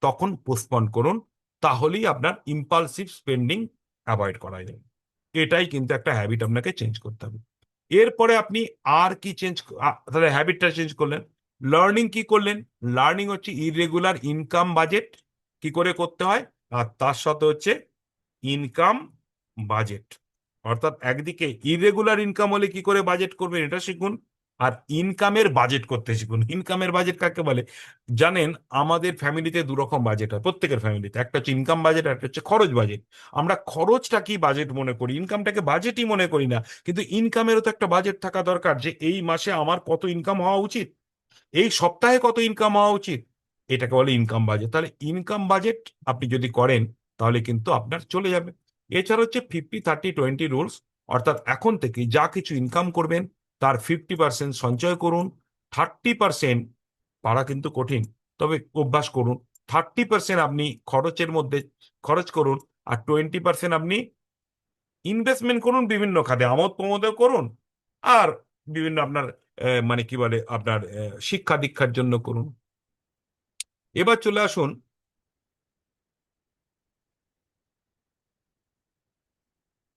তখন পোস্টপন করুন। তাহলেই আপনার ইম্পালসিভ স্পেন্ডিং অ্যাভয়েড করা যায়। এটাই কিন্তু একটা হ্যাবিট আপনাকে চেঞ্জ করতে হবে। এরপরে আপনি আর কি চেঞ্জ, তাহলে হ্যাবিটটা চেঞ্জ করলেন। লার্নিং কি করলেন? লার্নিং হচ্ছে ইরেগুলার ইনকাম বাজেট কি করে করতে হয়, আর তার সাথে হচ্ছে ইনকাম বাজেট। অর্থাৎ একদিকে ইরেগুলার ইনকাম হলে কি করে বাজেট করবেন এটা শিখুন, আর ইনকামের বাজেট করতে শিখুন। ইনকামের বাজেট কাকে বলে জানেন? আমাদের ফ্যামিলিতে দু রকম বাজেট হয়, প্রত্যেকের ফ্যামিলিতে। একটা হচ্ছে ইনকাম বাজেট, একটা হচ্ছে খরচ বাজেট। আমরা খরচটা কি বাজেট মনে করি, ইনকামটাকে বাজেটই মনে করি না। কিন্তু ইনকামেরও তো একটা বাজেট থাকা দরকার, যে এই মাসে আমার কত ইনকাম হওয়া উচিত, এই সপ্তাহে কত ইনকাম হওয়া উচিত, এটাকে বলে ইনকাম বাজেট। তাহলে ইনকাম বাজেট আপনি যদি করেন তাহলে কিন্তু আপনার চলে যাবে। এছাড়া হচ্ছে 50-30-20 রুলস। অর্থাৎ এখন থেকে যা কিছু ইনকাম করবেন তার 50% সঞ্চয় করুন, 30% পারা কিন্তু কঠিন, তবে অভ্যাস করুন। 30% আপনি খরচের মধ্যে খরচ করুন, আর 20% আপনি ইনভেস্টমেন্ট করুন বিভিন্ন খাতে, আমোদ প্রমোদও করুন, আর বিভিন্ন আপনার মানে কি বলে আপনার শিক্ষা দীক্ষার জন্য করুন। এবার চলে আসুন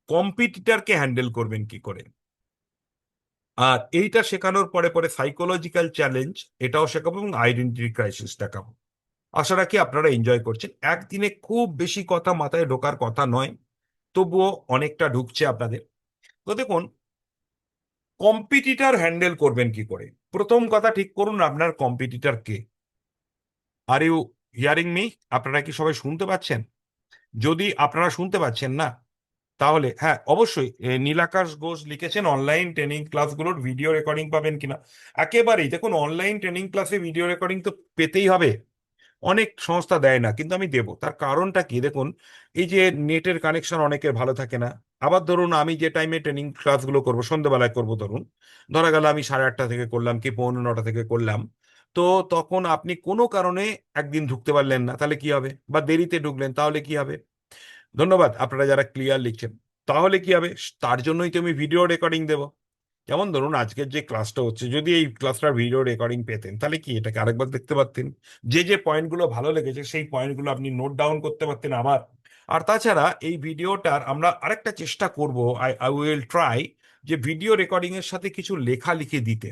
কম্পিটিটরকে হ্যান্ডেল করবেন কি করে। আর এইটা শেখানোর পরে পরে সাইকোলজিক্যাল চ্যালেঞ্জ এটাও শেখাবো, এবং আইডেন্টিটি ক্রাইসিস দেখাবো। আশা রাখি আপনারা এনজয় করছেন। একদিনে খুব বেশি কথা মাথায় ঢোকার কথা নয়, তবুও অনেকটা ঢুকছে আপনাদের। তো দেখুন, কম্পিটিটর হ্যান্ডেল করবেন কি করে। প্রথম কথা ঠিক করুন আপনার কম্পিটিটর কে। Are you hearing me? আপনারা কি সবাই শুনতে পাচ্ছেন? যদি আপনারা শুনতে পাচ্ছেন না, তাহলে হ্যাঁ অবশ্যই নীলাকাশ ঘোষ লিখেছেন অনলাইন ট্রেনিং ক্লাসগুলোর ভিডিও রেকর্ডিং পাবেন কিনা। একেবারেই দেখুন, অনলাইন ট্রেনিং ক্লাসে ভিডিও রেকর্ডিং তো পেতেই হবে। অনেক সংস্থা দেয় না, কিন্তু আমি দেবো। তার কারণটা কি দেখুন, এই যে নেটের কানেকশন অনেকের ভালো থাকে না। আবার ধরুন আমি যে টাইমে ট্রেনিং ক্লাসগুলো করবো সন্ধ্যেবেলায় করবো, ধরুন ধরা গেল আমি 8:30 থেকে করলাম কি 8:45 থেকে করলাম, তো তখন আপনি কোনো কারণে একদিন ঢুকতে পারলেন না, তাহলে কি হবে? বা দেরিতে ঢুকলেন, তাহলে কি হবে? ধন্যবাদ আপনারা যারা ক্লিয়ার লিখছেন। তাহলে কি হবে? তার জন্যই তো আমি ভিডিও রেকর্ডিং দেবো। যেমন ধরুন আজকের যে ক্লাসটা হচ্ছে, যদি এই ক্লাসটার ভিডিও রেকর্ডিং পেতেন তাহলে কি এটাকে আরেকবার দেখতে পারতেন, যে যে পয়েন্টগুলো ভালো লেগেছে সেই পয়েন্টগুলো আপনি নোট ডাউন করতে পারতেন আবার। আর তাছাড়া এই ভিডিওটার আমরা আরেকটা চেষ্টা করব, আই আই উইল ট্রাই, যে ভিডিও রেকর্ডিং এর সাথে কিছু লেখালেখি দিতে।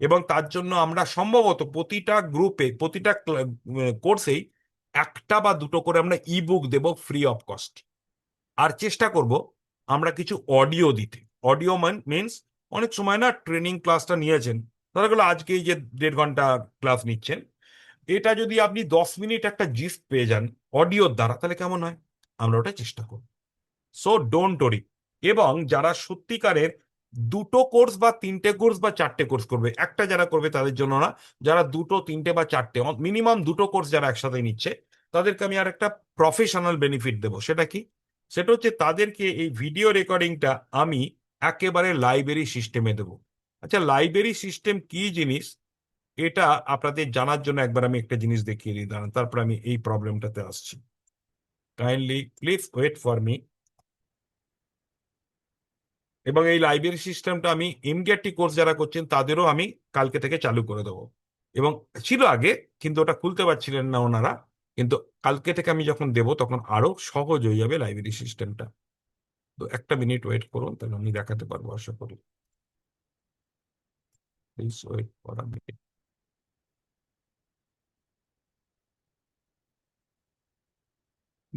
এবং তার জন্য আমরা সম্ভবত প্রতিটা গ্রুপে প্রতিটা কোর্সেই একটা বা দুটো করে আমরা ই বুক দেবো ফ্রি অফ কস্ট। আর চেষ্টা করব আমরা কিছু অডিও দিতে। অডিও মিনস, অনেক সময় না ট্রেনিং ক্লাসটা নিয়েছেন, ধরা গেলো আজকে এই যে 1.5 ঘন্টা ক্লাস নিচ্ছেন, এটা যদি আপনি 10 মিনিট একটা জিস্ট পেয়ে যান অডিওর দ্বারা, তাহলে কেমন হয়? আমরা ওটা চেষ্টা করব। So don't worry. এবং যারা সত্যিকারের দুটো কোর্স বা তিনটে কোর্স বা চারটে কোর্স করবে, একটা যারা করবে তাদের জন্য না, যারা দুটো তিনটে বা চারটে মিনিমাম দুটো কোর্স যারা একসাথে নিচ্ছে, তাদেরকে আমি আর একটা প্রফেশনাল বেনিফিট দেবো। সেটা কি? সেটা হচ্ছে তাদেরকে এই ভিডিও রেকর্ডিংটা আমি একেবারে লাইব্রেরি সিস্টেমে দেবো। আচ্ছা, লাইব্রেরি সিস্টেম কি জিনিস এটা আপনাদের জানার জন্য একবার আমি একটা জিনিস দেখিয়ে দিই, দাঁড়ান, তারপর আমি এই প্রবলেমটাতে আসছি। Kindly please wait for me. এবং এই লাইব্রেরি সিস্টেমটা আমি এমডিআরটি কোর্স যারা করছেন তাদেরও আমি কালকে থেকে চালু করে দেবো। এবং ছিল আগে, কিন্তু ওটা খুলতে পারছিলেন না ওনারা। কিন্তু কালকে থেকে আমি যখন দেবো তখন আরো সহজ হয়ে যাবে লাইব্রেরি সিস্টেমটা। তো একটা মিনিট ওয়েট করুন, তাহলে আমি দেখাতে পারবো আশা করি। Please wait for a minute.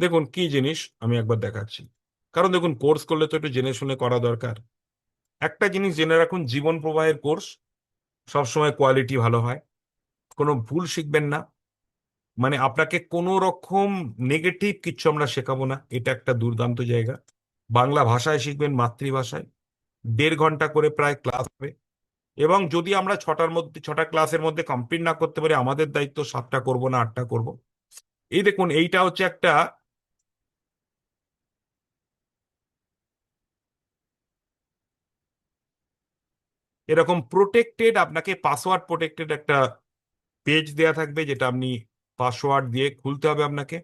দেখুন কি জিনিস আমি একবার দেখাচ্ছি। কারণ দেখুন, কোর্স করলে তো একটু জেনে শুনে করা দরকার। একটা জিনিস জেনে রাখুন, জীবন প্রবাহের কোর্স সবসময় কোয়ালিটি ভালো হয়। কোনো ভুল শিখবেন না। মানে আপনাকে কোনো রকম নেগেটিভ কিচ্ছু আমরা শেখাবো না, এটা একটা দুর্দান্ত জায়গা। বাংলা ভাষায় শিখবেন, মাতৃভাষায়। 1.5 ঘন্টা করে প্রায় ক্লাস হবে। এবং যদি আমরা ছটা ক্লাসের মধ্যে কমপ্লিট না করতে পারি, আমাদের দায়িত্ব 7টা করব না 8টা করব। এই দেখুন, এইটা হচ্ছে একটা এরকম প্রোটেক্টেড, আপনাকে পাসওয়ার্ড প্রোটেক্টেড একটা পেজ দেয়া থাকবে, যেটা আপনি পাসওয়ার্ড দিয়ে খুলতে হবে আপনাকে।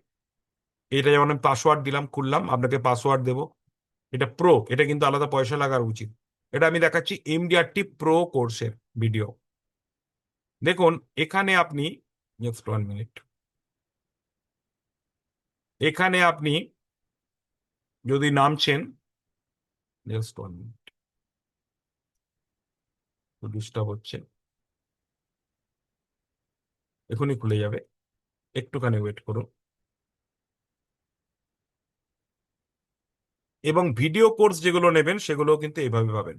এটা যেমন আমি পাসওয়ার্ড দিলাম, খুললাম, আপনাকে পাসওয়ার্ড দেবো। এটা প্রো, এটা কিন্তু আলাদা পয়সা লাগার উচিত। এটা আমি দেখাচ্ছি এমডিআরটি প্রো কোর্সের ভিডিও। দেখুন এখানে আপনি, জাস্ট 1 মিনিট, এখানে আপনি যদি নামছেন, জাস্ট 1 মিনিট, ডিস্টার্ব হচ্ছে, এখনই খুলে যাবে, একটুখানি ওয়েট করুন। এবং ভিডিও কোর্স যেগুলো নেবেন সেগুলো কিন্তু এইভাবে পাবেন।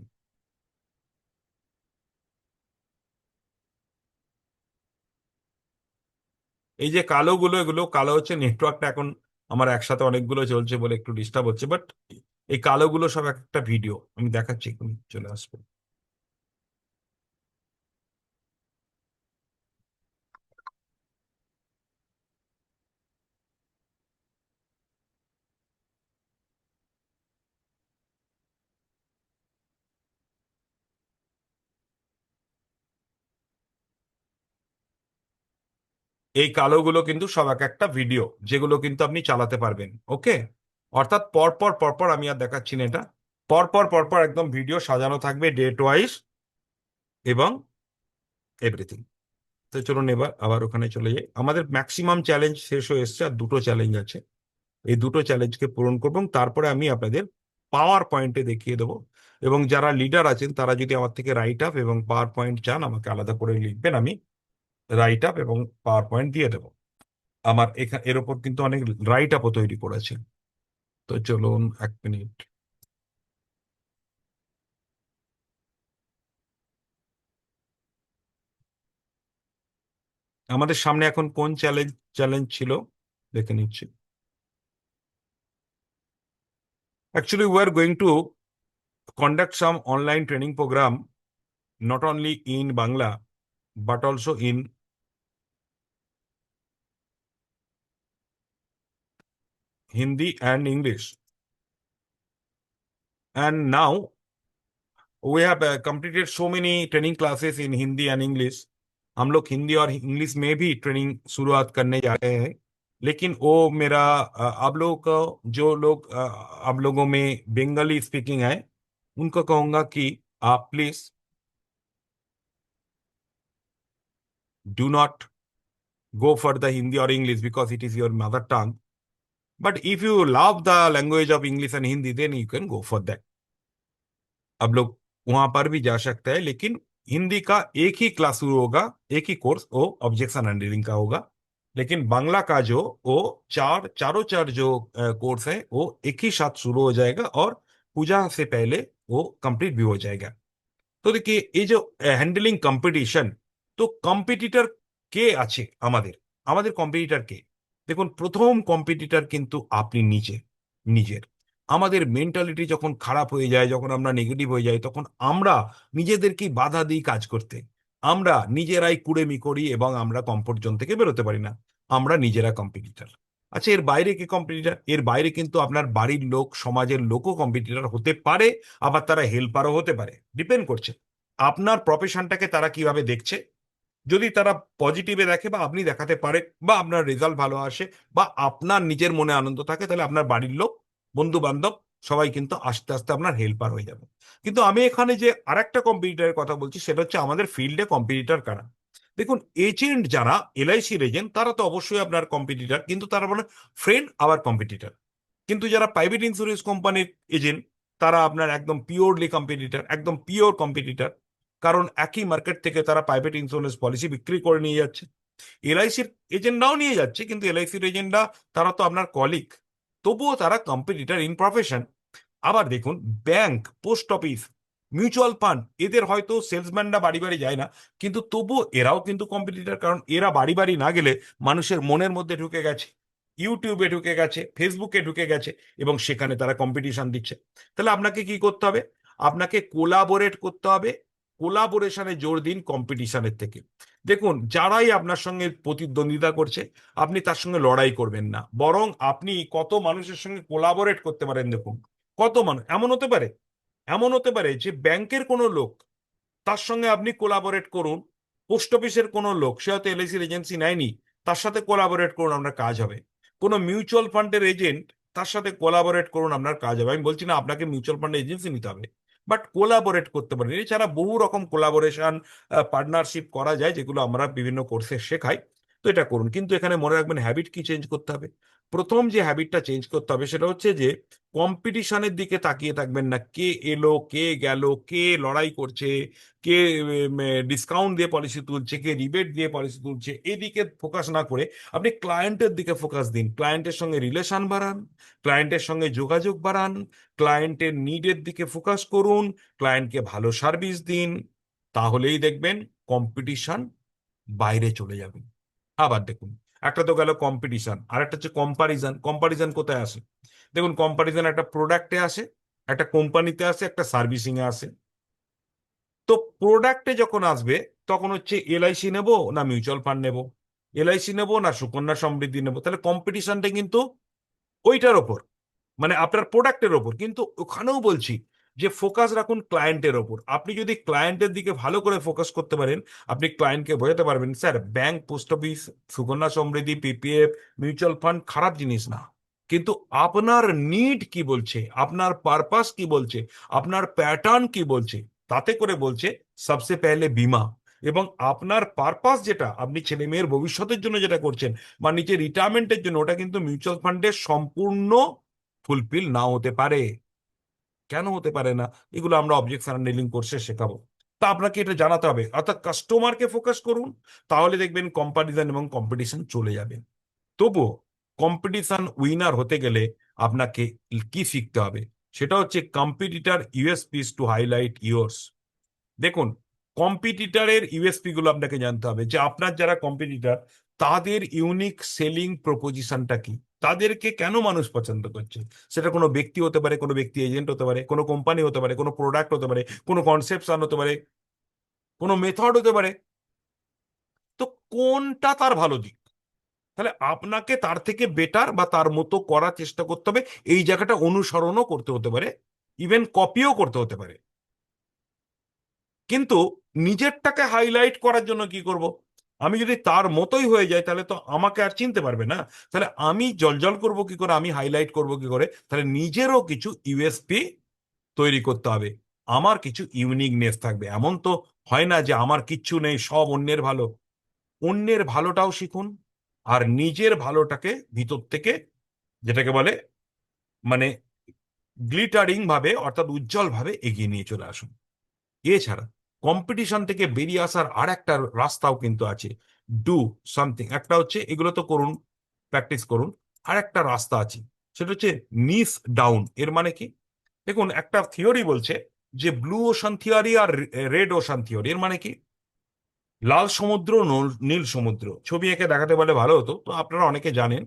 এই যে কালোগুলো, এগুলো কালো হচ্ছে, নেটওয়ার্কটা এখন আমার একসাথে অনেকগুলো চলছে বলে একটু ডিস্টার্ব হচ্ছে, বাট এই কালোগুলো সব একটা ভিডিও, আমি দেখাচ্ছি, এক্ষুনি চলে আসবে। এই কালোগুলো কিন্তু সব এক একটা ভিডিও, যেগুলো কিন্তু আপনি চালাতে পারবেন। ওকে? অর্থাৎ পরপর পরপর, আমি আর দেখাচ্ছি না এটা, পরপর পরপর একদম ভিডিও সাজানো থাকবে, ডেট ওয়াইজ এবং এভরিথিং। তো চলুন এবার আবার ওখানে চলে যাই। আমাদের ম্যাক্সিমাম চ্যালেঞ্জ শেষ হয়ে এসছে, আর দুটো চ্যালেঞ্জ আছে। এই দুটো চ্যালেঞ্জকে পূরণ করব এবং তারপরে আমি আপনাদের পাওয়ার পয়েন্টে দেখিয়ে দেবো। এবং যারা লিডার আছেন তারা যদি আমার থেকে রাইট আপ এবং পাওয়ার পয়েন্ট চান, আমাকে আলাদা করে লিখবেন, আমি রাইট আপ এবং পাওয়ার পয়েন্ট দিয়ে দেবো। আমার এর ওপর কিন্তু অনেক রাইট আপও তৈরি করেছে। তো চলুন 1 মিনিট। আমাদের সামনে এখন কোন চ্যালেঞ্জ চ্যালেঞ্জ ছিল দেখে নিচ্ছি। Actually we are going to conduct some online training program, not only in Bangla but also in Hindi and English. And now we have completed so many training classes in Hindi and English. हम लोग हिंदी और इंग्लिश में भी ट्रेनिंग शुरुआत करने जा रहे हैं। लेकिन वो मेरा आप लोगों को, जो लोग आप लोगों में बंगाली स्पीकिंग है, उनको कहूंगा कि आप please do not go for the Hindi or English because it is your mother tongue. But if you love the language of English and Hindi, then you can go for that. अब लोग वहां पर भी जा सकते हैं, लेकिन हिंदी का एक ही क्लास शुरू होगा, एक ही कोर्स, वो ऑब्जेक्शन हैंडलिंग का होगा। लेकिन बांग्ला का जो वो चारों चार जो कोर्स है वो एक ही साथ शुरू हो जाएगा, और पूजा से पहले वो कंप्लीट भी हो जाएगा। তো দেখি এই যে হ্যান্ডেলিং কম্পিটিশন, তো কম্পিটিটর কে আছে আমাদের, আমাদের কম্পিটিটর কে? দেখুন, প্রথম কম্পিটিটর কিন্তু আপনি নিজের। আমাদের মেন্টালিটি যখন খারাপ হয়ে যায়, যখন আমরা নেগেটিভ হয়ে যাই, তখন আমরা নিজেদেরকেই বাধা দিই কাজ করতে। আমরা নিজেরাই কুড়েমি করি এবং আমরা কমফোর্ট জোন থেকে বেরোতে পারি না। আমরা নিজেরা কম্পিটিটর। আচ্ছা, এর বাইরে কি কম্পিটিটর? এর বাইরে কিন্তু আপনার বাড়ির লোক, সমাজের লোকও কম্পিটিটর হতে পারে। আবার তারা হেল্পারও হতে পারে, ডিপেন্ড করছে আপনার প্রফেশনটাকে তারা কিভাবে দেখছে। যদি তারা পজিটিভে দেখে বা আপনি দেখাতে পারে বা আপনার রেজাল্ট ভালো আসে বা আপনার নিজের মনে আনন্দ থাকে, তাহলে আপনার বাড়ির লোক, বন্ধু বান্ধব সবাই কিন্তু আস্তে আস্তে আপনার হেল্পার হয়ে যাবে। কিন্তু আমি এখানে যে আরেকটা কম্পিটিটরের কথা বলছি, সেটা হচ্ছে আমাদের ফিল্ডে কম্পিটিটর কারা। দেখুন, এজেন্ট যারা, এলআইসির এজেন্ট, তারা তো অবশ্যই আপনার কম্পিটিটর, কিন্তু তারা মানে ফ্রেন্ড আবার কম্পিটিটর। কিন্তু যারা প্রাইভেট ইন্স্যুরেন্স কোম্পানির এজেন্ট, তারা আপনার একদম পিওরলি কম্পিটিটর, একদম পিওর কম্পিটিটর। কারণ একই মার্কেট থেকে তারা প্রাইভেট ইন্স্যুরেন্স পলিসি বিক্রি করে নিয়ে যাচ্ছে। এলআইসির এজেন্টরাও নিয়ে যাচ্ছে, কিন্তু এলআইসির এজেন্টরা, তারা তো আপনার কলিগ, তবুও তারা কম্পিটিটর ইন প্রফেশন। আবার দেখুন, bank, post office, mutual fund, এদের হয়তো সেলসম্যানরা বাড়ি বাড়ি যায় না, কিন্তু তবুও এরাও কিন্তু কম্পিটিটর। কারণ এরা বাড়ি বাড়ি না গেলে মানুষের মনের মধ্যে ঢুকে গেছে, ইউটিউবে ঢুকে গেছে, ফেসবুকে ঢুকে গেছে, এবং সেখানে তারা কম্পিটিশন দিচ্ছে। তাহলে আপনাকে কি করতে হবে? আপনাকে কোলাবোরেট করতে হবে। কোলাবোরেশনে জোর দিন কম্পিটিশনের থেকে। দেখুন, যারাই আপনার সঙ্গে প্রতিদ্বন্দ্বিতা করছে, আপনি তার সঙ্গে লড়াই করবেন না, বরং আপনি কত মানুষের সঙ্গে কোলাবোরেট করতে পারেন। দেখুন, কত মানুষ এমন হতে পারে যে ব্যাংকের কোনো লোক, তার সঙ্গে আপনি কোলাবোরেট করুন। পোস্ট অফিসের কোনো লোক, সে হয়তো এলআইসির এজেন্সি নেয়নি, তার সাথে কোলাবোরেট করুন, আপনার কাজ হবে। কোনো মিউচুয়াল ফান্ডের এজেন্ট, তার সাথে কোলাবোরেট করুন, আপনার কাজ হবে। আমি বলছি না আপনাকে মিউচুয়াল ফান্ডের এজেন্সি নিতে হবে, বাট কোলাবোরেট করতে পারেন। এছাড়া বহু রকম কোলাবোরেশন, পার্টনারশিপ করা যায়, যেগুলো আমরা বিভিন্ন কোর্সে শেখাই। তো এটা করুন, কিন্তু এখানে মনে রাখবেন হ্যাবিট কি চেঞ্জ করতে হবে। প্রথম যে হ্যাবিটটা চেঞ্জ করতে হবে সেটা হচ্ছে যে কম্পিটিশনের দিকে তাকিয়ে থাকবেন না, কে এলো কে গেল, কে লড়াই করছে, কে ডিসকাউন্ট দিয়ে পলিসি তুলছে, কে রিবেট দিয়ে পলিসি তুলছে, এদিকে ফোকাস না করে আপনি ক্লায়েন্টের দিকে ফোকাস দিন। ক্লায়েন্টের সঙ্গে রিলেশন বাড়ান, ক্লায়েন্টের সঙ্গে যোগাযোগ বাড়ান, ক্লায়েন্টের নিডের দিকে ফোকাস করুন, ক্লায়েন্টকে ভালো সার্ভিস দিন। তাহলেই দেখবেন কম্পিটিশন বাইরে চলে যাবে। আবার দেখুন, একটা তো গেল কম্পিটিশন, আর একটা হচ্ছে কম্পারিজন। কম্পারিজন কোথায় আসে? দেখুন, কম্পারিজন একটা প্রোডাক্টে আসে, একটা কোম্পানিতে আসে, একটা সার্ভিসিং এ আসে। তো প্রোডাক্টে যখন আসবে, তখন হচ্ছে এলআইসি নেবো না মিউচুয়াল ফান্ড নেবো, এলআইসি নেবো না সুকন্যা সমৃদ্ধি নেবো। তাহলে কম্পিটিশনটা কিন্তু ওইটার ওপর, মানে আপনার প্রোডাক্টের ওপর। কিন্তু ওখানেও বলছি যে ফোকাস রাখুন ক্লায়েন্টের ওপর। আপনি যদি ক্লায়েন্টের দিকে ভালো করে ফোকাস করতে পারেন, আপনি ক্লায়েন্টকে বোঝাতে পারবেন, sir, bank, post office, Sukanya Samriddhi, PPF, mutual fund খারাপ জিনিস না, কিন্তু আপনার নিড কি বলছে, আপনার পারপাস কি বলছে, আপনার প্যাটার্ন কি বলছে, তাতে করে বলছে সবসে পেলে বীমা। এবং আপনার পারপাস যেটা, আপনি ছেলে মেয়ের ভবিষ্যতের জন্য যেটা করছেন বা নিজের রিটায়ারমেন্টের জন্য, ওটা কিন্তু মিউচুয়াল ফান্ডের সম্পূর্ণ ফুলফিল নাও হতে পারে। কেন হতে পারে না? এগুলো আমরা অবজেকশন হ্যান্ডলিং কোর্সে শেখাবো। তা আপনাকে এটা জানাতে হবে, অর্থাৎ কাস্টমারকে ফোকাস করুন। তাহলে দেখবেন কম্পারিজন এবং কম্পিটিশন চলে যাবে। তবুও কম্পিটিশন উইনার হতে গেলে আপনাকে কি শিখতে হবে? সেটা হচ্ছে কম্পিটিটর ইউএসপিস টু হাইলাইট ইয়োর্স। দেখুন, কম্পিটিটরের ইউএসপি গুলো আপনাকে জানতে হবে, যে আপনার যারা কম্পিটিটর, তাদের ইউনিক সেলিং প্রপোজিশনটা কি, তাদেরকে কেন মানুষ পছন্দ করছে। সেটা কোনো ব্যক্তি হতে পারে, কোনো ব্যক্তি এজেন্ট হতে পারে, কোনো কোম্পানি হতে পারে, কোনো প্রোডাক্ট হতে পারে, কোনো কনসেপশন হতে পারে, কোনো মেথড হতে পারে। তো কোনটা তার ভালো দিক? তাহলে আপনাকে তার থেকে বেটার বা তার মতো করার চেষ্টা করতে হবে। এই জায়গাটা অনুসরণও করতে হতে পারে, ইভেন কপিও করতে হতে পারে। কিন্তু নিজেরটাকে হাইলাইট করার জন্য কি করব? আমি যদি তার মতোই হয়ে যাই, তাহলে তো আমাকে আর চিনতে পারবে না। তাহলে আমি জলজল করব কি করে, আমি হাইলাইট করব কি করে? তাহলে নিজেরও কিছু ইউএসপি তৈরি করতে হবে। আমার কিছু ইউনিকনেস থাকবে। এমন তো হয় না যে আমার কিচ্ছু নেই, সব অন্যের ভালো। অন্যের ভালোটাও শিখুন, আর নিজের ভালোটাকে ভিতর থেকে, যেটাকে বলে মানে গ্লিটারিং ভাবে, অর্থাৎ উজ্জ্বল ভাবে এগিয়ে নিয়ে চলে আসুন। এছাড়া কম্পিটিশন থেকে বেরিয়ে আসার আর একটা রাস্তাও কিন্তু আছে। Do something. একটা হচ্ছে এগুলো তো করুন, প্র্যাকটিস করুন। আর একটা রাস্তা আছে, সেটা হচ্ছে নিস ডাউন। এর মানে কি? দেখুন, একটা থিওরি বলছে যে ব্লু ওশান থিওরি আর রেড ওশান থিওরি। এর মানে কি? লাল সমুদ্র, নীল সমুদ্র, ছবি এঁকে দেখাতে বলে ভালো হতো, তো আপনারা অনেকে জানেন।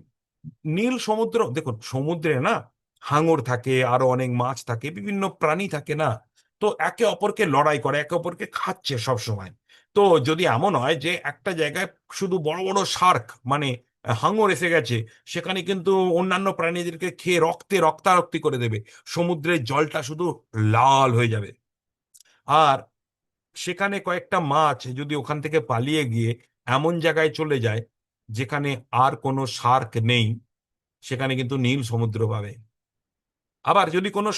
নীল সমুদ্র, দেখুন সমুদ্রে না হাঙর থাকে, আরো অনেক মাছ থাকে, বিভিন্ন প্রাণী থাকে না, তো একে অপরকে লড়াই করে, একে অপরকে খাচ্ছে সব সময়। তো যদি এমন হয় যে একটা জায়গায় শুধু বড় বড় শার্ক, মানে হাঙর এসে গেছে, সেখানে কিন্তু অন্যান্য প্রাণীদেরকে খেয়ে রক্তে রক্তারক্তি করে দেবে, সমুদ্রের জলটা শুধু লাল হয়ে যাবে। আর সেখানে কয়েকটা মাছ যদি ওখান থেকে পালিয়ে গিয়ে এমন জায়গায় চলে যায় যেখানে আর কোনো শার্ক নেই, সেখানে কিন্তু নীল সমুদ্র পাবে। আবার যদি কোনো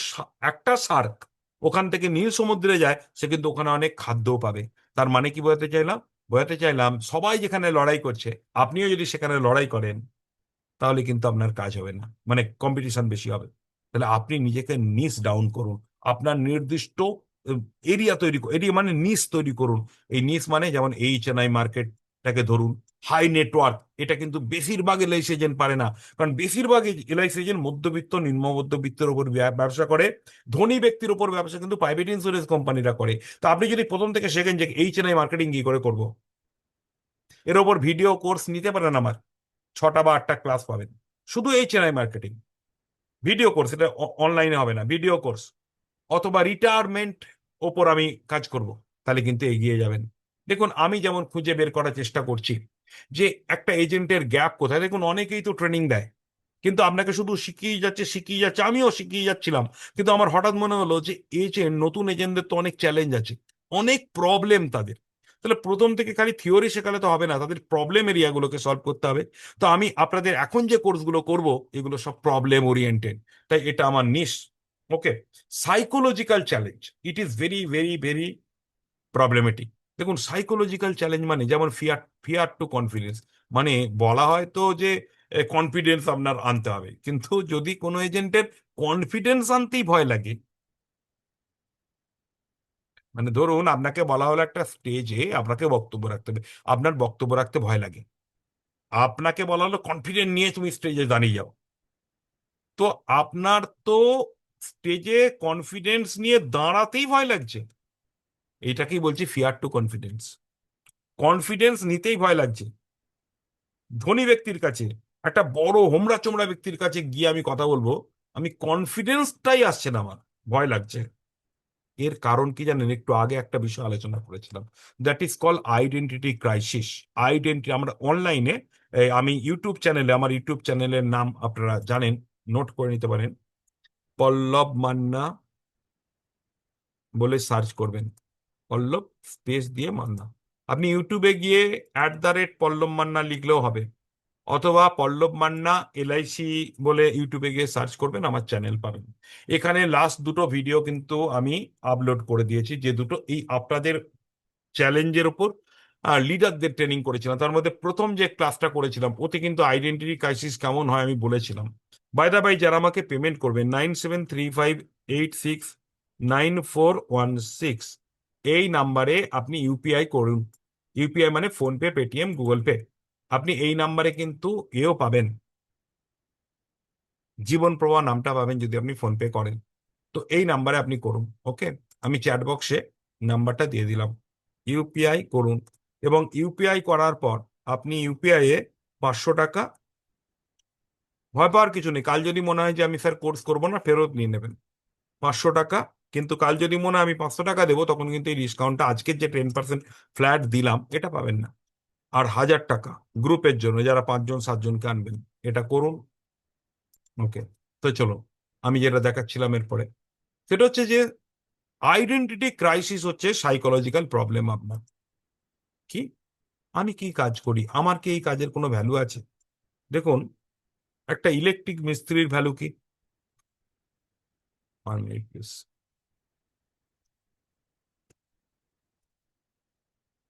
একটা শার্ক ওখান থেকে নীল সমুদ্রে যায়, সে কিন্তু ওখানে অনেক খাদ্যও পাবে। তার মানে কি বোঝাতে চাইলাম? বোঝাতে চাইলাম সবাই যেখানে লড়াই করছে, আপনিও যদি সেখানে লড়াই করেন, তাহলে কিন্তু আপনার কাজ হবে না, মানে কম্পিটিশন বেশি হবে। তাহলে আপনি নিজেকে নিশ ডাউন করুন, আপনার নির্দিষ্ট এরিয়া তৈরি এরিয়া মানে নিশ তৈরি করুন। এই নিশ মানে যেমন HNI মার্কেটটাকে ধরুন, হাই নেটওয়ার্ক, এটা কিন্তু বেশিরভাগ এলআইসি এজেন্ট পারে না। কারণ বেশিরভাগ এলআইসি এজেন্ট মধ্যবিত্ত, নিম্ন মধ্যবিত্তের উপর ব্যবসা করে, ধনী ব্যক্তির উপর ব্যবসা কিন্তু প্রাইভেট ইন্স্যুরেন্স কোম্পানিরা করে। তো আপনি যদি প্রথম থেকে শেখেন যে HNI মার্কেটিং কি করে করবো, এর ওপর ভিডিও কোর্স নিতে পারেন আমার, 6টা বা 8টা ক্লাস পাবেন, শুধু HNI মার্কেটিং ভিডিও কোর্স, এটা অনলাইনে হবে না, ভিডিও কোর্স। অথবা রিটায়ারমেন্ট ওপর আমি কাজ করব, তাহলে কিন্তু এগিয়ে যাবেন। দেখুন আমি যেমন খুঁজে বের করার চেষ্টা করছি যে একটা এজেন্টের গ্যাপ কোথায়। দেখুন অনেকেই তো ট্রেনিং দেয়, কিন্তু আপনাকে শুধু শিখিয়ে যাচ্ছে, আমিও শিখিয়ে যাচ্ছিলাম। কিন্তু আমার হঠাৎ মনে হলো যে এজেন্ট, নতুন এজেন্টদের তো অনেক চ্যালেঞ্জ আছে, অনেক প্রবলেম তাদের। তাহলে প্রথম থেকে খালি থিওরি শেখালে তো হবে না, তাদের প্রবলেম এরিয়াগুলোকে সলভ করতে হবে। তো আমি আপনাদের এখন যে কোর্সগুলো করব, এগুলো সব প্রবলেম ওরিয়েন্টেড, তাই এটা আমার niche. Okay. Psychological challenge, it is very very very problematic. দেখুন সাইকোলজিক্যাল চ্যালেঞ্জ মানে যেমন ফিয়ার, ফিয়ার টু কনফিডেন্স, মানে বলা হয় তো যে কনফিডেন্স আপনার আনতে হবে, কিন্তু যদি কোনো এজেন্টের কনফিডেন্স আনতেই ভয় লাগে, মানে ধরুন আপনাকে বলা হলো একটা স্টেজে আপনাকে বক্তব্য রাখতে হবে, আপনার বক্তব্য রাখতে ভয় লাগে, আপনাকে বলা হলো কনফিডেন্স নিয়ে তুমি স্টেজে দাঁড়িয়ে যাও, তো আপনার তো স্টেজে কনফিডেন্স নিয়ে দাঁড়াতেই ভয় লাগছে, এটাকেই বলছি ফিয়ার টু কনফিডেন্স। কনফিডেন্স নিতেই ভয় লাগছে। ধনী ব্যক্তির কাছে, একটা বড় হোমরা চোমরা ব্যক্তির কাছে গিয়ে আমি কথা বলবো, আমি কনফিডেন্সটাই আসছে না, আমার ভয় লাগছে। এর কারণ কি জানেন? একটু আগে একটা বিষয় আলোচনা করেছিলাম, that is call identity crisis. Identity, আমরা অনলাইনে, আমি ইউটিউব চ্যানেলে, আমার ইউটিউব চ্যানেলের নাম আপনারা জানেন, নোট করে নিতে পারেন, পল্লব মান্না বলে সার্চ করবেন, পল্লব স্পেস দিয়ে মান্না। আপনি ইউটিউবে গিয়ে @পল্লব মান্না লিখলেও হবে, অথবা পল্লব মান্না LIC বলে ইউটিউবে গিয়ে সার্চ করবেন, আমার চ্যানেল পাবেন। এখানে লাস্ট দুটো ভিডিও কিন্তু আমি আপলোড করে দিয়েছি, যে দুটো এই আপনাদের চ্যালেঞ্জের উপর লিডারদের ট্রেনিং করেছিলাম। তার মধ্যে প্রথম যে ক্লাসটা করেছিলাম, ওতে কিন্তু আইডেন্টিটি ক্রাইসিস কেমন হয় আমি বলেছিলাম। বাই দা বাই, যারা আমাকে পেমেন্ট করবেন, 9735869416, এই নাম্বারে আপনি ইউপিআই করুন। ইউপিআই মানে ফোনপে, পেটিএম, গুগল পে। আপনি এই নাম্বারে কিন্তু এও পাবেন, জীবন প্রভা নামটা পাবেন যদি আপনি ফোনপে করেন। তো এই নাম্বারে আপনি করুন। ওকে, আমি চ্যাট বক্সে নাম্বারটা দিয়ে দিলাম, ইউপিআই করুন। এবং ইউপিআই করার পর আপনি ইউপিআই এ 500 টাকা, ভয় পাওয়ার কিছু নেই, কাল যদি মনে হয় যে আমি স্যার কোর্স করবো না, ফেরত নিয়ে নেবেন 500 টাকা। কিন্তু কাল যদি মনে হয় আমি 500 টাকা দেবো, তখন কিন্তু এই ডিসকাউন্টটা, আজকের যে 10% ফ্ল্যাট দিলাম, এটা পাবেন না। আর 1000 টাকা গ্রুপের জন্য, যারা 5 জন 7 জনকে আনবেন, এটা করুন। ওকে। তো চলো, আমি যেটা দেখাচ্ছিলাম এরপরে, সেটা হচ্ছে যে আইডেন্টিটি ক্রাইসিস হচ্ছে সাইকোলজিক্যাল প্রবলেম আপনার। কি, আমি কি কাজ করি, আমার কি এই কাজের কোনো ভ্যালু আছে? দেখুন, একটা ইলেকট্রিক মিস্ত্রির ভ্যালু কি? 1 মিনিট প্লিজ।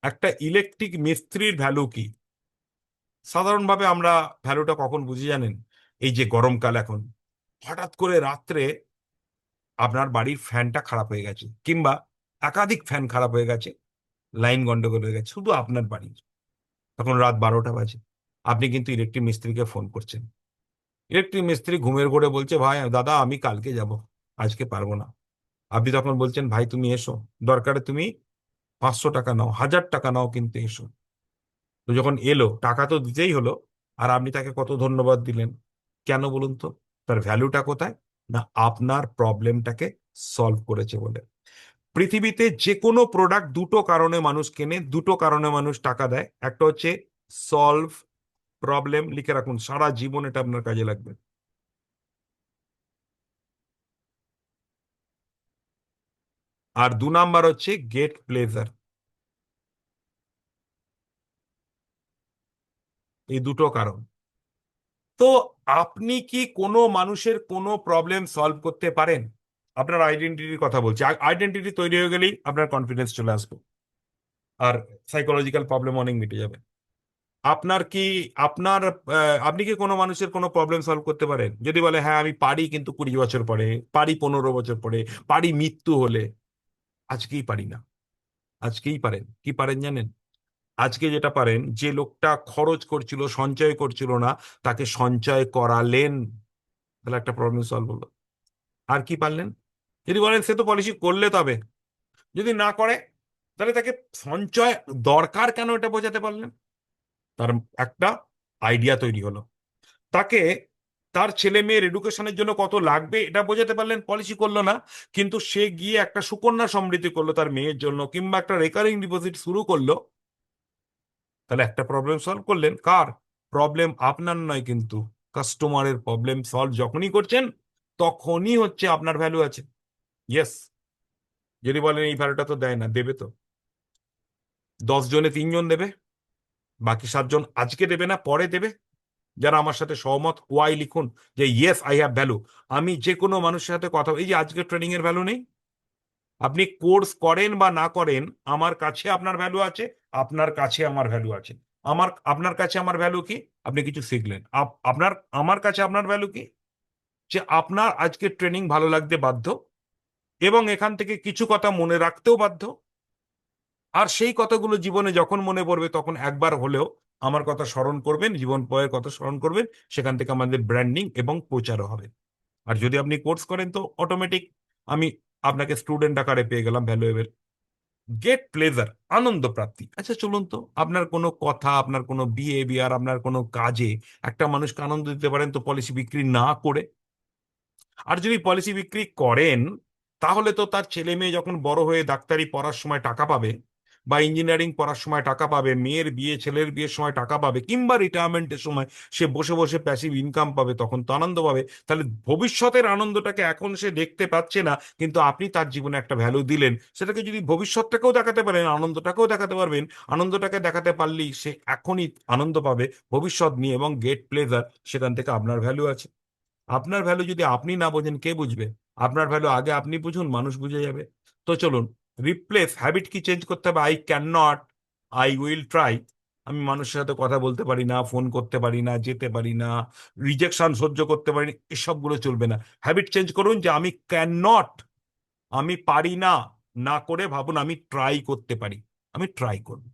একটা ইলেকট্রিক মিস্ত্রির ভ্যালু কি? সাধারণভাবে আমরা ভ্যালুটা কখন বুঝি জানেন? এই যে গরমকাল এখন, হঠাৎ করে রাত্রে আপনার বাড়ির ফ্যানটা খারাপ হয়ে গেছে, কিংবা একাধিক ফ্যান খারাপ হয়ে গেছে, লাইন গন্ডগোল হয়ে গেছে শুধু আপনার বাড়ির, তখন রাত 12টা বাজে, আপনি কিন্তু ইলেকট্রিক মিস্ত্রিকে ফোন করছেন। ইলেকট্রিক মিস্ত্রি ঘুমের ঘোরে বলছে, ভাই দাদা আমি কালকে যাব, আজকে পারবো না। আপনি তখন বলছেন, ভাই তুমি এসো, দরকারে তুমি 500 টাকা নাও, 1000 টাকা নাও, কিন্তু এসো। তো যখন এলো, টাকা তো দিতেই হলো, আর আপনি তাকে কত ধন্যবাদ দিলেন? কেন বলুন তো? তার ভ্যালুটা কোথায়? না, আপনার প্রবলেমটাকে সলভ করেছে বলে। পৃথিবীতে যে কোনো প্রোডাক্ট দুটো কারণে মানুষ কেনে, দুটো কারণে মানুষ টাকা দেয়। একটা হচ্ছে সলভ প্রবলেম, লিখে রাখুন, সারা জীবন এটা আপনার কাজে লাগবে। আর দু নাম্বার হচ্ছে গেট প্লেজার। এই দুটো কারণ। তো আপনি কি কোনো মানুষের কোনো প্রবলেম সলভ করতে পারেন? আপনার আইডেন্টিটির কথা বলছি, আইডেন্টিটি তৈরি হয়ে গেলেই আপনার কনফিডেন্স চলে আসবে, আর সাইকোলজিক্যাল প্রবলেম অনেক মিটে যাবে। আপনার কি আপনার আপনি কি কোনো মানুষের কোনো প্রবলেম সলভ করতে পারেন? যদি বলে হ্যাঁ আমি পারি, কিন্তু 20 বছর পরে পারি, 15 বছর পরে পারি, মৃত্যু হলে। আজকেই পারি না। আজকেই পারেন। কি পারেন জানেন? আজকে যেটা পারেন, যে লোকটা খরচ করছিল, সঞ্চয় করছিল না, তাকে সঞ্চয় করালেন, তাহলে একটা প্রবলেম সলভ হলো। আর কি পারলেন? যদি বলেন সে তো পলিসি করলে তবে, যদি না করে, তাহলে তাকে সঞ্চয় দরকার কেন এটা বোঝাতে পারলেন। তার একটা আইডিয়া তৈরি হলো। তাকে তার ছেলে মেয়ের এডুকেশনের জন্য কত লাগবে এটা বোঝাতে পারলেন, পলিসি করলো না, কিন্তু সে গিয়ে একটা সুকন্যা সমৃদ্ধি করলো তার মেয়ের জন্য, কিংবা একটা রেকারিং ডিপোজিট শুরু করলো। তাহলে একটা প্রবলেম সলভ করলেন। কার প্রবলেম? আপনার নয় কিন্তু, কাস্টমারের প্রবলেম সলভ যখনই করছেন, তখনই হচ্ছে আপনার ভ্যালু আছে। ইয়েস। যদি বলেন এই ভ্যালুটা তো দেয় না, দেবে তো। 10 জনে 3 জন দেবে, বাকি 7 জন আজকে দেবে না, পরে দেবে। যারা আমার সাথে সহমত, ওয়াই লিখুন, যে ইয়েস আই হ্যাভ ভ্যালু। আমি যে কোনো মানুষের সাথে কথা, এই যে আজকে ট্রেনিং এর ভ্যালু নেই, আপনি কোর্স করেন বা না করেন, আমার কাছে আপনার ভ্যালু আছে, আপনার কাছে আমার ভ্যালু আছে। আপনার কাছে আমার ভ্যালু কি? আপনি কিছু শিখলেন। আপনার আমার কাছে আপনার ভ্যালু কি? যে আপনার আজকে ট্রেনিং ভালো লাগতে বাধ্য, এবং এখান থেকে কিছু কথা মনে রাখতেও বাধ্য। আর সেই কথাগুলো জীবনে যখন মনে পড়বে, তখন একবার হলেও আমার কথা স্মরণ করবেন, জীবন পয়ের কথা স্মরণ করবেন। সেখান থেকে আমাদের ব্র্যান্ডিং এবং প্রচারও হবে। আর যদি আপনি কোর্স করেন, তো অটোমেটিক আমি আপনাকে স্টুডেন্ট আকারে পেয়ে গেলাম, ভ্যালুয়েবল। গেট প্লেজার, আনন্দ প্রাপ্তি। আচ্ছা চলুন তো, আপনার কোনো কথা, আপনার কোনো বিহেভিয়ার, আপনার কোনো কাজে একটা মানুষকে আনন্দ দিতে পারেন তো, পলিসি বিক্রি না করে। আর যদি পলিসি বিক্রি করেন, তাহলে তো তার ছেলে মেয়ে যখন বড় হয়ে ডাক্তারি পড়ার সময় টাকা পাবে, বা ইঞ্জিনিয়ারিং পড়ার সময় টাকা পাবে, মেয়ের বিয়ে, ছেলের বিয়ের সময় টাকা পাবে, কিংবা রিটায়ারমেন্টের সময় সে বসে বসে প্যাসিভ ইনকাম পাবে, তখন তো আনন্দ পাবে। তাহলে ভবিষ্যতের আনন্দটাকে এখন সে দেখতে পাচ্ছে না, কিন্তু আপনি তার জীবনে একটা ভ্যালু দিলেন, সেটাকে যদি ভবিষ্যৎটাকেও দেখাতে পারেন, আনন্দটাকেও দেখাতে পারবেন, আনন্দটাকে দেখাতে পারলেই সে এখনই আনন্দ পাবে ভবিষ্যৎ নিয়ে, এবং গেট প্লেজার, সেখান থেকে আপনার ভ্যালু আছে। আপনার ভ্যালু যদি আপনি না বোঝেন, কে বুঝবে? আপনার ভ্যালু আগে আপনি বুঝুন, মানুষ বুঝে যাবে। তো চলুন, রিপ্লেস হ্যাবিট কি চেঞ্জ করতে হবে? I can not, I will try. আমি মানুষের সাথে কথা বলতে পারি না, ফোন করতে পারি না, যেতে পারি না, রিজেকশন সহ্য করতে পারি না, এসবগুলো চলবে না। হ্যাবিট চেঞ্জ করুন, যে আমি ক্যান নট, আমি পারি না, না করে ভাবুন আমি ট্রাই করতে পারি। আমি ট্রাই করব।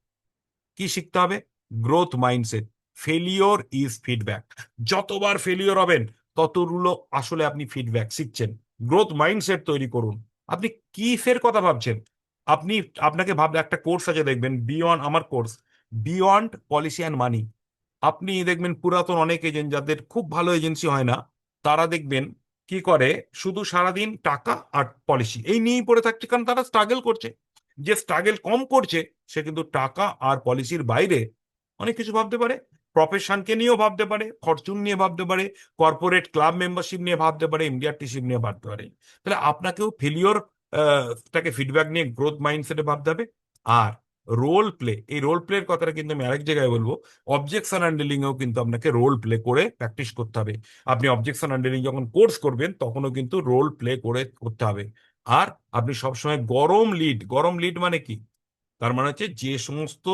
কি শিখতে হবে? Growth mindset. Failure is feedback. যতবার ফেলিওর হবেন, ততগুলো আসলে আপনি ফিডব্যাক শিখছেন। গ্রোথ মাইন্ডসেট তৈরি করুন। আপনি কিসের কথা ভাবছেন? আপনি, আপনাকে ভাবলে একটা কোর্স আছে দেখবেন, বিয়ন্ড, আমার course, beyond policy and money. আপনি দেখবেন পুরাতন অনেক এজেন্ট, যাদের খুব ভালো এজেন্সি হয় না, তারা দেখবেন কি করে, শুধু সারাদিন টাকা আর পলিসি এই নিয়েই পড়ে থাকছে, কারণ তারা স্ট্রাগল করছে। যে স্ট্রাগল কম করছে, সে কিন্তু টাকা আর পলিসির বাইরে অনেক কিছু ভাবতে পারে। প্রফেশনকে নিয়েও ভাবতে পারে, ফরচুন নিয়ে ভাবতে পারে, কর্পোরেট ক্লাব মেম্বারশিপ নিয়ে ভাবতে পারে, এমডিআরটিসিপ নিয়ে ভাবতে পারে। তাহলে আপনাকেও ফেলিওর টাকে ফিডব্যাক নিয়ে গ্রোথ মাইন্ডসেটে ভাবতে হবে। আর রোল প্লে, এই রোল প্লের কথাটা কিন্তু আমি আরেক জায়গায় বলবো। অবজেকশন হ্যান্ডেলিং এও কিন্তু আপনাকে রোল প্লে করে প্র্যাকটিস করতে হবে। আপনি অবজেকশন হ্যান্ডেলিং যখন কোর্স করবেন, তখনও কিন্তু রোল প্লে করে করতে হবে। আর আপনি সবসময় গরম লিড, গরম লিড মানে কি? তার মানে হচ্ছে যে সমস্ত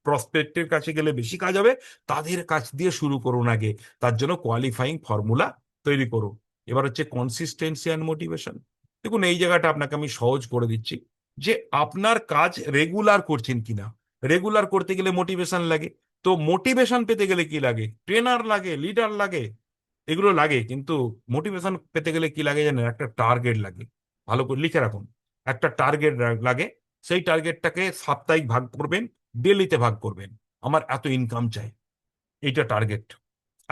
প্রসপেক্টের কাছে গেলে বেশি কাজ হবে, তাদের কাছ দিয়ে শুরু করুন আগে। তার জন্য কোয়ালিফাইং ফর্মুলা তৈরি করুন। এবার হচ্ছে কনসিস্টেন্সি অ্যান্ড মোটিভেশন। দেখুন, এই জায়গাটা আপনাকে আমি সহজ করে দিচ্ছি, যে আপনার কাজ রেগুলার করছেন কিনা। রেগুলার করতে গেলে মোটিভেশন লাগে। তো মোটিভেশন পেতে গেলে কি লাগে? ট্রেনার লাগে, লিডার লাগে, এগুলো লাগে, কিন্তু মোটিভেশন পেতে গেলে কি লাগে জানেন? একটা টার্গেট লাগে। ভালো করে লিখে রাখুন। একটা টার্গেট লাগে। সেই টার্গেটটাকে সাপ্তাহিক ভাগ করবেন, ডেলিতে ভাগ করবেন। আমার এত ইনকাম চাই, এইটা টার্গেট।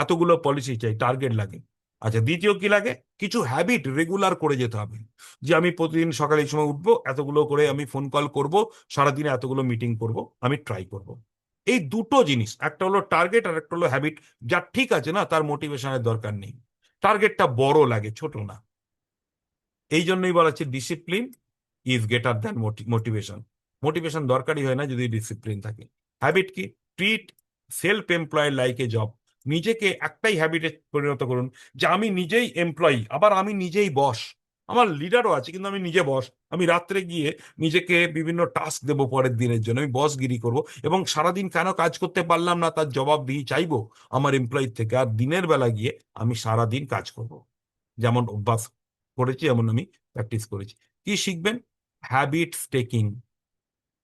এতগুলো পলিসি চাই, টার্গেট লাগে। আচ্ছা, দ্বিতীয় কি লাগে? কিছু হ্যাবিট রেগুলার করে যেতে হবে। যে আমি প্রতিদিন সকালে এই সময় উঠবো, এতগুলো করে আমি ফোন কল করব, সারাদিনে এতগুলো মিটিং করব, আমি ট্রাই করব। এই দুটো জিনিস, একটা হলো টার্গেট আর একটা হলো হ্যাবিট। যা ঠিক আছে না, তার মোটিভেশনের দরকার নেই। টার্গেটটা বড় লাগে, ছোট না। এই জন্যই বলা হচ্ছে discipline is greater than motivation. Motivation দরকারই হয় না যদি ডিসিপ্লিন থাকে। হ্যাবিট কি? Treat self employed like a job. নিজেকে একটাই হ্যাবিটে পরিণত করুন যে আমি নিজেই এমপ্লয়ি, আবার আমি নিজেই বস। আমার লিডারও আছে কিন্তু আমি নিজে বস। আমি রাত্রে গিয়ে নিজেকে বিভিন্ন টাস্ক দেবো পরের দিনের জন্য, আমি বসগিরি করব, এবং সারাদিন কেন কাজ করতে পারলাম না তার জবাবদিহি চাইবো আমার এমপ্লয়ির থেকে। আর দিনের বেলা গিয়ে আমি সারাদিন কাজ করব, যেমন অভ্যাস করেছি, এমন আমি প্র্যাকটিস করেছি। কি শিখবেন? Habits taking.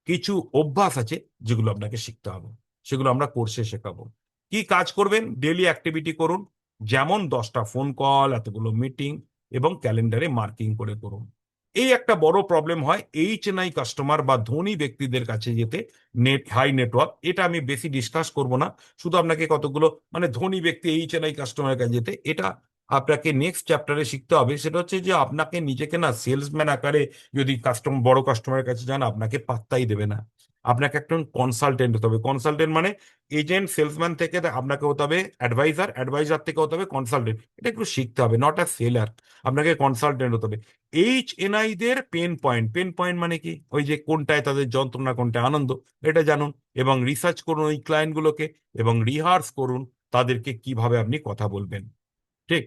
কিছু অভ্যাস আছে যেগুলো আপনাকে শিখতে হবে, সেগুলো আমরা কোর্সে শেখাবো। কি কাজ করবেন? ডেলি অ্যাক্টিভিটি করুন, যেমন 10টা ফোন কল, এতগুলো মিটিং, এবং ক্যালেন্ডারে মার্কিং করে করুন। এই একটা বড় প্রবলেম হয় এইচ এন আই কাস্টমার বা ধনী ব্যক্তিদের কাছে যেতে, হাই নেটওয়ার্ক। এটা আমি বেশি ডিসকাস করব না, শুধু আপনাকে কতগুলো মানে ধনী ব্যক্তি এইচ এন আই কাস্টমারের কাছে যেতে, এটা আপনাকে নেক্সট চ্যাপ্টারে শিখতে হবে। সেটা হচ্ছে যে আপনাকে নিজেকে না সেলসম্যান আকারে, যদি বড় কাস্টমারের কাছে যান, আপনাকে পাত্তাই দেবে না। আপনাকে একজন কনসালটেন্ট হতে হবে। কনসালটেন্ট মানে এজেন্ট সেলসম্যান থেকে আপনাকে হতে হবে অ্যাডভাইজার, অ্যাডভাইজার থেকে হতে হবে কনসালটেন্ট। এটা একটু শিখতে হবে, নট আ সেলার। আপনাকে কনসালটেন্ট হতে হবে। এইচ এন আই দের পেন পয়েন্ট, পেন পয়েন্ট মানে কি? ওই যে কোনটায় তাদের যন্ত্রণা, কোনটায় আনন্দ, এটা জানুন, এবং রিসার্চ করুন ওই ক্লায়েন্টগুলোকে, এবং রিহার্স করুন তাদেরকে কিভাবে আপনি কথা বলবেন। ঠিক।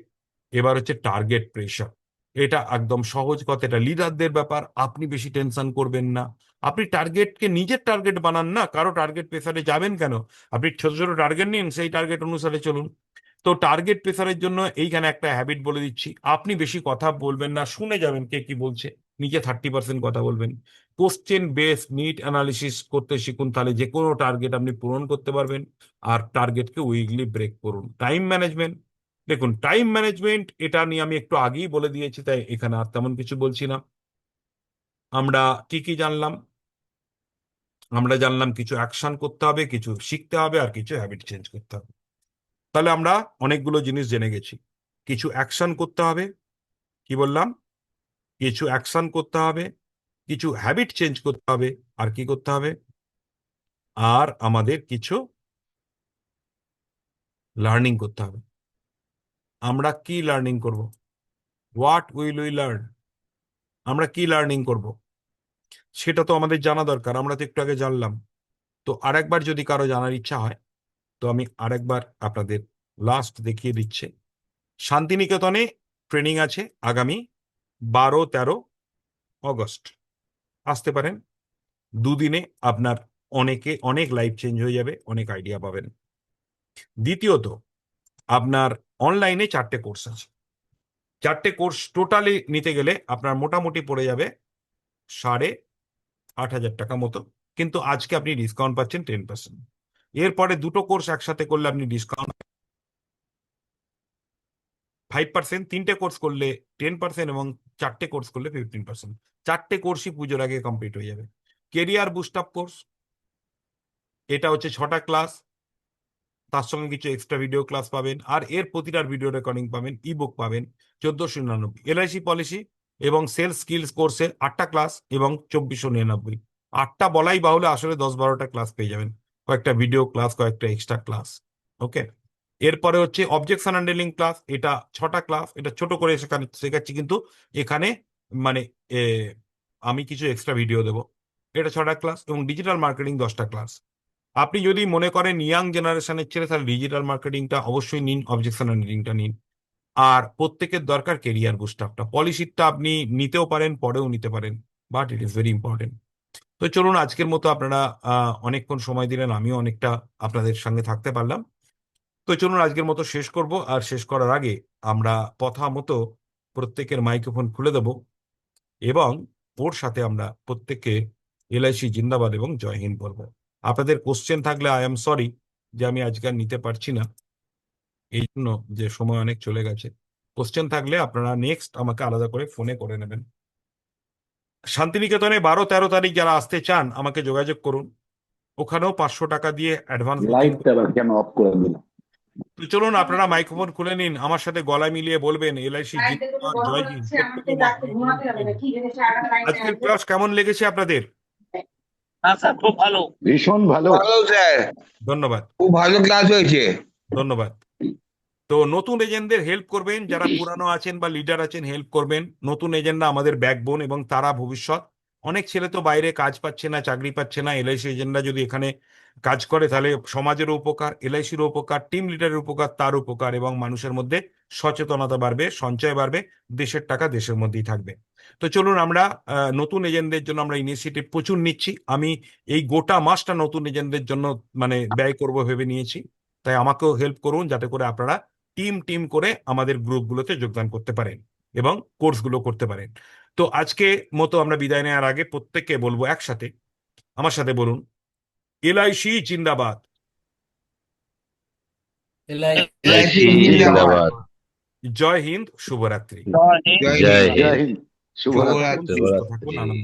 এবার হচ্ছে টার্গেট প্রেশার। এটা একদম সহজ কথা, এটা লিডারদের ব্যাপার, আপনি বেশি টেনশন করবেন না। আপনি টার্গেটকে নিজের টার্গেট বানান না, কারো টার্গেট প্রেসারে যাবেন কেন? আপনি ছোট ছোট টার্গেট নিন, সেই টার্গেট অনুসারে চলুন। তো টার্গেট প্রেসারের জন্য এইখানে একটা হ্যাবিট বলে দিচ্ছি। আপনি বেশি কথা বলবেন না, শুনে যাবেন কে কি বলছে, নিজে 30% কথা বলবেন। কোশ্চেন বেস নিড অ্যানালিসিস করতে শিখুন, তাহলে যে কোনো টার্গেট আপনি পূরণ করতে পারবেন। আর টার্গেটকে উইকলি ব্রেক করুন। টাইম ম্যানেজমেন্ট, দেখুন টাইম ম্যানেজমেন্ট এটা নিয়ে আমি একটু আগেই বলে দিয়েছি, তাই এখানে আর তেমন কিছু বলছি না। আমরা কি কি জানলাম? আমরা জানলাম কিছু অ্যাকশন করতে হবে, কিছু শিখতে হবে, আর কিছু হ্যাবিট চেঞ্জ করতে হবে। তাহলে আমরা অনেকগুলো জিনিস জেনে গেছি। কিছু অ্যাকশন করতে হবে, কি বললাম? কিছু অ্যাকশন করতে হবে, কিছু হ্যাবিট চেঞ্জ করতে হবে, আর কি করতে হবে? আর আমাদের কিছু লার্নিং করতে হবে। আমরা কি লার্নিং করব? What will we learn? আমরা কি লার্নিং করব সেটা তো আমাদের জানা দরকার। আমরা তো একটু আগে জানলাম। তো আরেকবার যদি কারো জানার ইচ্ছা হয়, তো আমি আরেকবার আপনাদের লাস্ট দেখিয়ে দিচ্ছি। শান্তিনিকেতনে ট্রেনিং আছে আগামী 12-13 অগস্ট। আসতে পারেন। দুদিনে আপনার অনেক লাইফ চেঞ্জ হয়ে যাবে, অনেক আইডিয়া পাবেন। দ্বিতীয়ত, আপনার অনলাইনে 4টে কোর্স আছে। 4টে কোর্স টোটালি নিতে গেলে আপনার মোটামুটি পড়ে যাবে 8,500 টাকা মতো। কিন্তু আজকে আপনি ডিসকাউন্ট পাচ্ছেন 10%। এরপরে 2টো কোর্স একসাথে করলে আপনি ডিসকাউন্ট 5%, 3টে কোর্স করলে 10%, এবং 4টে কোর্স করলে 15%। 4টে কোর্সই পুজোর আগে কমপ্লিট হয়ে যাবে। কেরিয়ার বুস্ট আপ কোর্স, এটা হচ্ছে 6টা ক্লাস, তার সঙ্গে কিছু এক্সট্রা ভিডিও ক্লাস পাবেন, আর এর প্রতিটার ভিডিও রেকর্ডিং পাবেন, ইবুক পাবেন। 1499। এলআইসি পলিসি এবং সেলস স্কিলস কোর্সের 8টা ক্লাস এবং 2499। 8টা বলাই বাহুল্য, আসলে 10-12টা ক্লাস পেয়ে যাবেন, কয়েকটা ভিডিও ক্লাস, কয়েকটা এক্সট্রা ক্লাস। ওকে। এরপরে হচ্ছে অবজেকশন হ্যান্ডলিং ক্লাস, এটা 6টা ক্লাস। এটা ছোট করে সেখানে শেখাচ্ছি, কিন্তু এখানে মানে এ, আমি কিছু এক্সট্রা ভিডিও দেবো। এটা 6টা ক্লাস, এবং ডিজিটাল মার্কেটিং 10টা ক্লাস। আপনি যদি মনে করেন ইয়াং জেনারেশনের ছেলে, তাহলে ডিজিটাল মার্কেটিংটা অবশ্যই নিন, অবজেকশন হ্যান্ডলিংটা নিন। আর প্রত্যেকের দরকার কেরিয়ার বুস্টারটা। পলিসিটা আপনি নিতেও পারেন, পরেও নিতে পারেন, but it is very important. তো চলুন, আজকের মতো আপনারা অনেকক্ষণ সময় দিলেন, আমিও অনেকটা আপনাদের সঙ্গে থাকতে পারলাম। তো চলুন আজকের মতো শেষ করব, আর শেষ করার আগে আমরা কথা মতো প্রত্যেকের মাইক্রোফোন খুলে দেব, এবং ওর সাথে আমরা প্রত্যেককে এলআইসি জিন্দাবাদ এবং জয় হিন্দ বলবো। আপনাদের কোশ্চেন থাকলে আই এম সরি যে আমি আজকে আর নিতে পারছি না, এই জন্য যে সময় অনেক চলে গেছে। কোশ্চেন থাকলে আপনারা নেক্সট আমাকে আলাদা করে ফোনে করে নেবেন। শান্তিনিকেতনে 12-13 তারিখ যারা আসতে চান আমাকে যোগাযোগ করুন। ওখানেও 500 টাকা দিয়ে অ্যাডভান্স বুকিং। লাইটটা আবার কেন অফ করে দিলাম? তো চলুন আপনারা মাইক্রোফোন খুলে নিন, আমার সাথে গলায় মিলিয়ে বলবেন এলআইসি জিন্দাবাদ, জয় হিন্দ, প্রত্যেকে মাইক্রোফোন খুলে নিন। আজকের ক্লাস কেমন লেগেছে আপনাদের? হ্যাঁ স্যার, খুব ভালো। ভীষণ ভালো। ভালো স্যার, ধন্যবাদ, খুব ভালো ক্লাস হয়েছে। ধন্যবাদ। তো নতুন এজেন্টদের হেল্প করবেন, যারা পুরানো আছেন বা লিডার আছেন হেল্প করবেন। নতুন এজেন্টরা আমাদের ব্যাকবোন এবং তারা ভবিষ্যৎ। অনেক ছেলে তো বাইরে কাজ পাচ্ছে না, চাকরি পাচ্ছে না। এলআইসি এজেন্টরা যদি এখানে কাজ করে তাহলে সমাজের উপকার, এলআইসির উপকার, টিম লিডারের উপকার, তার উপকার, এবং মানুষের মধ্যে সচেতনতা বাড়বে, সঞ্চয় বাড়বে, দেশের টাকা দেশের মধ্যেই থাকবে। তো চলুন আমরা নতুন এজেন্টদের জন্য আমরা ইনিশিয়েটিভ প্রচুর নিচ্ছি। আমি এই গোটা মাসটা নতুন এজেন্টদের জন্য মানে ব্যয় করব ভেবে নিয়েছি। তাই আমাকেও হেল্প করুন যাতে করে আপনারা টিম টিম করে আমাদের গ্রুপগুলোতে যোগদান করতে পারেন এবং কোর্সগুলো করতে পারেন। তো আজকে মতো আমরা বিদায় নেওয়ার আগে প্রত্যেককে বলবো একসাথে, আমার সাথে বলুন, এলআইসি জিন্দাবাদ। এলআইসি জিন্দাবাদ। জয় হিন্দ, শুভরাত্রি। জয় হিন্দ। জয় জয় হিন্দ। হিন্দ। ভালো শুভরাত্রি। থাকুন, সুস্থ থাকুন, আনন্দ